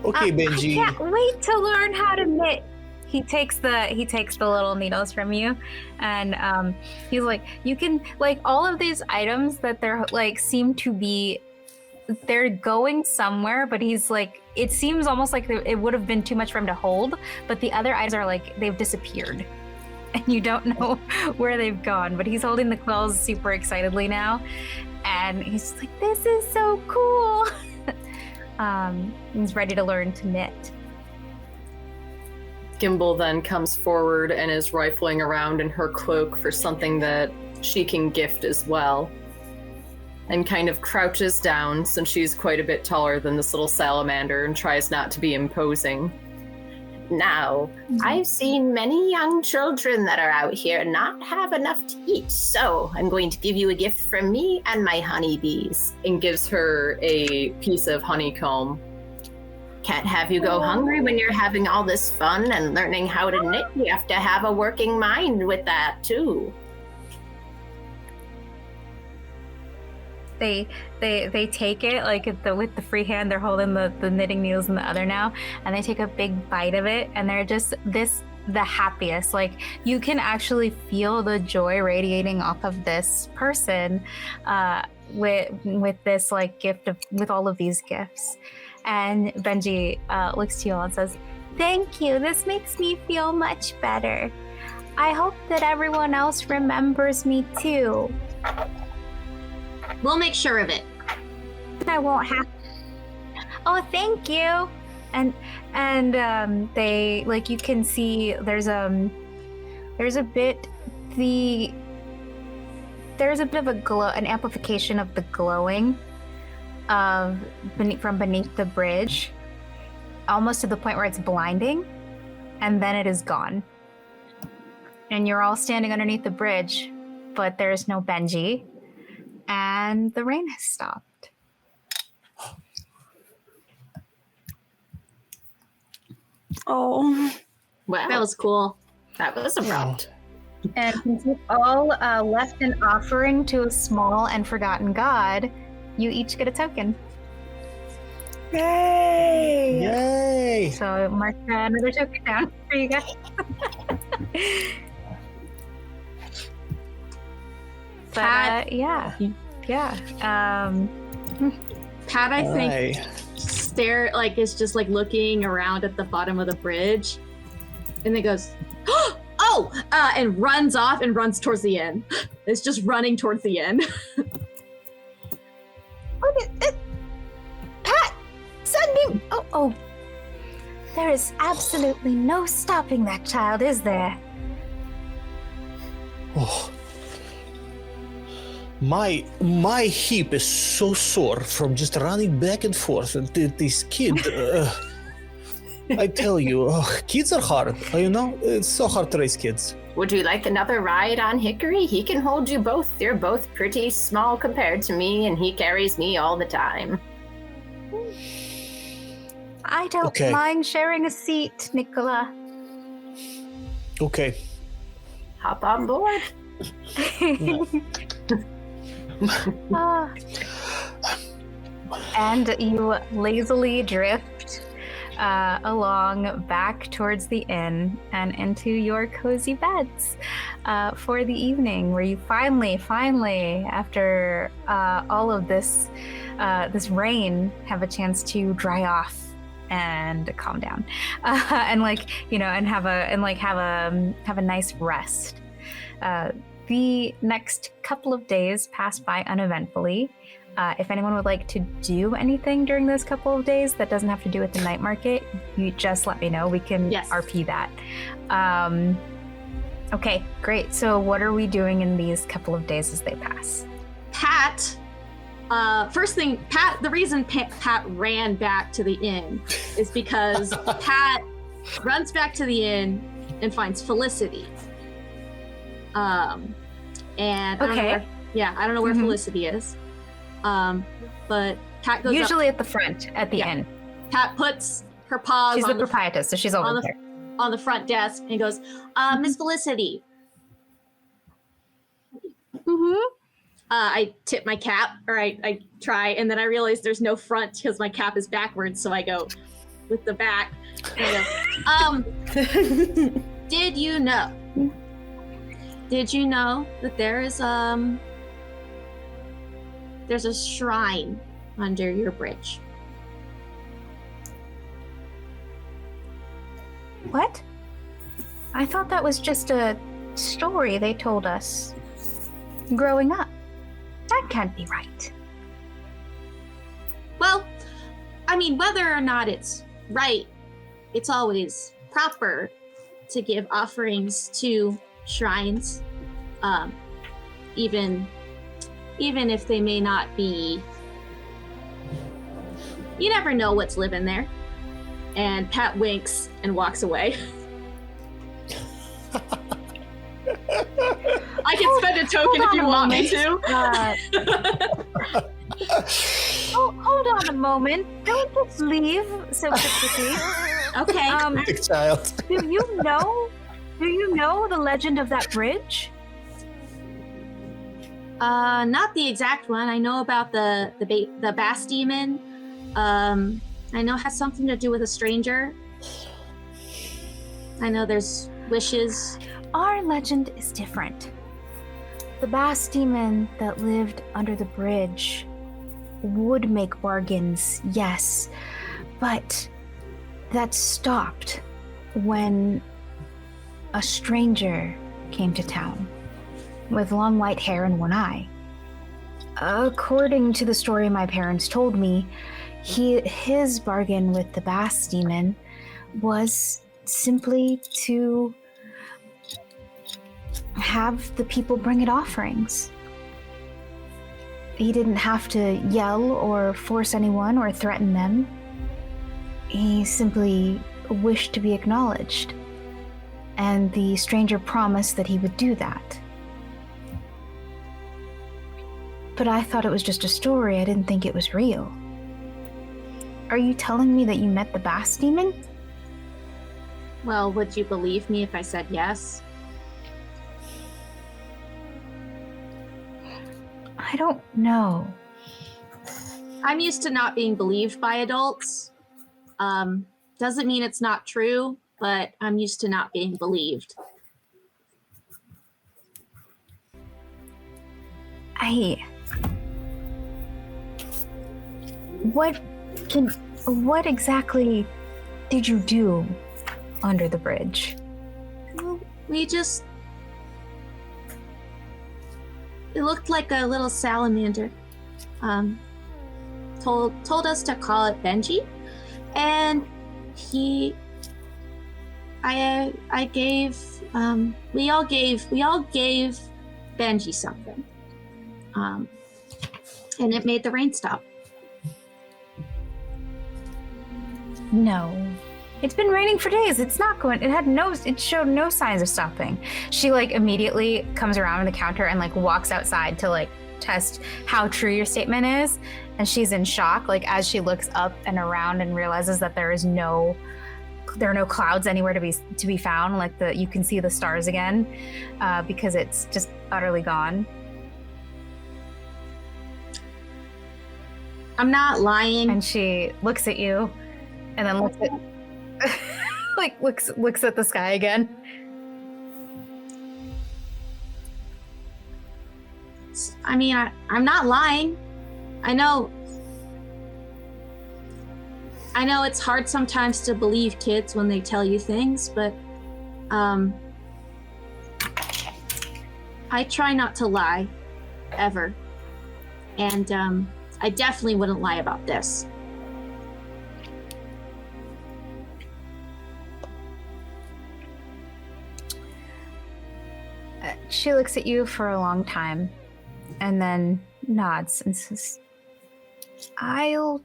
Okay, Benji. I can't wait to learn how to knit. He takes the little needles from you, and he's like, you can, like, all of these items that they're like seem to be, they're going somewhere, but he's like, it seems almost like it would have been too much for him to hold, but the other items are like, they've disappeared and you don't know where they've gone, but he's holding the quills super excitedly now, and he's just like, this is so cool. He's ready to learn to knit. Gimbal then comes forward and is rifling around in her cloak for something that she can gift as well, and kind of crouches down since she's quite a bit taller than this little salamander and tries not to be imposing. Now, I've seen many young children that are out here not have enough to eat, so I'm going to give you a gift from me and my honeybees. And gives her a piece of honeycomb. Can't have you go hungry when you're having all this fun and learning how to knit. You have to have a working mind with that too. They take it like with the free hand. They're holding the knitting needles in the other now, and they take a big bite of it, and they're just the happiest. Like, you can actually feel the joy radiating off of this person with this like gift with all of these gifts. And Benji looks to you all and says, "Thank you. This makes me feel much better. I hope that everyone else remembers me too." We'll make sure of it. I won't have. Oh, thank you. And they, like, you can see there's a bit of a glow, an amplification of the glowing from beneath the bridge, almost to the point where it's blinding, and then it is gone. And you're all standing underneath the bridge, but there's no Benji, and the rain has stopped. Oh, Wow, that was cool. that was abrupt. And since you all left an offering to a small and forgotten god, you each get a token. Yay! Yay! So mark another token down for you guys. But yeah. Pat, I think, Right. is just like looking around at the bottom of the bridge, and then goes, "Oh!" And runs off and runs towards the inn. It's just running towards the inn. Pat, send me. Oh, there is absolutely no stopping that child, is there? Oh. My hip is so sore from just running back and forth. And this kid, I tell you, kids are hard. It's so hard to raise kids. Would you like another ride on Hickory? He can hold you both. You're both pretty small compared to me, and he carries me all the time. I don't mind sharing a seat, Nicola. Okay. Hop on board. And you lazily drift along back towards the inn and into your cozy beds for the evening, where you finally, after all of this rain, have a chance to dry off and calm down, and have a nice rest. The next couple of days pass by uneventfully. If anyone would like to do anything during those couple of days that doesn't have to do with the night market, you just let me know. We can RP that. Okay, great. So what are we doing in these couple of days as they pass? Pat, first thing, the reason Pat ran back to the inn is because Pat runs back to the inn and finds Felicity. And I don't know where Felicity is. But Pat goes usually at the front at the inn. Pat puts her paws. She's the proprietress, so she's always there on the front desk and goes, Miss Felicity. I tip my cap, or I try, and then I realize there's no front because my cap is backwards, so I go with the back. And I go, Did you know that there's a shrine under your bridge? What? I thought that was just a story they told us growing up. That can't be right. Well, I mean, whether or not it's right, it's always proper to give offerings to shrines, even if they may not be. You never know what's living there. And Pat winks and walks away. I can spend a token if you want me to. Hold on a moment. Don't just leave so quickly. Okay. Big child. Do you know the legend of that bridge? Not the exact one. I know about the bass demon. I know it has something to do with a stranger. I know there's wishes. Our legend is different. The bass demon that lived under the bridge would make bargains, yes, but that stopped when a stranger came to town with long white hair and one eye. According to the story my parents told me, his bargain with the bass demon was simply to have the people bring it offerings. He didn't have to yell or force anyone or threaten them. He simply wished to be acknowledged, and the stranger promised that he would do that. But I thought it was just a story. I didn't think it was real. Are you telling me that you met the bass demon? Well, would you believe me if I said yes? I don't know. I'm used to not being believed by adults. Doesn't mean it's not true, but I'm used to not being believed. What exactly did you do under the bridge? Well, it looked like a little salamander. Told us to call it Benji, and we all gave Benji something, and it made the rain stop. No. It's been raining for days. It showed no signs of stopping. She immediately comes around the counter and walks outside to test how true your statement is. And she's in shock, as she looks up and around and realizes that there are no clouds anywhere to be found. You can see the stars again, because it's just utterly gone. I'm not lying. And she looks at you and then looks at looks at the sky again. I mean, I'm not lying. I know it's hard sometimes to believe kids when they tell you things, but I try not to lie, ever. And I definitely wouldn't lie about this. She looks at you for a long time and then nods and says, I'll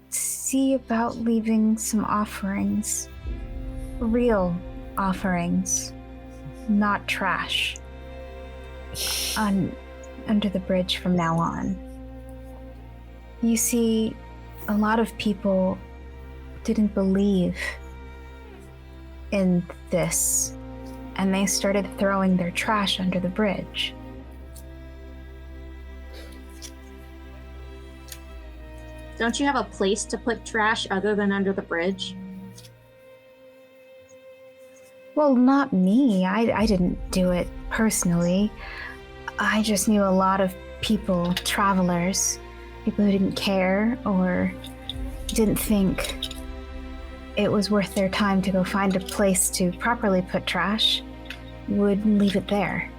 see about leaving some offerings. Real offerings, not trash. Under the bridge from now on. You see, a lot of people didn't believe in this, and they started throwing their trash under the bridge. Don't you have a place to put trash other than under the bridge? Well, not me. I didn't do it personally. I just knew a lot of people, travelers, people who didn't care or didn't think it was worth their time to go find a place to properly put trash, would leave it there.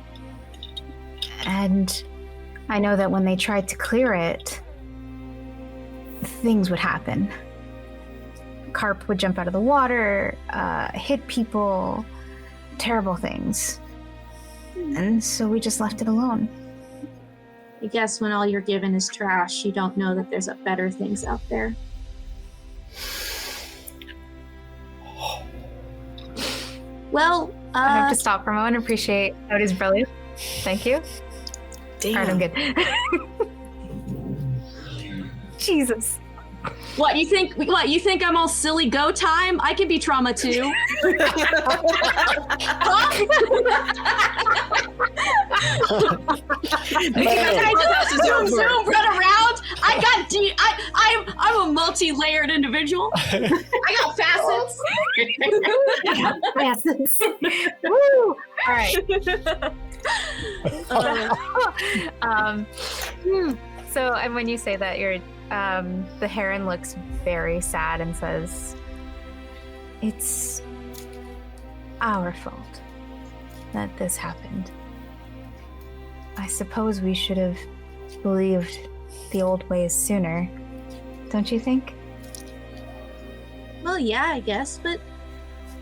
And I know that when they tried to clear it, things would happen. Carp would jump out of the water, hit people, terrible things. And so we just left it alone. I guess when all you're given is trash, you don't know that there's better things out there. Well, I have to stop for a moment and appreciate Cody's brilliant. Thank you. Damn. All right, I'm good. Jesus. What you think? What you think? I'm all silly go time? I can be trauma too. Zoom, run around. I got deep. I'm a multi-layered individual. I got facets. Facets. Woo! All right. So, and when you say that, you're the heron looks very sad and says, "It's our fault that this happened. I suppose we should have believed the old ways sooner, don't you think?" Well, yeah, I guess, but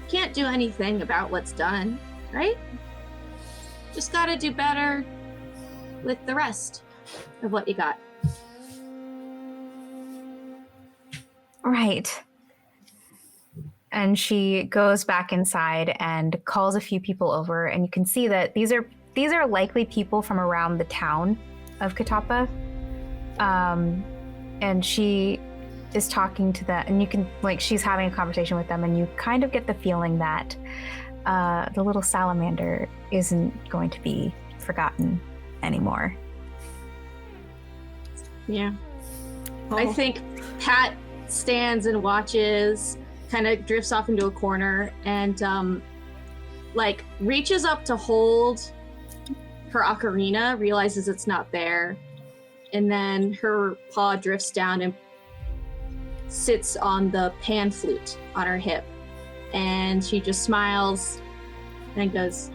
can't do anything about what's done, right? Just gotta do better with the rest of what you got. Right. And she goes back inside and calls a few people over, and you can see that these are likely people from around the town of Katapa. And she is talking to them, and you can, like, she's having a conversation with them, and you kind of get the feeling that the little salamander isn't going to be forgotten anymore. Yeah. I think Pat stands and watches, kind of drifts off into a corner, and reaches up to hold her ocarina, realizes it's not there, and then her paw drifts down and sits on the pan flute on her hip, and she just smiles and goes,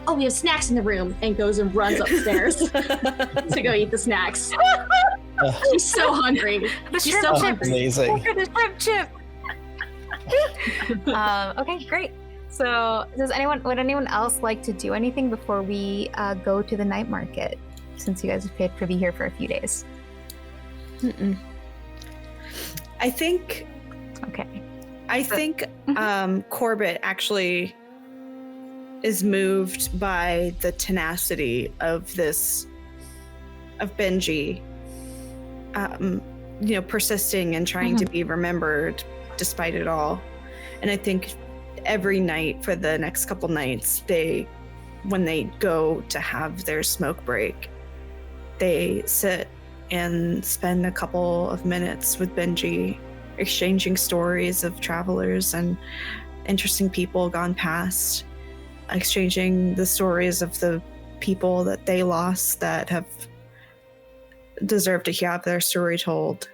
"Oh, we have snacks in the room," and goes and runs upstairs to go eat the snacks. She's so hungry. She's so hungry. Amazing. The shrimp chip. Okay, great. So, would anyone else like to do anything before we go to the night market? Since you guys have paid to be here for a few days. I think Corbett actually is moved by the tenacity of Benji, persisting and trying to be remembered despite it all. And I think every night for the next couple nights, when they go to have their smoke break, they sit and spend a couple of minutes with Benji, exchanging stories of travelers and interesting people gone past, exchanging the stories of the people that they lost that have deserved to have their story told.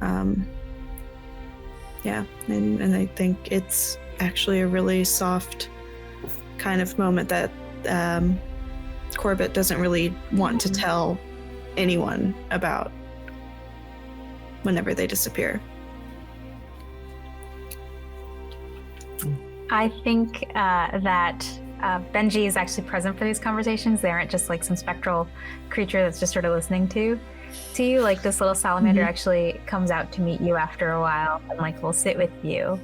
And I think it's actually a really soft kind of moment that Corbett doesn't really want to tell anyone about whenever they disappear. I think that Benji is actually present for these conversations. They aren't just like some spectral creature that's just sort of listening to you. Like this little salamander actually comes out to meet you after a while and like will sit with you.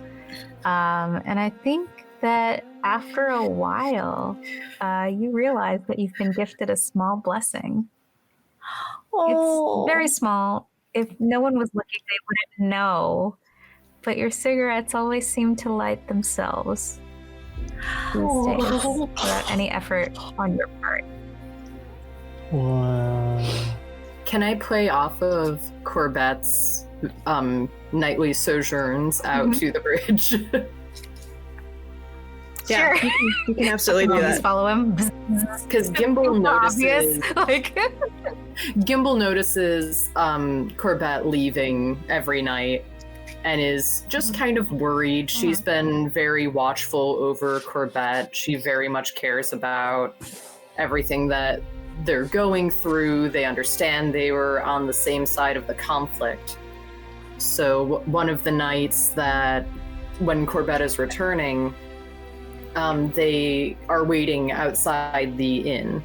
And I think that after a while, you realize that you've been gifted a small blessing. Oh. It's very small. If no one was looking, they wouldn't know. But your cigarettes always seem to light themselves these days without any effort on your part. Wow. Can I play off of Corbett's nightly sojourns out to the bridge? Yeah, Sure. you can absolutely do Just that. follow him. Because Gimbal notices. Like Gimbal notices Corbett leaving every night and is just kind of worried. She's been very watchful over Corbett. She very much cares about everything that they're going through. They understand they were on the same side of the conflict. So one of the nights that when Corbett is returning, they are waiting outside the inn,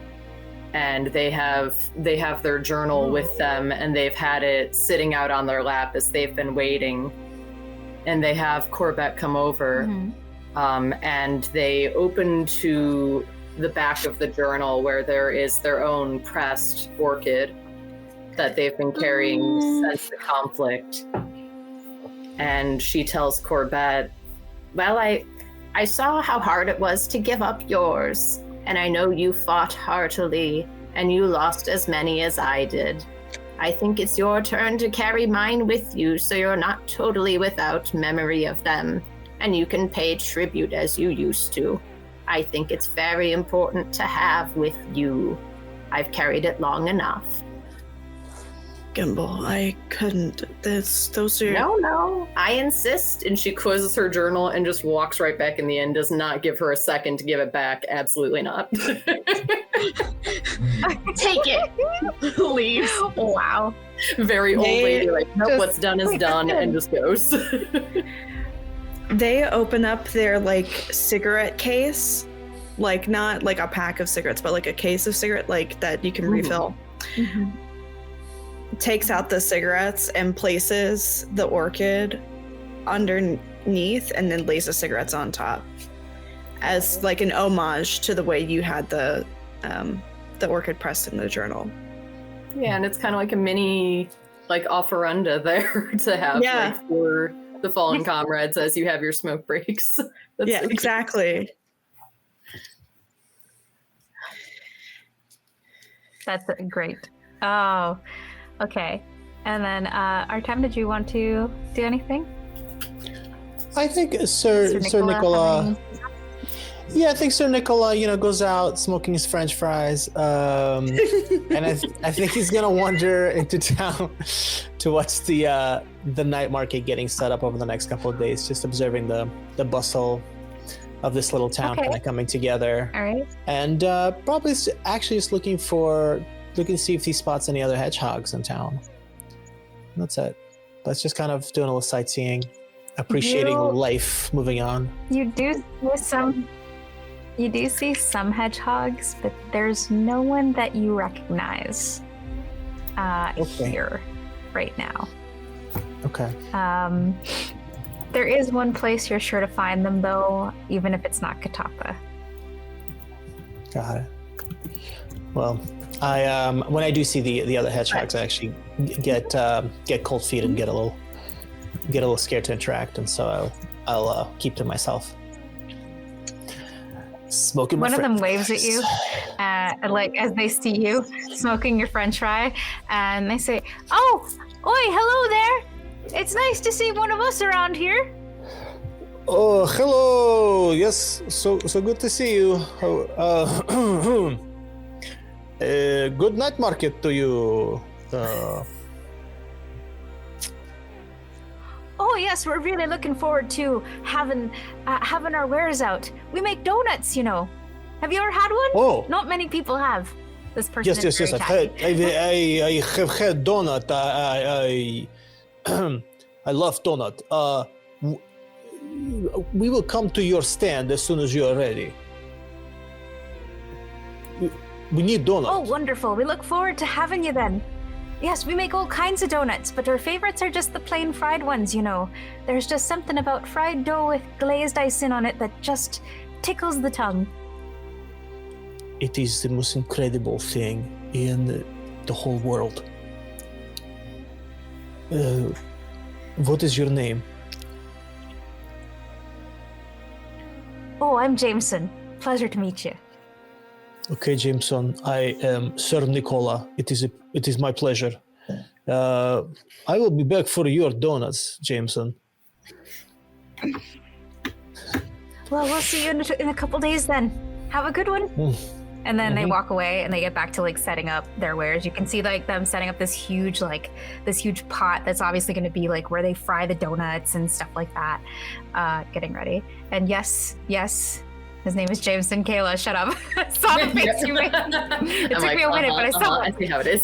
and they have their journal with them, and they've had it sitting out on their lap as they've been waiting. And they have Corbett come over, and they open to the back of the journal where there is their own pressed orchid that they've been carrying since the conflict. And she tells Corbett, Well, I saw how hard it was to give up yours, and I know you fought heartily, and you lost as many as I did. I think it's your turn to carry mine with you so you're not totally without memory of them, and you can pay tribute as you used to. I think it's very important to have with you. I've carried it long enough. Gimbal, I couldn't. Those are... No, I insist. and she closes her journal and just walks right back in the inn, does not give her a second to give it back. Absolutely not. Take it. Leave. wow. Very old lady, like, nope, just- what's done is done, and just goes. They open up their like cigarette case, like not like a pack of cigarettes, but like a case of cigarette like that you can refill. Takes out the cigarettes and places the orchid underneath, and then lays the cigarettes on top as like an homage to the way you had the orchid pressed in the journal. Yeah, and it's kind of like a mini like offerenda there to have like for the fallen comrades as you have your smoke breaks. That's Yeah, so cute. exactly. That's great. Oh, okay. And then, Artem, did you want to do anything? I think Sir Nicola. having- Yeah, I think Sir Nicola, goes out smoking his French fries, and I think he's gonna wander into town to watch the night market getting set up over the next couple of days, just observing the bustle of this little town Okay. kind of coming together, All right. and probably actually just looking to see if he spots any other hedgehogs in town. That's it. That's just kind of doing a little sightseeing, appreciating You- life, moving on. You do see some hedgehogs, but there's no one that you recognize Okay. here right now. Okay. There is one place you're sure to find them, though, even if it's not Katapa. Got it. Well, I when I do see the other hedgehogs, I actually get cold feet and get a little scared to interact, and so I'll keep to myself. Smoking. One my of them French waves at you, fries. like as they see you smoking your French fry, and they say, "Oh, oi, hello there! It's nice to see one of us around here." Oh, hello. Yes, so good to see you. Good night market to you. Oh yes, we're really looking forward to having our wares out. We make donuts, you know. Have you ever had one? Oh, Not many people have. This person yes, is yes, yes. very I have had donut. I love donut. We will come to your stand as soon as you are ready. We need donut. Oh, wonderful. We look forward to having you then. Yes, we make all kinds of donuts, but our favorites are just the plain fried ones, you know. There's just something about fried dough with glazed icing on it that just tickles the tongue. It is the most incredible thing in the whole world. What is your name? Oh, I'm Jameson. Pleasure to meet you. Okay, Jameson. I am Sir Nicola. It is my pleasure. I will be back for your donuts, Jameson. Well, we'll see you in a couple days then. Have a good one. And then they walk away and they get back to like setting up their wares. You can see like them setting up this huge pot that's obviously going to be like where they fry the donuts and stuff like that, getting ready. And yes, his name is Jameson. Kayla, shut up. I saw the face you made. It took me a minute, but I saw it. I see how it is.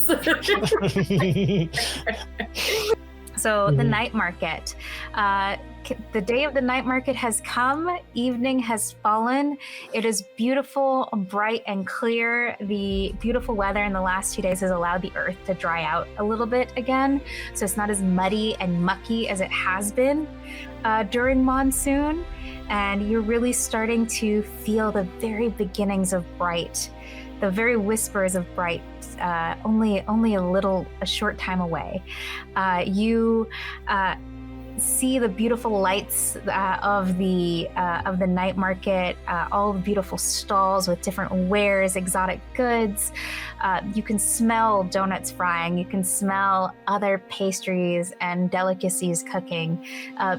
So the night market. The day of the night market has come. Evening has fallen. It is beautiful, bright, and clear. The beautiful weather in the last 2 days has allowed the earth to dry out a little bit again. So it's not as muddy and mucky as it has been during monsoon. And you're really starting to feel the very beginnings of bright, the very whispers of bright, only a short time away. You see the beautiful lights of the night market, all the beautiful stalls with different wares, exotic goods. You can smell donuts frying. You can smell other pastries and delicacies cooking.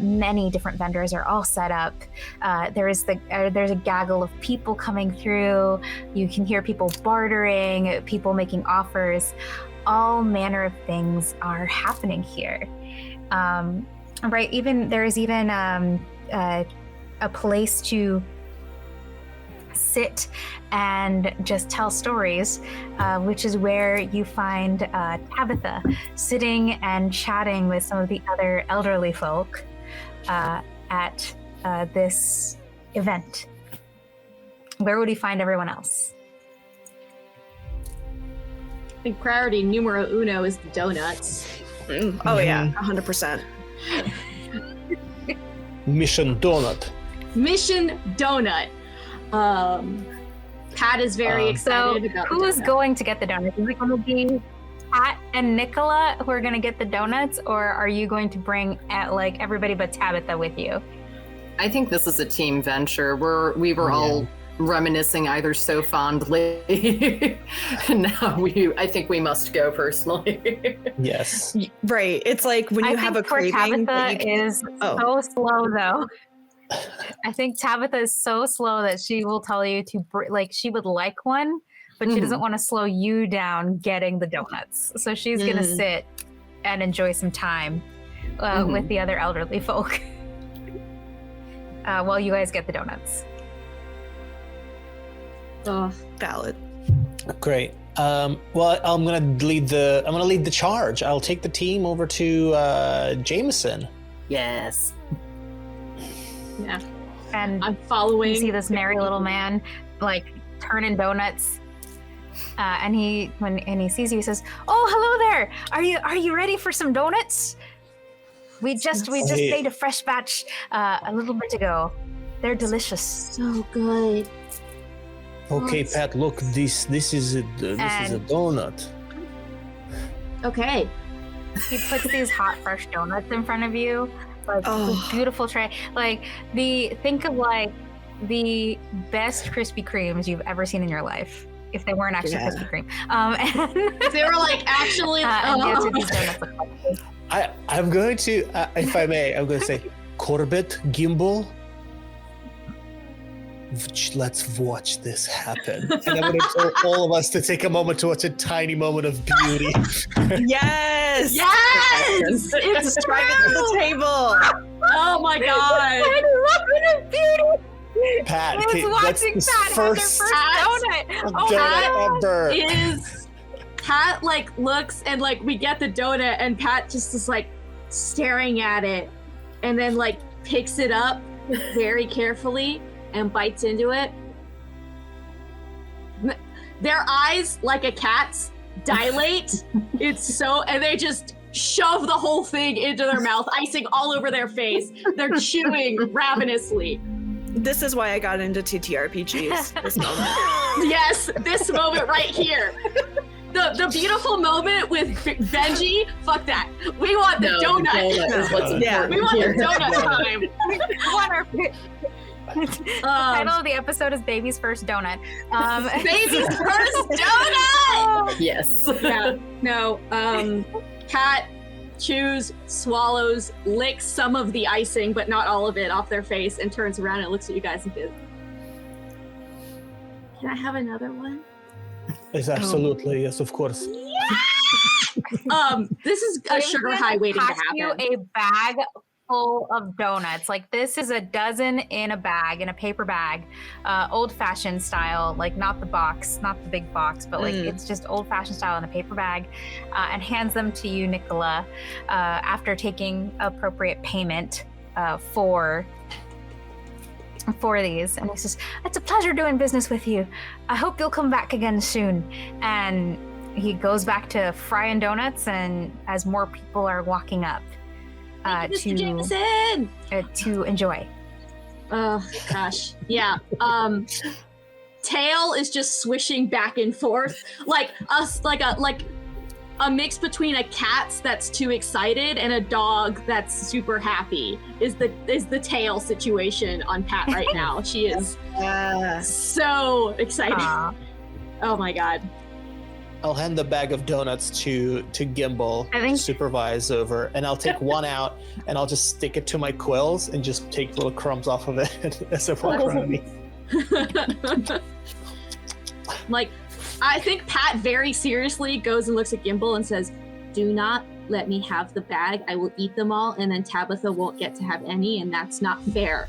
Many different vendors are all set up. There's a gaggle of people coming through. You can hear people bartering, people making offers. All manner of things are happening here. Right, there's even a place to sit and just tell stories, which is where you find Tabitha sitting and chatting with some of the other elderly folk at this event. Where would he find everyone else? I think priority numero uno is the donuts. Oh yeah, 100%. Mission donut. Mission donut. Pat is very excited about the who's donut. going to get the donuts? Is it going to be Pat and Nicola who are going to get the donuts, or are you going to bring everybody but Tabitha with you? I think this is a team venture. We were all reminiscing either so fondly, and now I think we must go personally. Yes. Right. It's like when you have a craving. Tabitha is so slow though. I think Tabitha is so slow that she will tell you to she would like one, but she doesn't want to slow you down getting the donuts. So she's gonna sit and enjoy some time with the other elderly folk while you guys get the donuts. Oh, Valid. Great. Well, I'm gonna lead the charge. I'll take the team over to Jameson. Yes. yeah. And I'm following. you see this merry little man turning donuts. And when he sees you, he says, "Oh, hello there. Are you ready for some donuts? We just made a fresh batch a little bit ago. They're delicious. So good. Okay, Pat. Look, this is a donut. Okay. He puts these hot, fresh donuts in front of you, this beautiful tray. Think of the best Krispy Kremes you've ever seen in your life. if they weren't actually Krispy Kreme. If they were like actually, and that's what these donuts look like. I'm going to, if I may, I'm going to say, Corbett, Gimbal, let's watch this happen. And I'm going to tell all of us to take a moment to watch a tiny moment of beauty. Yes! yes, it's Drive it to the table. Oh my god! Pat, I was that's watching the Pat have their first donut. Oh, donut ever. Is Pat like looks and like we get the donut and Pat just is like staring at it and then like picks it up very carefully and bites into it. Their eyes, like a cat's, dilate. It's so, and they just shove the whole thing into their mouth, icing all over their face. They're chewing ravenously. This is why I got into TTRPGs. This moment. Yes, this moment right here. The beautiful moment with Benji, fuck that. We want the donut. The donut is what's Yeah. We want the donut time. We want our the title of the episode is Baby's First Donut. Baby's first donut! Yes. Yeah, no, Pat chews, swallows, licks some of the icing, but not all of it, off their face and turns around and looks at you guys and goes, "Can I have another one?" Yes, absolutely. Yes, of course. This is a sugar high waiting to Pass you happen. a bag full of donuts. Like this is a dozen in a bag, in a paper bag, old-fashioned style, like not the box, not the big box, but like it's just old-fashioned style in a paper bag, and hands them to you, Nicola, after taking appropriate payment for these. And he says, "It's a pleasure doing business with you. I hope you'll come back again soon." And he goes back to frying donuts, and as more people are walking up Mr. Jameson! to enjoy. Oh gosh, yeah. Tail is just swishing back and forth, like a mix between a cat that's too excited and a dog that's super happy. Is the tail situation on Pat right now? She is so excited. Oh my god. I'll hand the bag of donuts to Gimbal I think- to supervise over, and I'll take one out and I'll just stick it to my quills and just take little crumbs off of it as I walk around me. Like, I think Pat very seriously goes and looks at Gimbal and says, "Do not let me have the bag. I will eat them all, and then Tabitha won't get to have any, and that's not fair."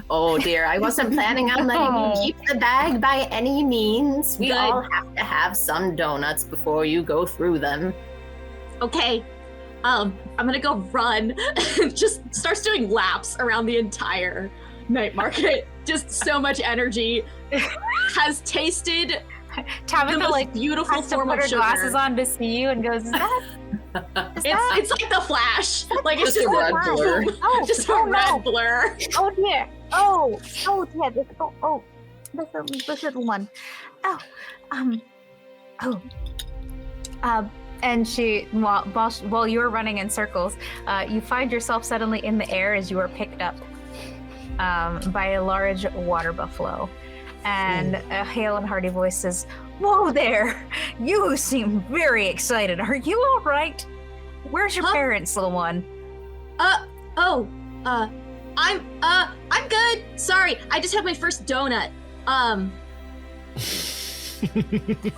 Oh dear, I wasn't planning on letting you keep the bag by any means. We Good. all have to have some donuts before you go through them. Okay, I'm gonna go run. Just starts doing laps around the entire night market. Just so much energy. Has tasted the Tabitha most like beautiful has to form put of her sugar. glasses on to see you and goes, "Is that?" It's like the Flash. Like it's Just a red blur. Oh, just a oh, red no. blur. Oh dear. Oh dear. This little one. And she, while you are running in circles, you find yourself suddenly in the air as you are picked up by a large water buffalo. And a hale and hearty voice says, "Whoa there! You seem very excited. Are you all right? Where's your parents, little one?" I'm good. Sorry, I just had my first donut.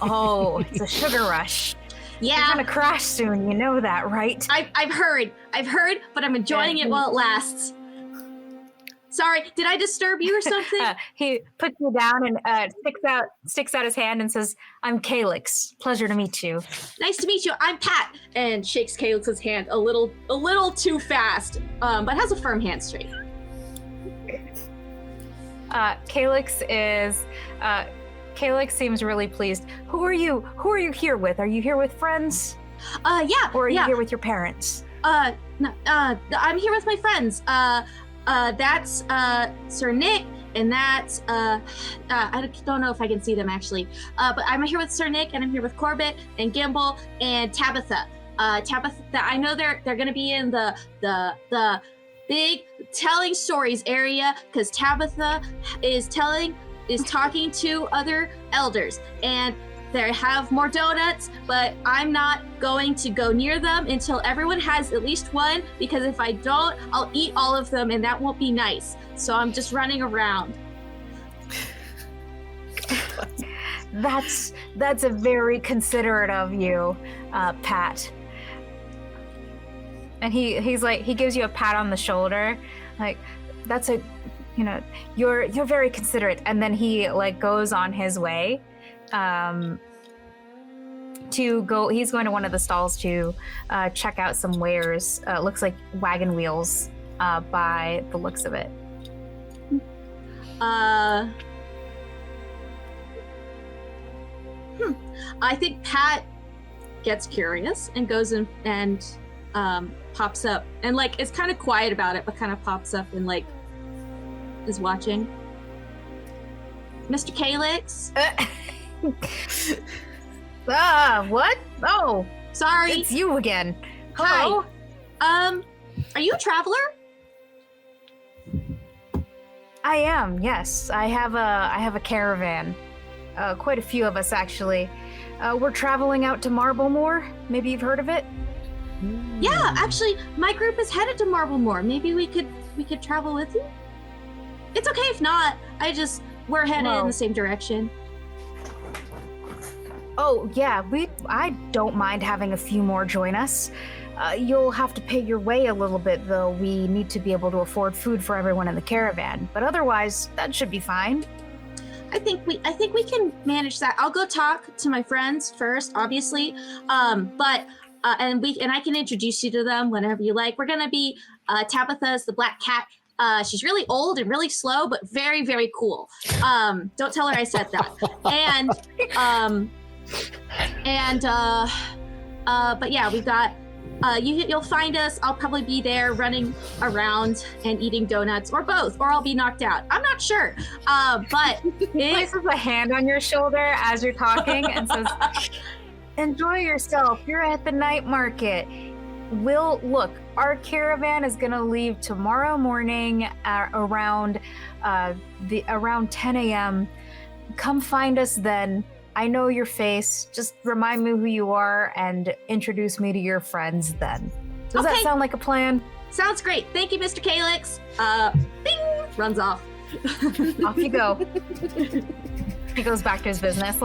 Oh, it's a sugar rush. You're Yeah, gonna crash soon. You know that, right? I've heard, but I'm enjoying it while it lasts. Sorry, did I disturb you or something? He puts you down and sticks out his hand and says, "I'm Calyx. Pleasure to meet you." Nice to meet you. I'm Pat, and shakes Calyx's hand a little too fast, but has a firm handshake. Calyx seems really pleased. Who are you here with? Are you here with friends? Yeah. Or are you yeah. here with your parents? No, I'm here with my friends. That's Sir Nick, and that's I don't know if I can see them actually. But I'm here with Sir Nick, and I'm here with Corbett and Gimbal and Tabitha. Tabitha, I know they're gonna be in the big telling stories area because Tabitha is telling is talking to other elders, and they have more donuts, but I'm not going to go near them until everyone has at least one, because if I don't, I'll eat all of them, and that won't be nice. So I'm just running around. That's a very considerate of you, Pat. And he's like, he gives you a pat on the shoulder, like, that's a, you know, you're very considerate. And then he like goes on his way, to go. He's going to one of the stalls to check out some wares. Looks like wagon wheels, by the looks of it. I think Pat gets curious and goes in and pops up, and like is kind of quiet about it, but kind of pops up and like is watching. Mr. Calyx? What? Oh, Sorry. it's you again. Hello? Hi. Are you a traveler? I am. Yes, I have a caravan. Quite a few of us actually. We're traveling out to Marblemore. Maybe you've heard of it. Yeah, actually, my group is headed to Marblemore. Maybe we could travel with you. It's okay if not. We're headed in the same direction. Oh yeah, I don't mind having a few more join us. You'll have to pay your way a little bit, though. We need to be able to afford food for everyone in the caravan. But otherwise, that should be fine. I think we can manage that. I'll go talk to my friends first, obviously. And I can introduce you to them whenever you like. We're gonna be Tabitha's the black cat. She's really old and really slow, but very, very cool. Don't tell her I said that. But yeah, we've got. You'll find us. I'll probably be there running around and eating donuts, or both, or I'll be knocked out. I'm not sure. But places a hand on your shoulder as you're talking and says, "Enjoy yourself. You're at the night market. Our caravan is gonna leave tomorrow morning around 10 a.m. Come find us then. I know your face. Just remind me who you are and introduce me to your friends then." Does that sound like a plan? Sounds great. Thank you, Mr. Calyx. Bing! Runs off. Off you go. He goes back to his business.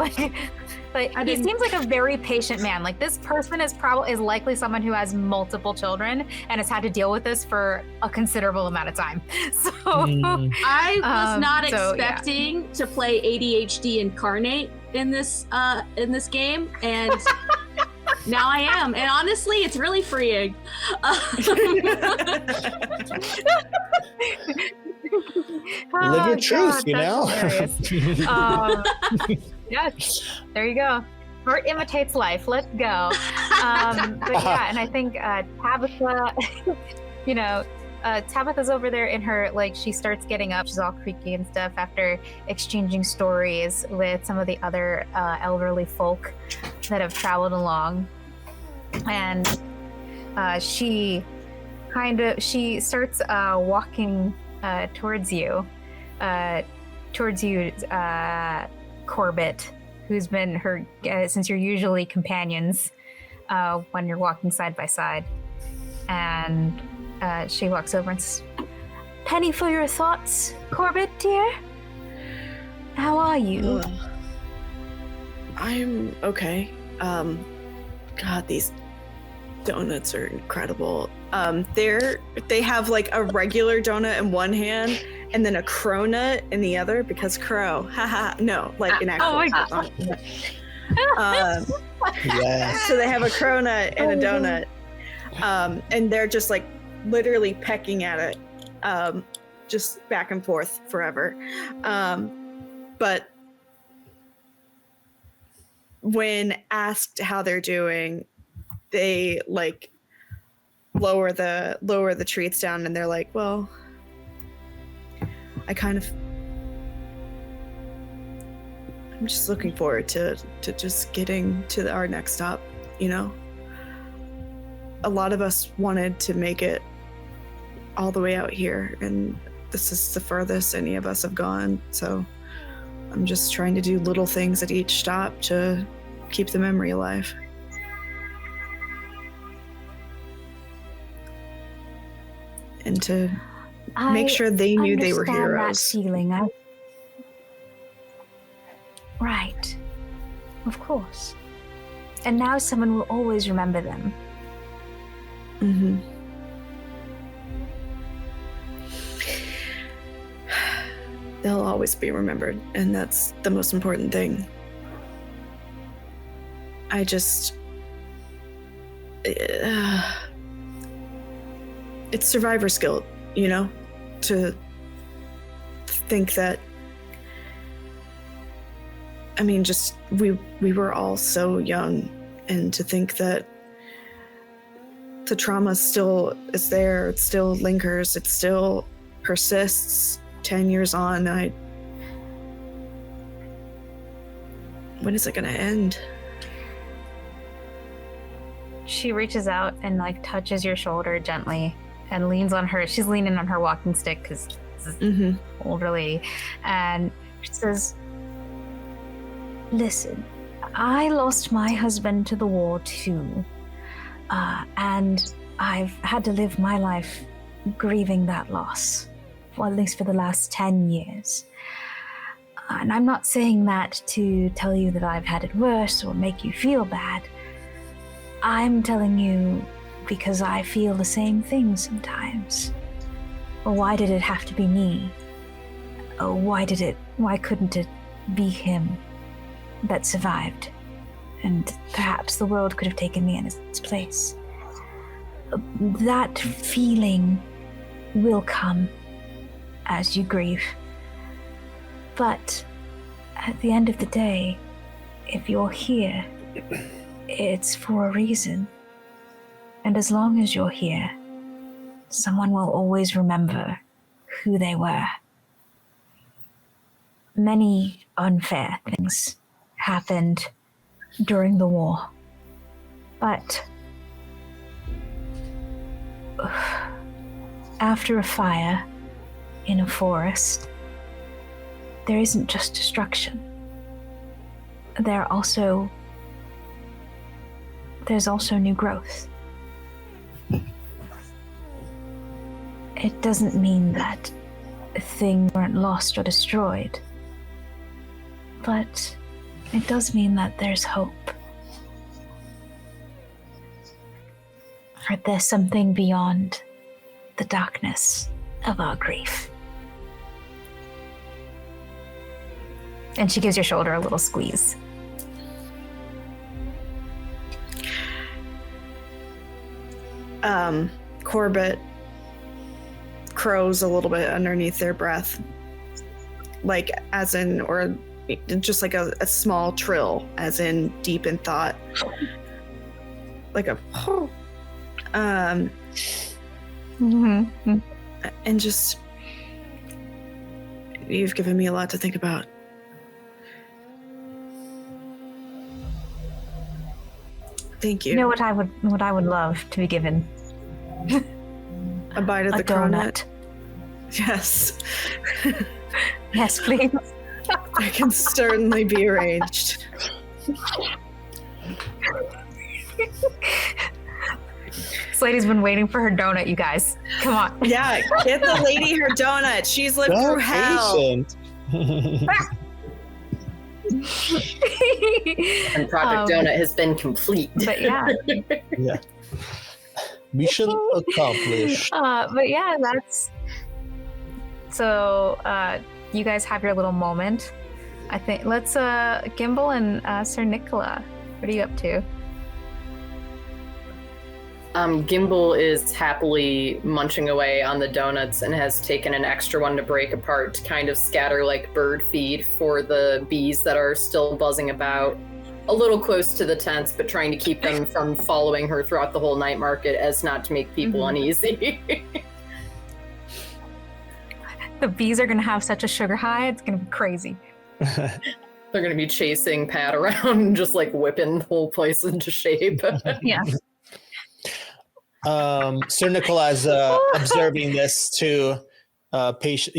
He seems like a very patient man. Like, this person is likely someone who has multiple children and has had to deal with this for a considerable amount of time. So I was not expecting to play ADHD incarnate in this game, and now I am. And honestly, it's really freeing. Live your truth, you know? Yes, there you go. Art imitates life. Let's go. But yeah, and I think Tabitha, Tabitha's over there in her, she starts getting up. She's all creaky and stuff after exchanging stories with some of the other elderly folk that have traveled along. And she starts walking towards you, Corbett, who's been her, since you're usually companions when you're walking side by side. And she walks over and says, "Penny for your thoughts, Corbett, dear. How are you?" I'm okay. God, these donuts are incredible. They have a regular donut in one hand and then a cronut in the other, because crow. Haha. No, an actual donut. Yes. So they have a cronut and a donut. And they're just literally pecking at it, just back and forth forever. But when asked how they're doing, they lower the treats down, and they're like, "Well, I'm just looking forward to just getting to our next stop, A lot of us wanted to make it all the way out here, and this is the furthest any of us have gone, so I'm just trying to do little things at each stop to keep the memory alive. And to make sure they knew they were heroes. That feeling. Right. Of course. And now someone will always remember them. Mm-hmm. They'll always be remembered, and that's the most important thing. I just... it's survivor's guilt, you know? To think that... I mean, just, we were all so young, and to think that the trauma still is there, it still lingers, it still persists 10 years on. When is it gonna end? She reaches out and like touches your shoulder gently and leans on her. She's leaning on her walking stick because this is older lady. And she says, listen, I lost my husband to the war too. And I've had to live my life grieving that loss, or at least for the last 10 years. And I'm not saying that to tell you that I've had it worse or make you feel bad. I'm telling you because I feel the same thing sometimes. Or why did it have to be me? Or why couldn't it be him that survived? And perhaps the world could have taken me in its place. That feeling will come as you grieve. But at the end of the day, if you're here, it's for a reason. And as long as you're here, someone will always remember who they were. Many unfair things happened during the war. But after a fire in a forest, there isn't just destruction. There's also new growth. It doesn't mean that things weren't lost or destroyed, but it does mean that there's hope. Or there's something beyond the darkness of our grief. And she gives your shoulder a little squeeze. Corbett crows a little bit underneath their breath. Like, as in, or just like a small trill, as in deep in thought. Like a, and just, you've given me a lot to think about. Thank you. You know what I would love to be given? A bite of the donut. Yes. Yes, please. That can certainly be arranged. This lady's been waiting for her donut, you guys. Come on. Yeah, get the lady her donut. She's lived through hell. Patient. And Project Donut has been complete. But yeah. Yeah. Mission accomplished. But yeah, that's... So, you guys have your little moment. I think, let's, Gimbal and Sir Nicola, what are you up to? Gimbal is happily munching away on the donuts and has taken an extra one to break apart to kind of scatter like bird feed for the bees that are still buzzing about a little close to the tents, but trying to keep them from following her throughout the whole night market as not to make people uneasy. The bees are going to have such a sugar high, it's going to be crazy. They're going to be chasing Pat around and just like whipping the whole place into shape. Yeah. Sir Nicola is observing this too, patient,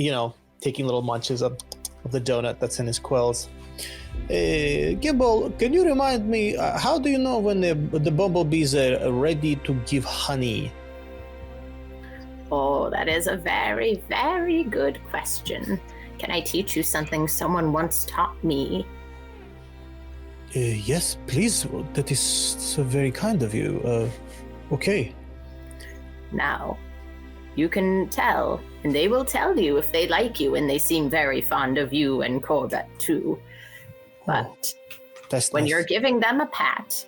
taking little munches of, of the donut that's in his quills. Gimbal, can you remind me, how do you know when the bumblebees are ready to give honey? Oh, that is a very, very good question. Can I teach you something someone once taught me? Yes, please. That is so very kind of you. Okay. Now, you can tell, and they will tell you if they like you, and they seem very fond of you and Corbett too. But when you're giving them a pat,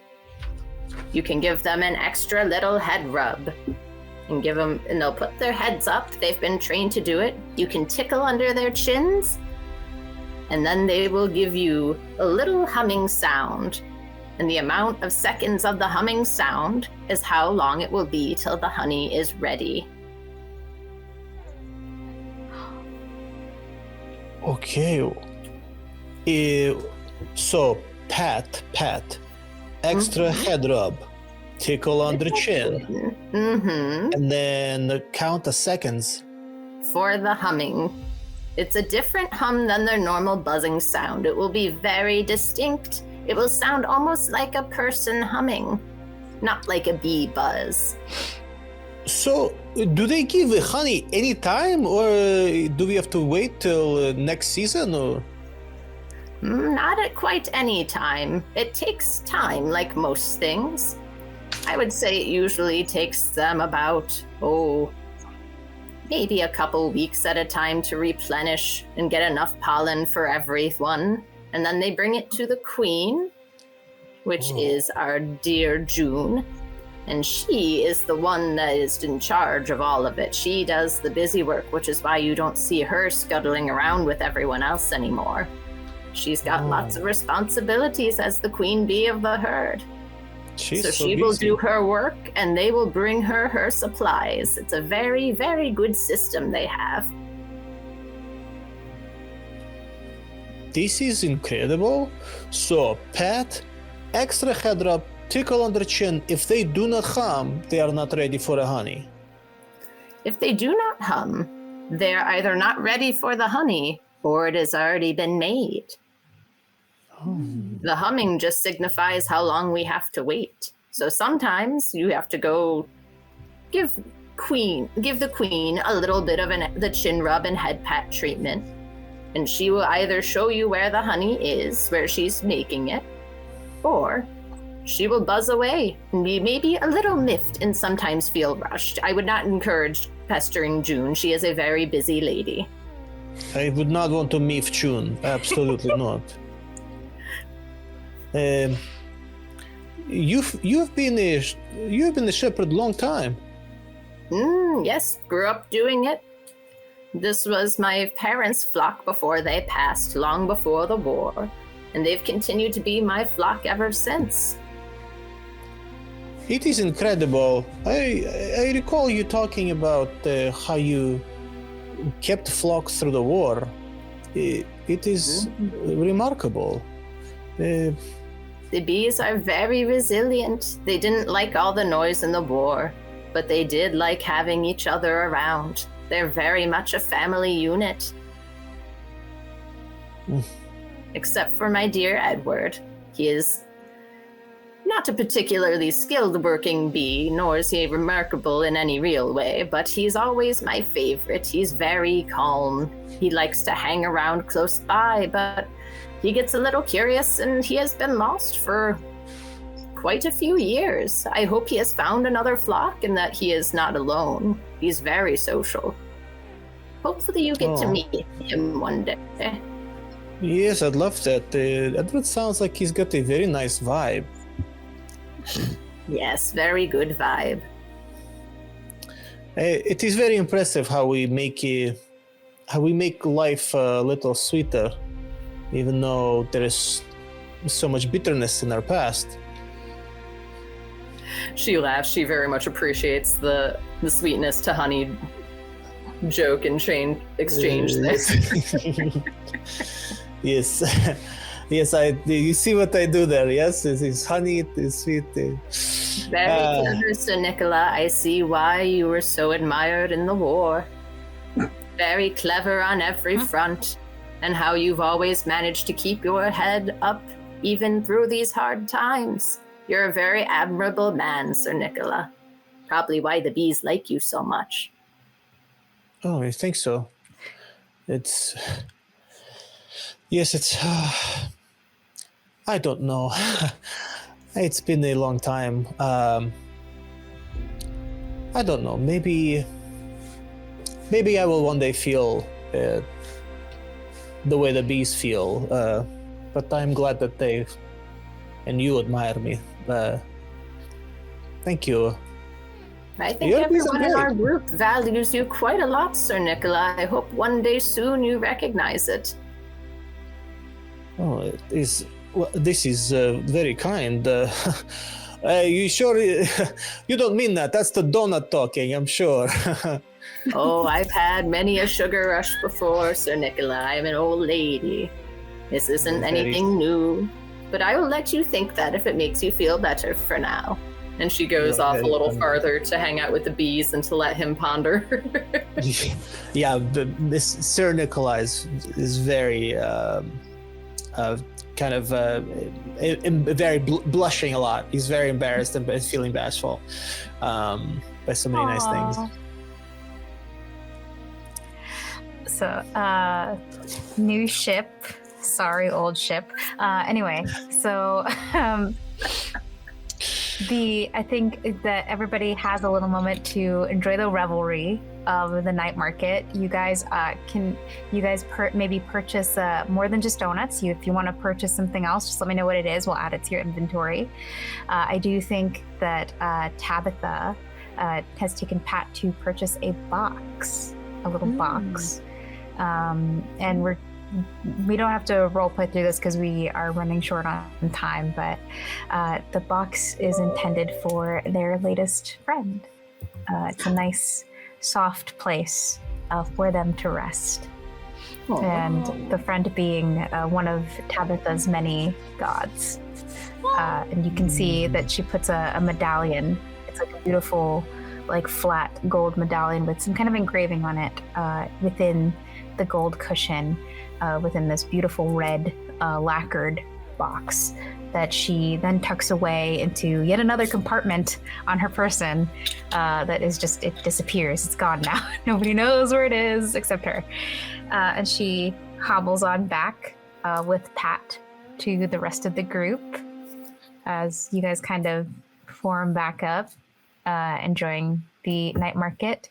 you can give them an extra little head rub and and they'll put their heads up. They've been trained to do it. You can tickle under their chins, and then they will give you a little humming sound. And the amount of seconds of the humming sound is how long it will be till the honey is ready. Okay. So, pat, extra head rub, tickle under chin, and then the count of seconds. For the humming. It's a different hum than their normal buzzing sound. It will be very distinct. It will sound almost like a person humming, not like a bee buzz. So, do they give honey anytime, or do we have to wait till next season, or? Not at quite any time. It takes time, like most things. I would say it usually takes them about, maybe a couple weeks at a time to replenish and get enough pollen for everyone. And then they bring it to the queen, which is our dear June. And she is the one that is in charge of all of it. She does the busy work, which is why you don't see her scuttling around with everyone else anymore. She's got lots of responsibilities as the queen bee of the herd. So she will do her work, and they will bring her supplies. It's a very, very good system they have. This is incredible. So, pat, extra head rub, tickle under chin. If they do not hum, they are not ready for the honey. If they do not hum, they're either not ready for the honey, or it has already been made. The humming just signifies how long we have to wait. So sometimes you have to go give the queen a little bit of the chin rub and head pat treatment. And she will either show you where the honey is, where she's making it, or she will buzz away and be maybe a little miffed and sometimes feel rushed. I would not encourage pestering June. She is a very busy lady. I would not want to miff June. Absolutely not. You've been a shepherd long time. Yes, grew up doing it. This was my parents' flock before they passed, long before the war, and they've continued to be my flock ever since. It is incredible. I recall you talking about how you kept flocks through the war. It is remarkable. The bees are very resilient. They didn't like all the noise in the war, but they did like having each other around. They're very much a family unit. Except for my dear Edward. He is not a particularly skilled working bee, nor is he remarkable in any real way, but he's always my favorite. He's very calm. He likes to hang around close by, but he gets a little curious, and he has been lost for quite a few years. I hope he has found another flock and that he is not alone. He's very social. Hopefully you get to meet him one day. Yes, I'd love that. Edward sounds like he's got a very nice vibe. Yes, very good vibe. It is very impressive how we make life a little sweeter, even though there is so much bitterness in our past. She laughs. She very much appreciates the sweetness to honey joke and exchange there. Yes. Yes, you see what I do there, yes? It's honey, it's sweet. Very clever, Sir Nicola. I see why you were so admired in the war. Very clever on every front. and how you've always managed to keep your head up even through these hard times. You're a very admirable man, Sir Nicola. Probably why the bees like you so much. Oh, I think so. It's... Yes, it's... I don't know. It's been a long time. I don't know. Maybe I will one day feel the way the bees feel. But I'm glad that they and you admire me. Thank you. I think everyone in our group values you quite a lot, Sir Nicola. I hope one day soon you recognize it. Oh, it is. Well, this is very kind. You sure you don't mean that? That's the donut talking, I'm sure. Oh, I've had many a sugar rush before, Sir Nicola. I'm an old lady. This isn't anything new. But I will let you think that if it makes you feel better for now. And she goes off a little farther to hang out with the bees and to let him ponder. Yeah, this Sir Nicola is very kind of very blushing a lot. He's very embarrassed and feeling bashful by so many nice things. So, new ship. Sorry, old ship. Anyway, so I think that everybody has a little moment to enjoy the revelry of the night market. You guys maybe purchase more than just donuts. If you want to purchase something else, just let me know what it is. We'll add it to your inventory. I do think that Tabitha has taken Pat to purchase a little box. And we don't have to role play through this because we are running short on time, but the box is intended for their latest friend. It's a nice, soft place for them to rest. Aww. And the friend being one of Tabitha's many gods. And you can see that she puts a medallion. It's like a beautiful, like flat gold medallion with some kind of engraving on it within the gold cushion. Within this beautiful red lacquered box that she then tucks away into yet another compartment on her person that is just, it disappears. It's gone now. Nobody knows where it is except her. And she hobbles on back with Pat to the rest of the group as you guys kind of form back up, enjoying the night market.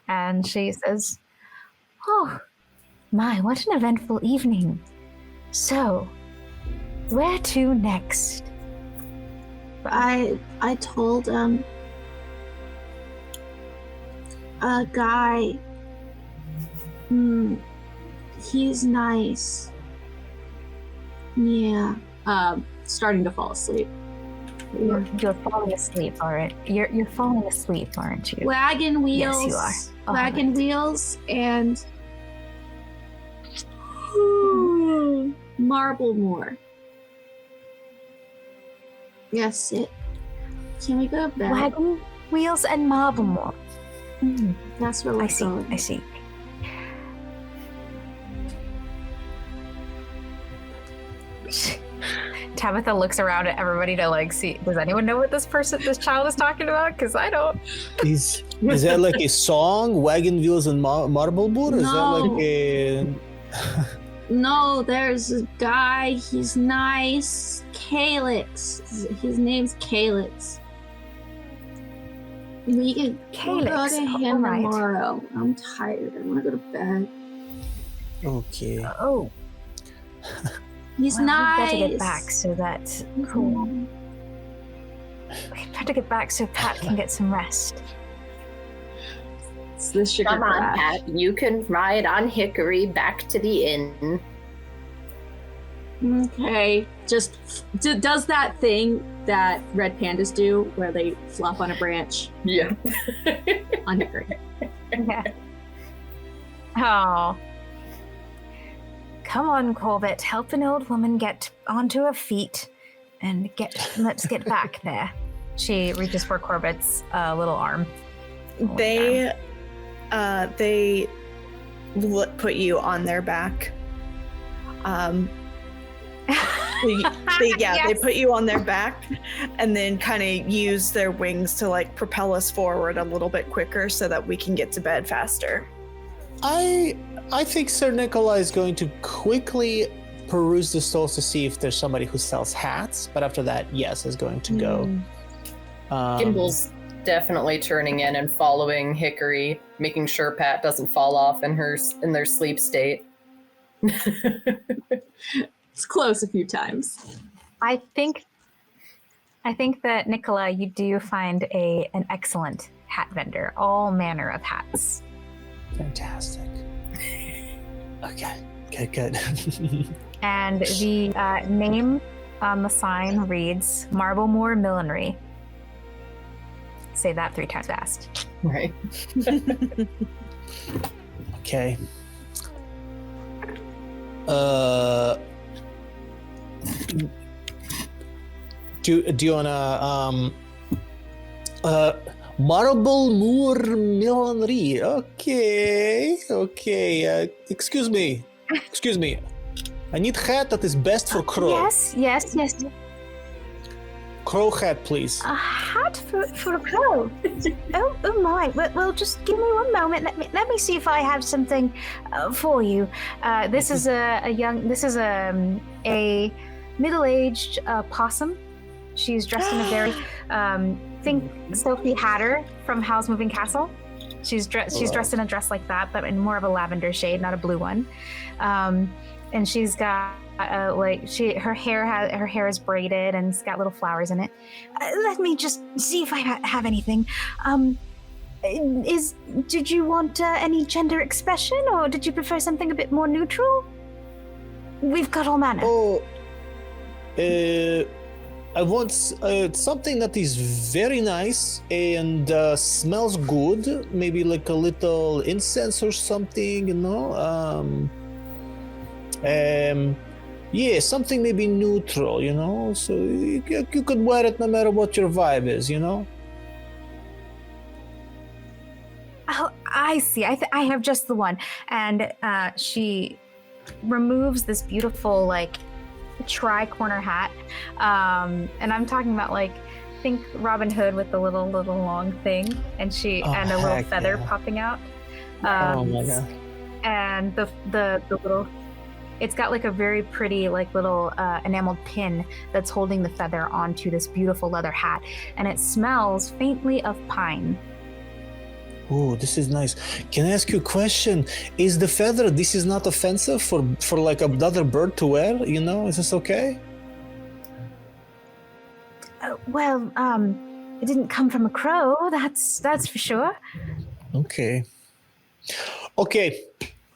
And she says, "Oh, my, what an eventful evening. So, where to next?" I told a guy, he's nice. Yeah. Starting to fall asleep. You're falling asleep, aren't you? You're falling asleep, aren't you? Wagon wheels. Yes, you are. Wagon wheels and Marblemore. Yes, it. Can we go to bed? Wagon wheels and Marblemore. That's where we're going. I see. Tabitha looks around at everybody to see, does anyone know what this child is talking about? Because I don't. Is that like a song, Wagon Wheels and Marblemore? Is that like a... No, there's a guy, he's nice. Calyx. His name's Calyx. We can go to him tomorrow. I'm tired. I want to go to bed. Okay. Oh. He's nice. We better get back so that... Cool. We better get back so Pat can get some rest. It's the sugar Come on, crash. Pat. You can ride on Hickory back to the inn. Okay. Just does that thing that red pandas do where they flop on a branch. Yeah. On Hickory. Yeah. Oh. Come on, Corbett. Help an old woman get onto her feet and let's get back there. She reaches for Corbett's little arm. They put you on their back They put you on their back and then kind of use their wings to like propel us forward a little bit quicker so that we can get to bed faster. I think Sir Nicola is going to quickly peruse the stalls to see if there's somebody who sells hats, but after that, yes, is going to go. Gimbal's definitely turning in and following Hickory, making sure Pat doesn't fall off in their sleep state. It's close a few times. I think that Nicola, you do find an excellent hat vendor, all manner of hats. Fantastic. Okay, good. And the name on the sign reads Marblemore Millinery. Say that 3 times fast. Right. Okay. Do you wanna Marble Moor Millinery? Okay. Excuse me. I need hat that is best for crow. Yes. Crow hat, please. A hat for a crow? oh my. Well, just give me one moment. Let me see if I have something for you. This is a middle-aged possum. She's dressed in a very think Sophie Hatter from Howl's Moving Castle. She's dressed in a dress like that, but in more of a lavender shade, not a blue one. And she's got her hair is braided and it's got little flowers in it. Let me just see if I have anything. Did you want any gender expression, or did you prefer something a bit more neutral? We've got all manner. I want something that is very nice and smells good. Maybe like a little incense or something, you know. Yeah, something maybe neutral, you know. So you could wear it no matter what your vibe is, you know. Oh, I see. I have just the one. And she removes this beautiful like tri-corner hat, and I'm talking about like, think Robin Hood with the little long thing, and and a little feather popping out. Oh my god! And the little, it's got like a very pretty like little enameled pin that's holding the feather onto this beautiful leather hat, and it smells faintly of pine. Oh, this is nice. Can I ask you a question? Is the feather, this is not offensive for like another bird to wear? You know, is this okay? Well, it didn't come from a crow. That's for sure. Okay,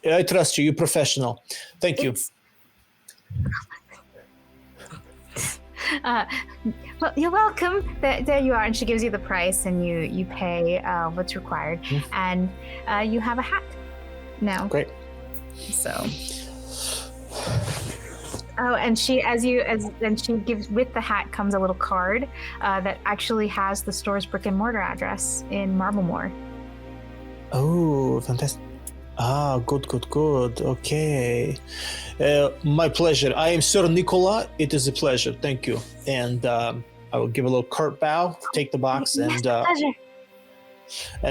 I trust you. You're professional. Thank you. Well, you're welcome. There you are, and she gives you the price, and you pay what's required, and you have a hat now. Great. So, and she gives, with the hat comes a little card that actually has the store's brick and mortar address in Marblemore. Oh, fantastic. Good. Okay. My pleasure. I am Sir Nicola. It is a pleasure. Thank you. And I will give a little curt bow, take the box, and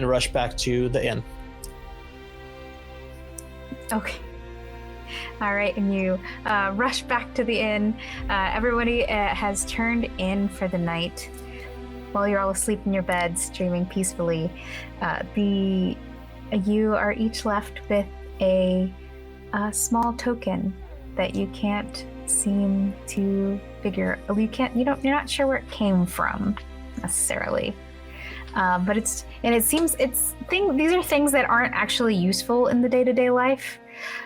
rush back to the inn. Okay. All right, and you rush back to the inn. Everybody has turned in for the night. While you're all asleep in your beds, dreaming peacefully, you are each left with a small token that you can't seem to figure. You're not sure where it came from necessarily, but these are things that aren't actually useful in the day-to-day life.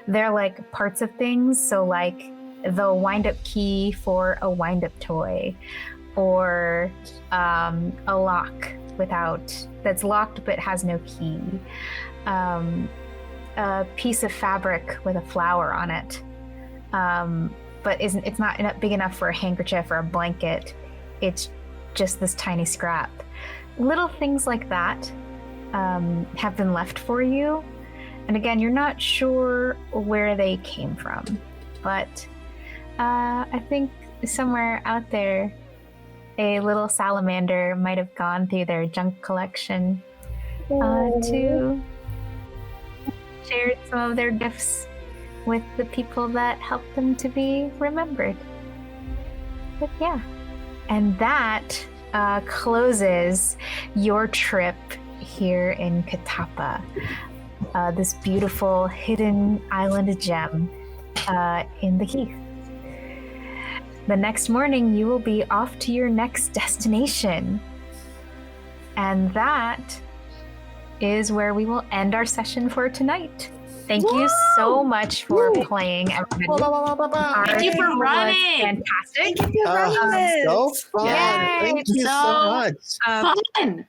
They're like parts of things. So like the wind-up key for a wind-up toy, or a lock that's locked but has no key. A piece of fabric with a flower on it, but it's not big enough for a handkerchief or a blanket. It's just this tiny scrap. Little things like that have been left for you, and again, you're not sure where they came from. but I think somewhere out there, a little salamander might have gone through their junk collection to share some of their gifts with the people that helped them to be remembered. But yeah, and that closes your trip here in Katapa, this beautiful hidden island gem in the Heath. The next morning, you will be off to your next destination. And that is where we will end our session for tonight. Thank you so much for playing, everybody. Thank you for running. Fantastic. Thank you for running this. So fun. Yay. Thank you so much. Fun.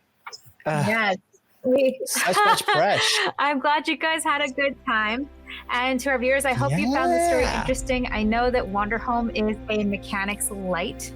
Yes. Such much fresh. I'm glad you guys had a good time. And to our viewers, I hope you found the story interesting. I know that Wanderhome is a mechanics light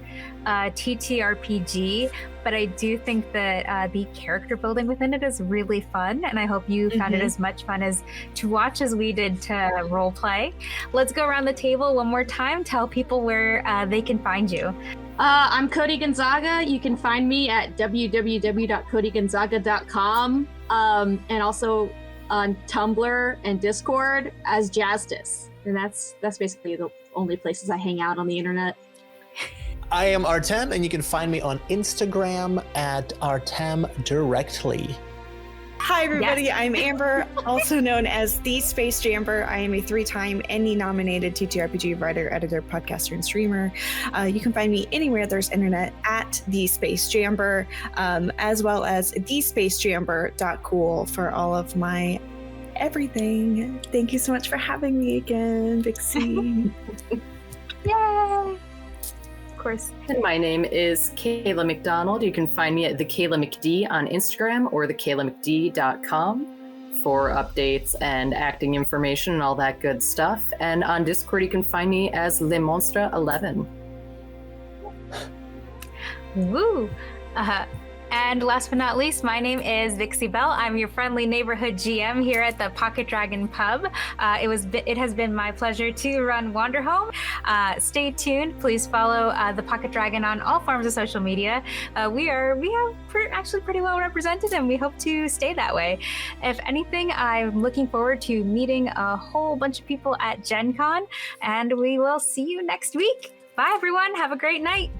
TTRPG, but I do think that the character building within it is really fun, and I hope you found it as much fun as to watch as we did to role play. Let's go around the table one more time. Tell people where they can find you. I'm Cody Gonzaga. You can find me at www.codygonzaga.com, and also on Tumblr and Discord as Jazdis. And that's basically the only places I hang out on the internet. I am Artem, and you can find me on Instagram at Artem Directly. Hi, everybody. Yes. I'm Amber, also known as The Space Jamber. I am a 3-time Emmy-nominated TTRPG writer, editor, podcaster, and streamer. You can find me anywhere there's internet at The Space Jamber, as well as thespacejamber.cool for all of my everything. Thank you so much for having me again, Vixie. Yay! Course. And my name is Kayla McDonald. You can find me at the Kayla McD on Instagram or thekaylamcd.com for updates and acting information and all that good stuff. And on Discord, you can find me as Le Monstre 11. Woo! And last but not least, my name is Vixie Bell. I'm your friendly neighborhood GM here at the Pocket Dragon Pub. It has been my pleasure to run Wanderhome. Stay tuned. Please follow the Pocket Dragon on all forms of social media. We are actually pretty well represented, and we hope to stay that way. If anything, I'm looking forward to meeting a whole bunch of people at Gen Con, and we will see you next week. Bye, everyone. Have a great night.